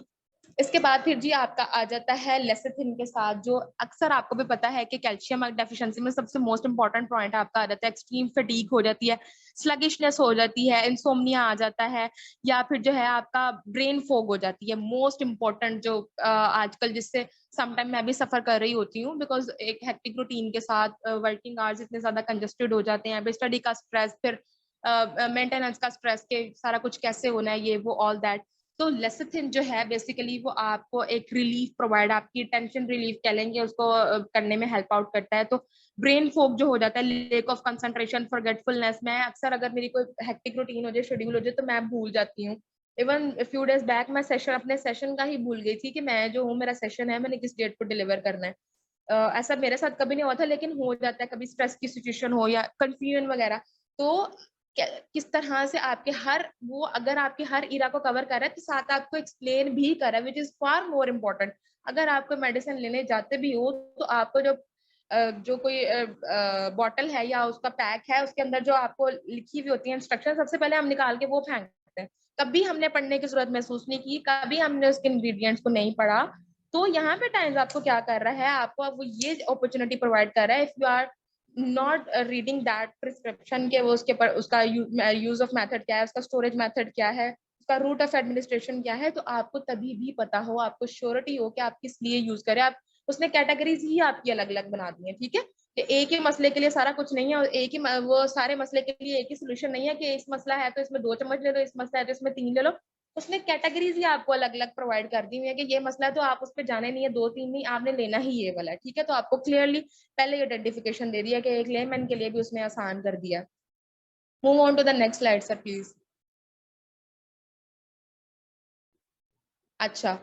इसके बाद फिर जी आपका आ जाता है लेसिथिन के साथ, जो अक्सर आपको भी पता है कि कैल्शियम डेफिशिएंसी में सबसे मोस्ट इंपॉर्टेंट पॉइंट आपका आ जाता है। एक्सट्रीम फटीग हो जाती है, स्लगिशनेस हो जाती है, इंसोम्निया आ जाता है, या फिर जो है आपका ब्रेन फोग हो जाती है। मोस्ट इंपॉर्टेंट जो आजकल, जिससे समटाइम मैं भी सफर कर रही होती हूँ, बिकॉज एक हेक्टिक रूटीन के साथ वर्किंग आवर्स इतने ज्यादा कंजेस्टेड हो जाते हैं, स्टडी का स्ट्रेस, फिर मेंटेनेंस का स्ट्रेस के सारा कुछ कैसे होना है, ये वो ऑल दैट। तो लेसिथिन जो है बेसिकली वो आपको एक रिलीफ प्रोवाइड, आपकी टेंशन रिलीफ कह लेंगे उसको, करने में हेल्प आउट करता है। तो ब्रेन फोक जो हो जाता है, लेक ऑफ कंसंट्रेशन, फॉरगेटफुलनेस, मैं अक्सर अगर मेरी कोई हेक्टिक रूटीन हो जाए, शेड्यूल हो जाए, तो मैं भूल जाती हूँ। इवन फ्यू डेज बैक मैं सेशन, अपने सेशन का ही भूल गई थी कि मैं जो हूँ, मेरा सेशन है, मैंने किस डेट को डिलीवर करना है। ऐसा मेरे साथ कभी नहीं हुआ था, लेकिन हो जाता है कभी, स्ट्रेस की सिचुएशन हो या कंफ्यूजन वगैरह। तो किस तरह से आपके हर वो, अगर आपके हर इरा को कवर कर रहा है, तो साथ आपको एक्सप्लेन भी कर रहा है, which is far more important. अगर आपको मेडिसिन लेने जाते भी हो, तो आपको जो कोई बॉटल है या उसका पैक है, उसके अंदर जो आपको लिखी हुई होती है इंस्ट्रक्शन, सबसे पहले हम निकाल के वो फेंक देते हैं। कभी हमने पढ़ने की जरूरत महसूस नहीं की, कभी हमने उसके इंग्रेडिएंट्स को नहीं पढ़ा। तो यहाँ पे टाइम्स आपको क्या कर रहा है, आपको अब वो ये अपॉर्चुनिटी प्रोवाइड कर रहा है, if you are not reading that prescription के, वो उसके पर उसका यूज ऑफ मेथड क्या है, उसका स्टोरेज मेथड क्या है, उसका रूट ऑफ एडमिनिस्ट्रेशन क्या है, तो आपको तभी भी पता हो, आपको श्योरिटी हो कि आप किस लिए यूज करें। आप उसने कैटेगरीज ही आपकी अलग अलग बना दी है, ठीक है, कि एक ही मसले के लिए सारा कुछ नहीं है, और एक ही वो सारे मसले के लिए एक ही सोल्यूशन नहीं है, कि इस मसला है तो इसमें 2 चम्मच ले लो, इस मसला है तो इसमें 3 ले लो। उसने कैटेगरीज ही आपको अलग अलग प्रोवाइड कर दी हुई है, कि ये मसला है तो आप उस पर जाने नहीं है, 2-3 नहीं, आपने लेना ही ये वाला है, ठीक है। तो आपको क्लियरली पहले आइडेंटिफिकेशन दे दिया, कि एक लेमैन के लिए भी उसने आसान कर दिया। Move on to the next slide sir please. अच्छा,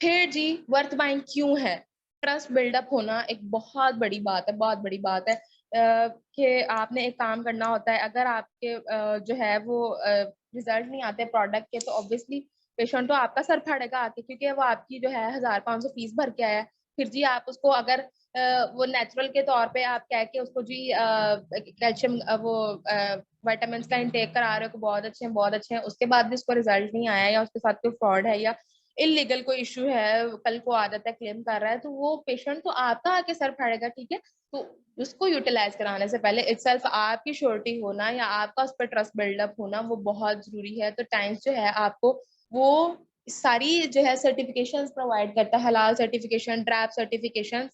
फिर जी वर्थ बाइंग क्यों है? ट्रस्ट बिल्डअप होना एक बहुत बड़ी बात है, बहुत बड़ी बात है। कि आपने एक काम करना होता है, अगर आपके जो है वो रिजल्ट नहीं आते प्रोडक्ट के, तो ऑब्वियसली पेशेंट तो आपका सर फाड़ेगा आके, क्योंकि वो आपकी जो है 1,500 फीस भर के आया है। फिर जी आप उसको अगर वो नेचुरल के तौर पे आप कह के उसको जी कैल्शियम वो विटामिन का इंटेक करा रहे हो, बहुत अच्छे हैं बहुत अच्छे हैं, उसके बाद भी उसको रिजल्ट नहीं आया, या उसके साथ कोई फ्रॉड है या इलीगल कोई इशू है, कल को आ जाता है क्लेम कर रहा है, तो वो पेशेंट तो आपका आके सर फाड़ेगा, ठीक है। तो उसको यूटिलाइज कराने से पहले इटसेल्फ आपकी श्योरिटी होना, या आपका उस पर ट्रस्ट बिल्डअप होना, वो बहुत जरूरी है। तो टाइम्स जो है आपको वो सारी जो है सर्टिफिकेशंस प्रोवाइड करता है, हलाल सर्टिफिकेशन, ड्रैप सर्टिफिकेशन,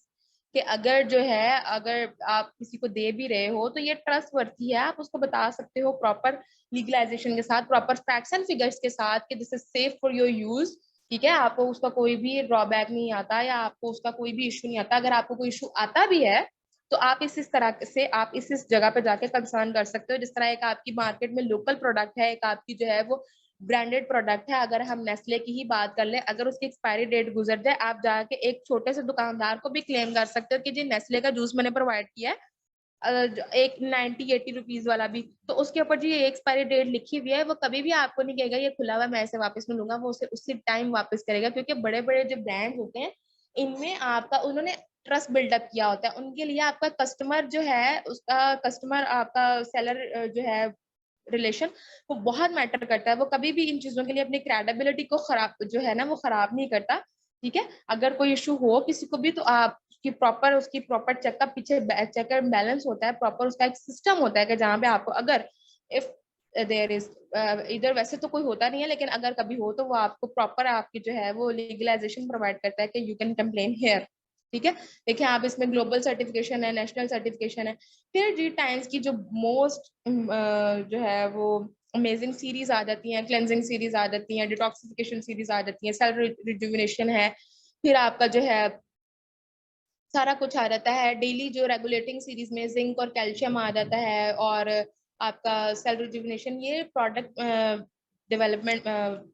कि अगर जो है, अगर आप किसी को दे भी रहे हो, तो ये ट्रस्ट वर्थी है, आप उसको बता सकते हो प्रॉपर लीगलाइजेशन के साथ, प्रॉपर फैक्ट्स एंड फिगर्स के साथ, कि this is safe for your use, ठीक है। आपको उसका कोई भी ड्रॉबैक नहीं आता, या आपको उसका कोई भी इशू नहीं आता। अगर आपको कोई इशू आता भी है, तो आप इस तरह से आप इस जगह पे जाके कंसर्न कर सकते हो। जिस तरह एक आपकी मार्केट में लोकल प्रोडक्ट है, एक आपकी जो है वो ब्रांडेड प्रोडक्ट है। अगर हम नेस्ले की ही बात कर ले, अगर उसकी एक्सपायरी डेट गुजर जाए, आप जाके एक छोटे से दुकानदार को भी क्लेम कर सकते हो कि जी नेस्ले का जूस मैंने प्रोवाइड किया है, एक 90-80 रुपीज वाला भी, तो उसके ऊपर जी एक्सपायरी डेट लिखी हुई है, वो कभी भी आपको नहीं कहेगा ये खुला हुआ मैं ऐसे वापस नहीं लूंगा, वो उसे उसी टाइम वापस करेगा। क्योंकि बड़े बड़े जो ब्रांड होते हैं, इनमें आपका उन्होंने ट्रस्ट बिल्डअप किया होता है, उनके लिए आपका कस्टमर जो है, उसका कस्टमर आपका सेलर जो है रिलेशन, वो बहुत मैटर करता है। वो कभी भी इन चीजों के लिए अपनी क्रेडिबिलिटी को खराब जो है ना, वो खराब नहीं करता, ठीक है। अगर कोई इशू हो किसी को भी, तो आप उसकी प्रॉपर चेकअप, पीछे चेकअप बैलेंस होता है, प्रॉपर उसका एक सिस्टम होता है, कि जहाँ पे आपको अगर इफ देयर इज इधर, वैसे तो कोई होता नहीं है, लेकिन अगर कभी हो, तो वो आपको प्रॉपर आपकी जो है वो लीगलाइजेशन प्रोवाइड करता है, कि यू कैन कंप्लेन हियर, ठीक है। देखिए आप, इसमें ग्लोबल सर्टिफिकेशन है, नेशनल सर्टिफिकेशन है। फिर जी टाइम्स की जो मोस्ट जो है वो अमेजिंग सीरीज आ जाती हैं, क्लेंजिंग सीरीज आ जाती हैं, डिटॉक्सिफिकेशन सीरीज आ जाती है, सेल्फ रिजुविनेशन है, फिर आपका जो है सारा कुछ आ जाता है। डेली जो रेगुलेटिंग सीरीज में जिंक और कैल्शियम आ जाता है, और आपका सेल रिजुविनेशन, ये प्रोडक्ट डेवलपमेंट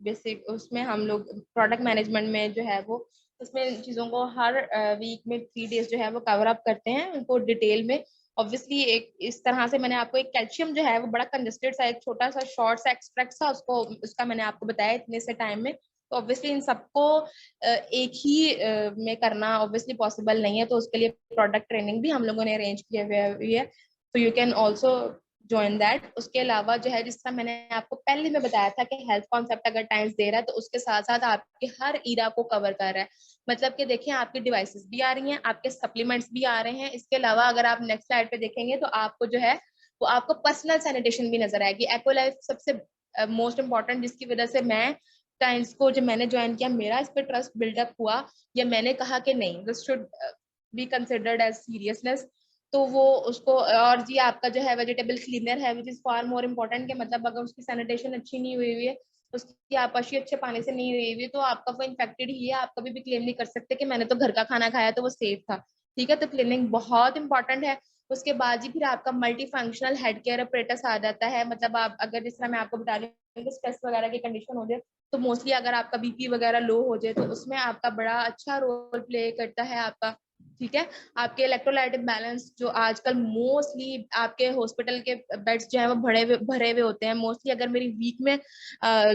बेसिक, उसमें हम लोग प्रोडक्ट मैनेजमेंट में जो है वो, उसमें इन चीज़ों को हर वीक में 3 डेज जो है वो कवर अप करते हैं उनको डिटेल में। ऑब्वियसली एक इस तरह से मैंने आपको एक कैल्शियम जो है वो बड़ा कंजेस्टेड सा, एक छोटा सा शॉर्ट सा एक्सट्रैक्ट था, उसको उसका मैंने आपको बताया इतने से टाइम में। तो ऑब्वियसली इन सबको एक ही में करना ऑब्वियसली पॉसिबल नहीं है, तो उसके लिए प्रोडक्ट ट्रेनिंग भी हम लोगों ने अरेंज किए हुई है, तो you can also join that. उसके अलावा जो है, जिस तरह मैंने आपको पहले में बताया था कि हेल्थ कॉन्सेप्ट अगर टाइम्स दे रहा है तो उसके साथ साथ आपके हर ईरा को कवर कर रहा है। मतलब कि देखिए, आपकी डिवाइसेस भी आ रही हैं, आपके सप्लीमेंट्स भी आ रहे हैं। इसके अलावा अगर आप नेक्स्ट स्लाइड पे देखेंगे तो आपको जो है वो आपको पर्सनल सैनिटेशन भी नजर आएगी। एक्वालाइफ सबसे मोस्ट इंपॉर्टेंट, जिसकी वजह से मैं टाइम्स को जब मैंने ज्वाइन किया, मेरा इस पर ट्रस्ट बिल्डअप हुआ, या मैंने कहा कि नहीं, this should be considered as seriousness, तो वो उसको। और जी आपका जो है वेजिटेबल क्लीनर है, which is far more important, के मतलब अगर उसकी सैनिटेशन अच्छी नहीं हुई हुई है, उसकी आपाशी अच्छे पानी से नहीं हुई हुई है, तो आपका वो इन्फेक्टेड ही है। आप कभी भी क्लेम नहीं कर सकते कि मैंने तो घर का खाना खाया तो वो सेफ था। ठीक है, तो क्लीनिंग बहुत इंपॉर्टेंट है। उसके बाद ही फिर आपका multi functional head care apparatus आ जाता है। मतलब आप अगर, जिस तरह मैं आपको बता रही हूँ, स्ट्रेस वगैरह की कंडीशन हो जाए, तो मोस्टली अगर आपका बीपी वगैरह लो हो जाए, तो उसमें आपका बड़ा अच्छा रोल प्ले करता है आपका। ठीक है, आपके इलेक्ट्रोलाइट बैलेंस, जो आजकल मोस्टली आपके हॉस्पिटल के बेड्स जो है वो भरे हुए होते हैं मोस्टली। अगर मेरी वीक में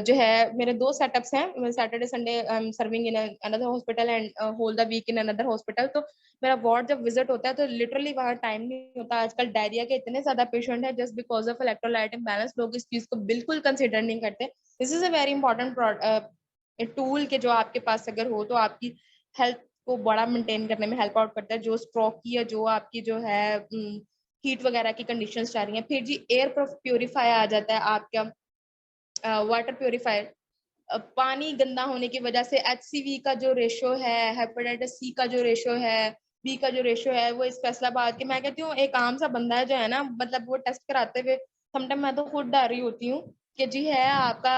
जो है, मेरे 2 सेटअप्स हैं, Saturday Sunday I am serving in another hospital and whole the week in another hospital, तो मेरा वार्ड जब विजिट होता है तो लिटरली वहाँ टाइम नहीं होता। आजकल डायरिया के इतने ज्यादा पेशेंट है just because of electrolyte imbalance, लोग इस चीज को बिल्कुल कंसिडर नहीं करते। This is a very important tool के जो आपके पास अगर हो तो आपकी हेल्थ को बड़ा मेंटेन करने में हेल्प आउट करता है। जो स्ट्रोक की या जो आपकी जो है हीट वगैरह की कंडीशंस जा रही हैं। फिर जी एयर प्योरीफायर आ जाता है आपका, वाटर प्योरीफायर। पानी गंदा होने की वजह से HCV का जो रेशो है, हेपेटाइटिस C का जो रेशो है, बी का जो रेशो है, वो इस फैसलाबाद के, मैं कहती हूँ एक आम सा बंदा है जो है ना, मतलब वो टेस्ट कराते हुए समटाइम मैं तो खुद डर रही होती हूँ कि जी है आपका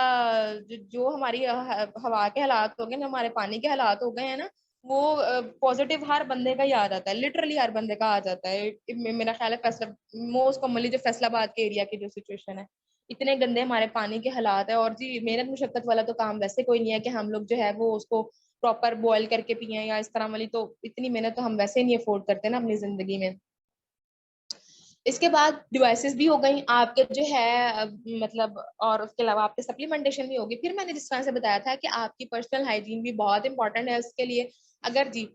जो हमारी हवा के हालात हो गए ना, हमारे पानी के हालात हो गए हैं ना, वो पॉजिटिव हर बंदे का ही आ जाता है, लिटरली हर बंदे का आ जाता है। मेरा ख्याल है फैसला मोस्ट कॉमनली जो फैसलाबाद के एरिया की जो सिचुएशन है, इतने गंदे हमारे पानी के हालात है। और जी मेहनत मुशक्कत वाला तो काम वैसे कोई नहीं है कि हम लोग जो है वो उसको प्रॉपर बॉयल करके पिए या इस तरह वाली, तो इतनी मेहनत तो हम वैसे ही नहीं अफोर्ड करते ना अपनी जिंदगी में। इसके बाद डिवाइसेस भी हो गई आपके जो है मतलब, और उसके अलावा आपके सप्लीमेंटेशन भी होगी। फिर मैंने जिस तरह से बताया था कि आपकी पर्सनल हाइजीन भी बहुत इंपॉर्टेंट है उसके लिए। अगर जी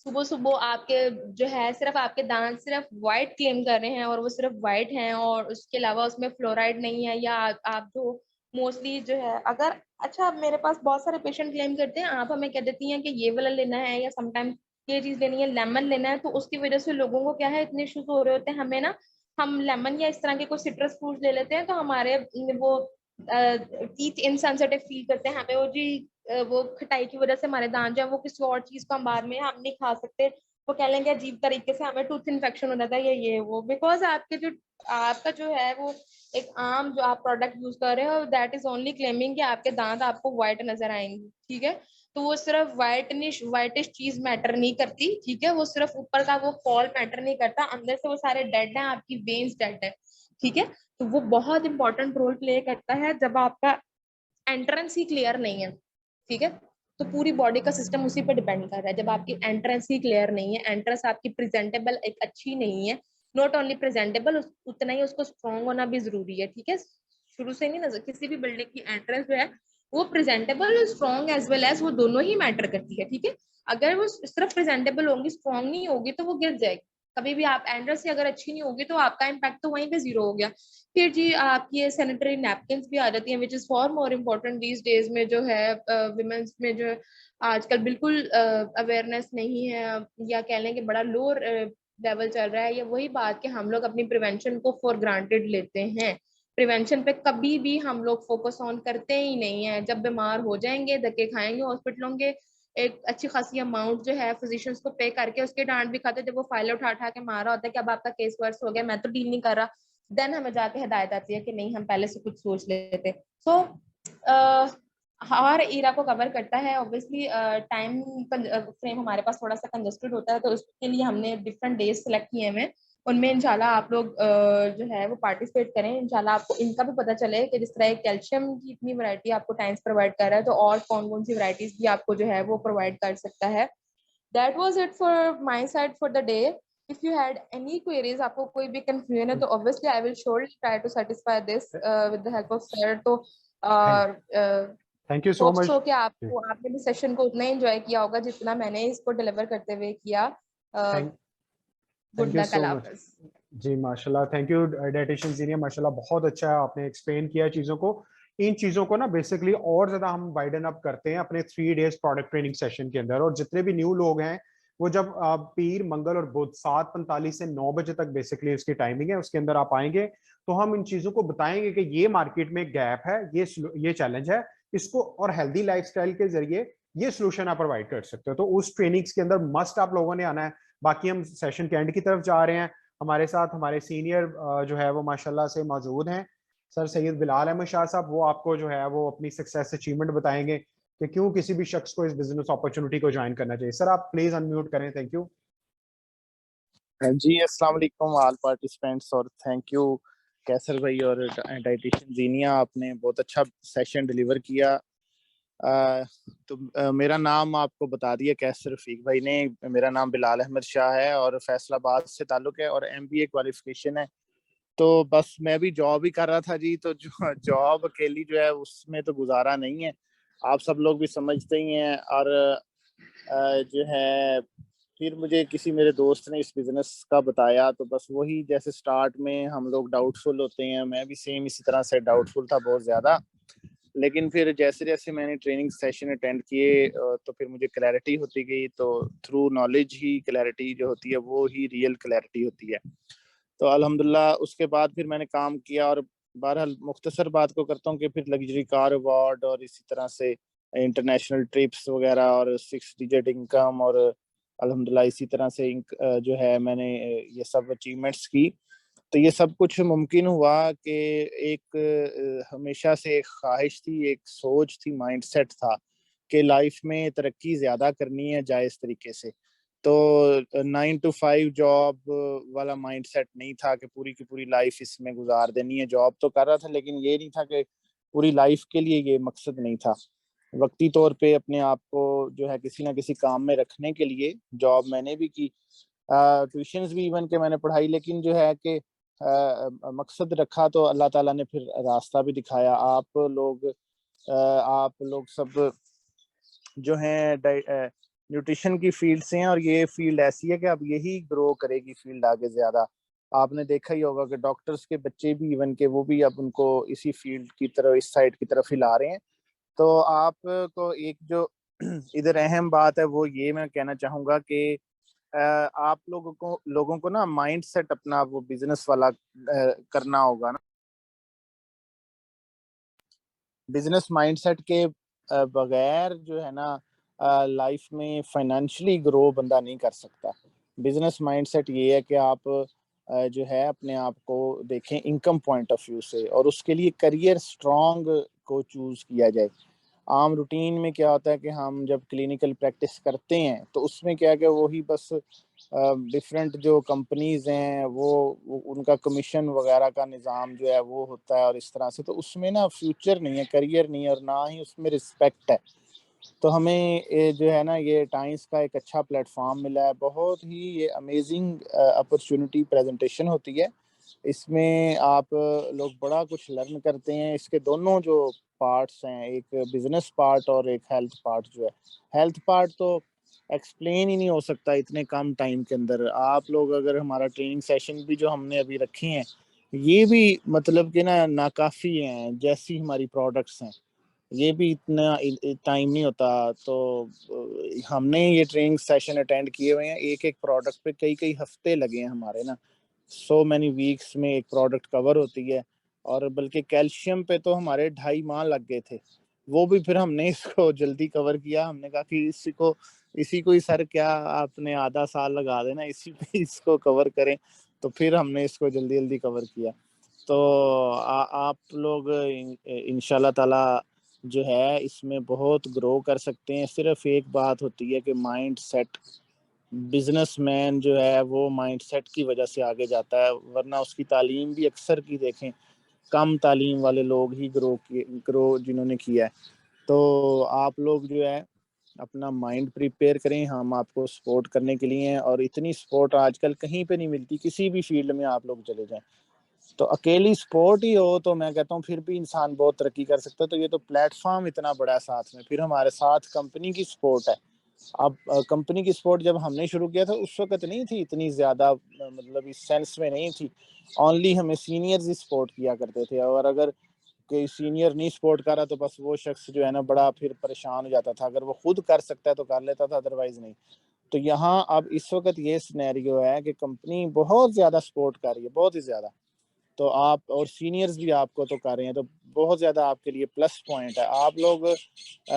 सुबह सुबह आपके जो है सिर्फ आपके दांत सिर्फ वाइट क्लेम कर रहे हैं और वो सिर्फ वाइट हैं, और उसके अलावा उसमें फ्लोराइड नहीं है, या आप जो मोस्टली जो है, अगर अच्छा मेरे पास बहुत सारे पेशेंट क्लेम करते हैं, आप हमें कह देती हैं कि ये वाला लेना है या समटाइम ये चीज लेनी है, लेमन लेना है, तो उसकी वजह से लोगों को क्या है इतने इश्यूज हो रहे होते हैं। हमें ना, हम लेमन या इस तरह के कोई सिट्रस फ्रूट ले लेते हैं तो हमारे वो टीथ इनसेंसिटिव फील करते हैं, हमें वो जी वो खटाई की वजह से हमारे दांत जो है वो किसी और चीज को हम बाद में हम नहीं खा सकते, वो कह लेंगे अजीब तरीके से हमें टूथ इन्फेक्शन हो जाता है, ये वो बिकॉज आपके जो आपका जो है वो एक आम जो आप प्रोडक्ट यूज कर रहे हो, दैट इज ओनली क्लेमिंग कि आपके दांत आपको व्हाइट नजर आएंगे। ठीक है, तो वो सिर्फ व्हाइटिश चीज मैटर नहीं करती। ठीक है, वो सिर्फ ऊपर का वो फॉल मैटर नहीं करता, अंदर से वो सारे डेड हैं, आपकी वेन्स डेड है। ठीक है, तो वो बहुत इंपॉर्टेंट रोल प्ले करता है जब आपका एंट्रेंस ही क्लियर नहीं है। ठीक है, तो पूरी बॉडी का सिस्टम उसी पर डिपेंड कर रहा है। जब आपकी एंट्रेंस ही क्लियर नहीं है, एंट्रेंस आपकी प्रेजेंटेबल एक अच्छी नहीं है, नॉट ओनली प्रेजेंटेबल, उतना ही उसको स्ट्रॉन्ग होना भी जरूरी है। ठीक है, शुरू से नहीं नजर, किसी भी बिल्डिंग की एंट्रेंस जो है वो presentable strong as well as, वो दोनों ही मैटर करती है। ठीक है, अगर वो सिर्फ प्रेजेंटेबल होगी, स्ट्रॉन्ग नहीं होगी, तो वो गिर जाएगी। कभी भी आप एंट्रेंस से अगर अच्छी नहीं होगी तो आपका इम्पैक्ट तो वहीं पे जीरो हो गया। फिर जी आपकी ये सैनिटरी नैपकिन भी आ जाती हैं, which is for more important these days में, जो है विमेंस में जो आजकल बिल्कुल अवेयरनेस नहीं है, या कह लें कि बड़ा लो लेवल चल रहा है। ये वही बात कि हम लोग अपनी प्रिवेंशन को फॉर ग्रांटेड लेते हैं, प्रिवेंशन पे कभी भी हम लोग फोकस ऑन करते ही नहीं है। जब बीमार हो जाएंगे, धक्के खाएंगे हॉस्पिटलों के, एक अच्छी खासी अमाउंट जो है फिजिशियंस को पे करके उसके डांट भी खाते, जब वो फाइल उठा उठा के मारा होता है कि अब आपका केस वर्स हो गया, मैं तो डील नहीं कर रहा, देन हमें जाके हिदायत आती है कि नहीं हम पहले से कुछ सोच लेते। सो हर एरा को कवर करता है। ऑब्वियसली टाइम फ्रेम हमारे पास थोड़ा सा कंजस्टेड होता है, तो उसके लिए हमने डिफरेंट डेज सेलेक्ट किए हैं, उनमें इंशाल्लाह आप लोग जो है वो पार्टिसिपेट करें। इंशाल्लाह आपको इनका भी पता चले कि जिस तरह कैल्शियम की इतनी वैरायटी आपको टाइम्स प्रोवाइड कर रहा है, तो और कौन कौन सी वैरायटीज भी आपको जो है वो प्रोवाइड कर सकता है। That was it for my side for the day. If you had any queries, आपको कोई भी कंफ्यूजन है, तो obviously I will surely try to satisfy this with the help of sir. तो thank uh, thank you so hope much. So कि आपने भी session को उतना एंजॉय किया होगा जितना मैंने इसको डिलीवर करते हुए किया। Thank good thank you luck, so अल्लाह मच। हाफिज। जी माशाल्लाह, थैंक यू डाइटिशियन जीनिया, माशाल्लाह बहुत अच्छा है, आपने एक्सप्लेन किया चीज़ों को। इन चीज़ों को ना बेसिकली और ज़्यादा हम वाइडन अप करते हैं अपने 3 डेज प्रोडक्ट ट्रेनिंग सेशन के अंदर। और जितने भी न्यू लोग हैं वो जब पीर मंगल और बुध 7:45 से 9 बजे तक बेसिकली उसकी टाइमिंग है, उसके अंदर आप आएंगे तो हम इन चीज़ों को बताएंगे कि ये मार्केट में गैप है, ये चैलेंज है, इसको और हेल्दी लाइफस्टाइल के जरिए ये सोल्यूशन आप प्रोवाइड कर सकते हो। तो उस ट्रेनिंग्स के अंदर मस्ट आप लोगों ने आना है। बाकी हम सेशन के एंड की तरफ जा रहे हैं। हमारे साथ हमारे सीनियर जो है वो माशाल्लाह से मौजूद हैं, सर सैयद बिलाल अहमद शाह साहब। वो आपको जो है वो अपनी सक्सेस अचीवमेंट बताएंगे कि क्यों किसी भी शख्स को इस बिजनेस अपॉर्चुनिटी को ज्वाइन करना चाहिए। सर आप प्लीज अनम्यूट करें। Thank you. जी अस्सलाम वालेकुम ऑल पार्टिसिपेंट्स, और थैंक यू कैसर भाई और डाइटिशियन जीनिया, आपने बहुत अच्छा सेशन डिलीवर किया। मेरा नाम आपको बता दिया कैसर रफीक भाई ने। मेरा नाम बिलाल अहमद शाह है और फैसलाबाद से ताल्लुक है और एमबीए क्वालिफिकेशन है। तो बस मैं भी जॉब ही कर रहा था जी, तो जॉब अकेली जो है उसमें तो गुजारा नहीं है, आप सब लोग भी समझते ही हैं। और जो है फिर मुझे किसी मेरे दोस्त ने इस बिजनेस का बताया, तो बस वही, जैसे स्टार्ट में हम लोग डाउटफुल होते हैं, मैं भी सेम इसी तरह से डाउटफुल था बहुत ज़्यादा। लेकिन फिर जैसे जैसे मैंने ट्रेनिंग सेशन अटेंड किए तो फिर मुझे क्लैरिटी होती गई। तो थ्रू नॉलेज ही क्लैरिटी जो होती है वो ही रियल क्लैरिटी होती है। तो अल्हम्दुलिल्लाह उसके बाद फिर मैंने काम किया। और बहरहाल मुख्तसर बात को करता हूँ कि फिर लग्जरी कार अवार्ड और इसी तरह से इंटरनेशनल ट्रिप्स वगैरह और 6 डिजिट इनकम, और अल्हम्दुलिल्लाह इसी तरह से जो है मैंने ये सब अचीवमेंट्स की। तो ये सब कुछ मुमकिन हुआ कि एक हमेशा से एक ख्वाहिश थी, एक सोच थी, माइंडसेट था कि लाइफ में तरक्की ज़्यादा करनी है जायज़ तरीके से। तो 9 to 5 जॉब वाला माइंडसेट नहीं था कि पूरी की पूरी लाइफ इसमें गुजार देनी है। जॉब तो कर रहा था लेकिन ये नहीं था कि पूरी लाइफ के लिए, ये मकसद नहीं था। वक्ती तौर पे अपने आप को जो है किसी ना किसी काम में रखने के लिए जॉब मैंने भी की, ट्यूशंस भी इवन के मैंने पढ़ाई, लेकिन जो है कि मकसद रखा तो अल्लाह ताला ने फिर रास्ता भी दिखाया। आप लोग सब जो हैं न्यूट्रिशन की फील्ड से हैं, और ये फील्ड ऐसी है कि अब यही ग्रो करेगी फील्ड आगे ज़्यादा। आपने देखा ही होगा कि डॉक्टर्स के बच्चे भी इवन के वो भी अब उनको इसी फील्ड की तरफ, इस साइड की तरफ ही ला रहे हैं। तो आपको एक जो इधर अहम बात है वो ये मैं कहना चाहूँगा कि आप लोगों को ना माइंड सेट अपना वो बिजनेस वाला करना होगा ना। बिजनेस माइंडसेट के बगैर जो है ना लाइफ में फाइनेंशियली ग्रो बंदा नहीं कर सकता। बिजनेस माइंडसेट ये है कि आप जो है अपने आप को देखें इनकम पॉइंट ऑफ व्यू से, और उसके लिए करियर स्ट्रांग को चूज किया जाए। आम रूटीन में क्या होता है कि हम जब क्लिनिकल प्रैक्टिस करते हैं तो उसमें क्या है कि वही बस डिफरेंट जो कंपनीज हैं वो उनका कमीशन वगैरह का निज़ाम जो है वो होता है, और इस तरह से तो उसमें ना फ्यूचर नहीं है, करियर नहीं है, और ना ही उसमें रिस्पेक्ट है। तो हमें जो है ना ये टाइम्स का एक अच्छा प्लेटफॉर्म मिला है, बहुत ही ये अमेजिंग अपॉर्चुनिटी प्रेजेंटेशन होती है। इसमें आप लोग बड़ा कुछ लर्न करते हैं। इसके दोनों जो पार्ट्स हैं, एक बिजनेस पार्ट और एक हेल्थ पार्ट जो है, हेल्थ पार्ट तो एक्सप्लेन ही नहीं हो सकता इतने कम टाइम के अंदर। आप लोग अगर हमारा ट्रेनिंग सेशन भी जो हमने अभी रखे हैं ये भी मतलब कि ना नाकाफ़ी हैं, जैसी हमारी प्रोडक्ट्स हैं ये भी इतना टाइम नहीं होता। तो हमने ये ट्रेनिंग सेशन अटेंड किए हुए हैं, एक एक प्रोडक्ट पे कई कई हफ्ते लगे हैं हमारे ना, सो मैनी वीक्स में एक प्रोडक्ट कवर होती है। और बल्कि कैल्शियम पे तो हमारे 2.5 माह लग गए थे, वो भी फिर हमने इसको जल्दी कवर किया। हमने कहा कि इसी को ही सर क्या आपने आधा साल लगा देना इसी पे इसको कवर करें, तो फिर हमने इसको जल्दी जल्दी कवर किया। तो आप लोग इंशाल्लाह ताला जो है इसमें बहुत ग्रो कर सकते हैं। सिर्फ एक बात होती है कि माइंड सेट, बिजनेसमैन जो है वो माइंडसेट की वजह से आगे जाता है, वरना उसकी तालीम भी अक्सर की देखें कम तालीम वाले लोग ही ग्रो जिन्होंने किया है। तो आप लोग जो है अपना माइंड प्रिपेयर करें, हम आपको सपोर्ट करने के लिए हैं, और इतनी सपोर्ट आजकल कहीं पे नहीं मिलती, किसी भी फील्ड में आप लोग चले जाएं। तो अकेली स्पोर्ट ही हो तो मैं कहता हूँ फिर भी इंसान बहुत तरक्की कर सकता है। तो ये तो प्लेटफॉर्म इतना बड़ा है साथ में, फिर हमारे साथ कंपनी की सपोर्ट है। अब कंपनी की सपोर्ट जब हमने शुरू किया था उस वक्त नहीं थी इतनी ज़्यादा, मतलब इस सेंस में नहीं थी। ओनली हमें सीनियर्स ही सपोर्ट किया करते थे, और अगर कोई सीनियर नहीं सपोर्ट कर रहा तो बस वो शख्स जो है ना बड़ा फिर परेशान हो जाता था। अगर वो खुद कर सकता है तो कर लेता था, अदरवाइज नहीं। तो यहाँ अब इस वक्त ये सिनेरियो है कि कंपनी बहुत ज़्यादा सपोर्ट कर रही है, बहुत ही ज़्यादा। तो आप और सीनियर्स भी आपको तो कर रहे हैं, तो बहुत ज़्यादा आपके लिए प्लस पॉइंट है। आप लोग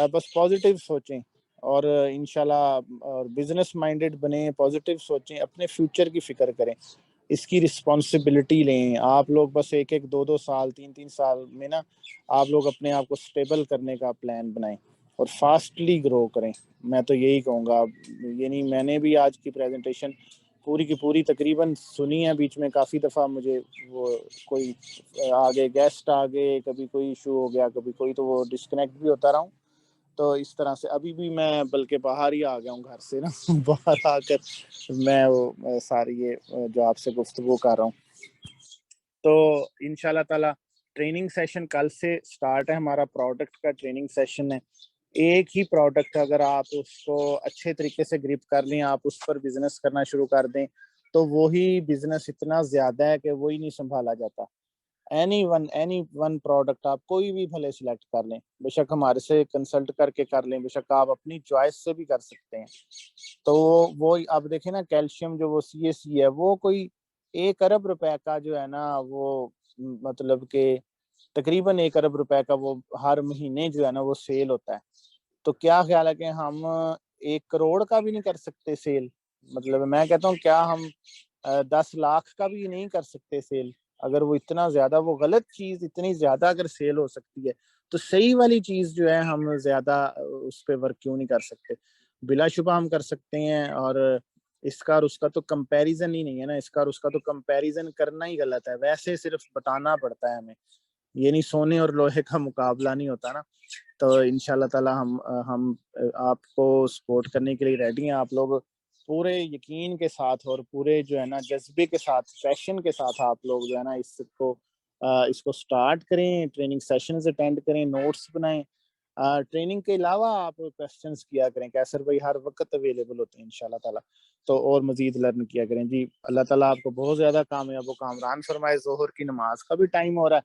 बस पॉजिटिव सोचें और इंशाल्लाह और बिजनेस माइंडेड बने, पॉजिटिव सोचें, अपने फ्यूचर की फ़िक्र करें, इसकी रिस्पॉन्सिबिलिटी लें। आप लोग बस 1-1, 2-2 साल, 3-3 साल में ना आप लोग अपने आप को स्टेबल करने का प्लान बनाएं और फास्टली ग्रो करें। मैं तो यही कहूँगा। ये नहीं, मैंने भी आज की प्रेजेंटेशन पूरी की पूरी तकरीबन सुनी है। बीच में काफ़ी दफ़ा मुझे वो कोई आगे गेस्ट आ गए, कभी कोई इशू हो गया, कभी कोई, तो वो डिस्कनेक्ट भी होता रहा हूँ। तो इस तरह से अभी भी मैं बल्कि बाहर ही आ गया हूँ घर से ना बाहर आकर मैं वो सारी ये जो आपसे गुफ्तगू कर रहा हूँ। तो इंशाल्लाह ताला ट्रेनिंग सेशन कल से स्टार्ट है, हमारा प्रोडक्ट का ट्रेनिंग सेशन है। एक ही प्रोडक्ट अगर आप उसको अच्छे तरीके से ग्रिप कर लें, आप उस पर बिजनेस करना शुरू कर दें, तो वही बिजनेस इतना ज़्यादा है कि वही नहीं संभाला जाता। एनी वन प्रोडक्ट आप कोई भी भले सिलेक्ट कर लें, बेशक हमारे से कंसल्ट करके कर लें, बेशक आप अपनी चॉइस से भी कर सकते हैं। तो वो आप देखें ना, कैल्शियम जो वो CAC है, वो कोई 1 अरब रुपए का जो है ना, वो मतलब कि तकरीबन 1 अरब रुपए का वो हर महीने जो है ना वो सेल होता है। तो क्या ख्याल है कि हम 1 करोड़ का भी नहीं कर सकते सेल? मतलब मैं कहता हूँ क्या हम 10 लाख का भी नहीं कर सकते सेल? अगर वो इतना ज्यादा, वो गलत चीज इतनी ज्यादा अगर सेल हो सकती है, तो सही वाली चीज जो है हम ज्यादा उस पर वर्क क्यों नहीं कर सकते? बिलाशुबा हम कर सकते हैं। और इसका और उसका तो कंपैरिजन ही नहीं है ना, इसका और उसका तो कंपैरिजन करना ही गलत है। वैसे सिर्फ बताना पड़ता है हमें, ये नहीं सोने और लोहे का मुकाबला नहीं होता ना। तो इंशाल्लाह ताला हम आपको सपोर्ट करने के लिए रेडी हैं। आप लोग पूरे यकीन के साथ और पूरे जो है ना जज्बे के साथ, पैशन के साथ आप लोग जो है ना इसको स्टार्ट करें, ट्रेनिंग सेशंस अटेंड करें, नोट्स बनाएं। ट्रेनिंग के अलावा आप क्वेश्चंस किया करें, कैसर भाई हर वक्त अवेलेबल होते हैं इंशाल्लाह ताला। तो और मजीद लर्न किया करें जी। अल्लाह ताला आपको बहुत ज़्यादा कामयाब व कामरान फरमाए। ज़ोहर की नमाज का भी टाइम हो रहा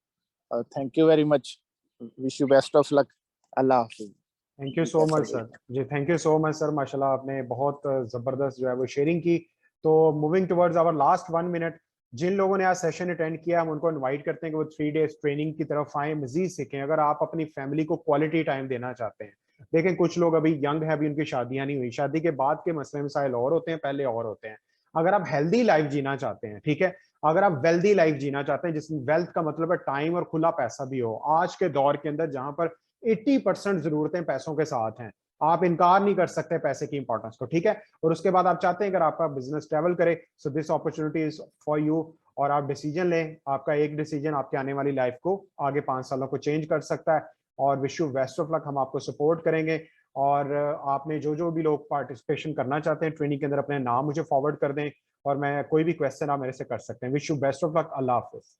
है। Thank you very much, wish you best of luck. अल्लाह हाफिज़। थैंक यू जी सो कैसर मच भाई। सर जी, thank you so much sir, माशाल्लाह आपने बहुत ज़बरदस्त जो है वो शेयरिंग की। तो moving towards our last 1 minute, जिन लोगों ने आज सेशन अटेंड किया हम उनको इनवाइट करते हैं कि वो 3 डेज ट्रेनिंग की तरफ आए, मजीद सीखें। अगर आप अपनी फैमिली को क्वालिटी टाइम देना चाहते हैं, देखें कुछ लोग अभी यंग है, अभी उनकी शादियां नहीं हुई, शादी के बाद के मसले मसाइल और होते हैं, पहले और होते हैं। अगर आप हेल्दी लाइफ जीना चाहते हैं, ठीक है, अगर आप वेल्दी लाइफ जीना चाहते हैं जिसमें वेल्थ का मतलब है टाइम और खुला पैसा भी हो, आज के दौर के अंदर जहां पर 80% जरूरतें पैसों के साथ हैं, आप इनकार नहीं कर सकते पैसे की इंपॉर्टेंस को, ठीक है। और उसके बाद आप चाहते हैं अगर आपका बिजनेस ट्रेवल करे, so this opportunity is for you. और आप डिसीजन लें, आपका एक डिसीजन आपके आने वाली लाइफ को आगे 5 सालों को चेंज कर सकता है। और wish you best of luck, हम आपको सपोर्ट करेंगे। और आपने जो भी लोग पार्टिसिपेशन करना चाहते हैं ट्रेनिंग के अंदर, अपने नाम मुझे फॉरवर्ड कर दें और मैं कोई भी क्वेश्चन आप मेरे से कर सकते हैं। Wish you best of luck. Allah Hafiz.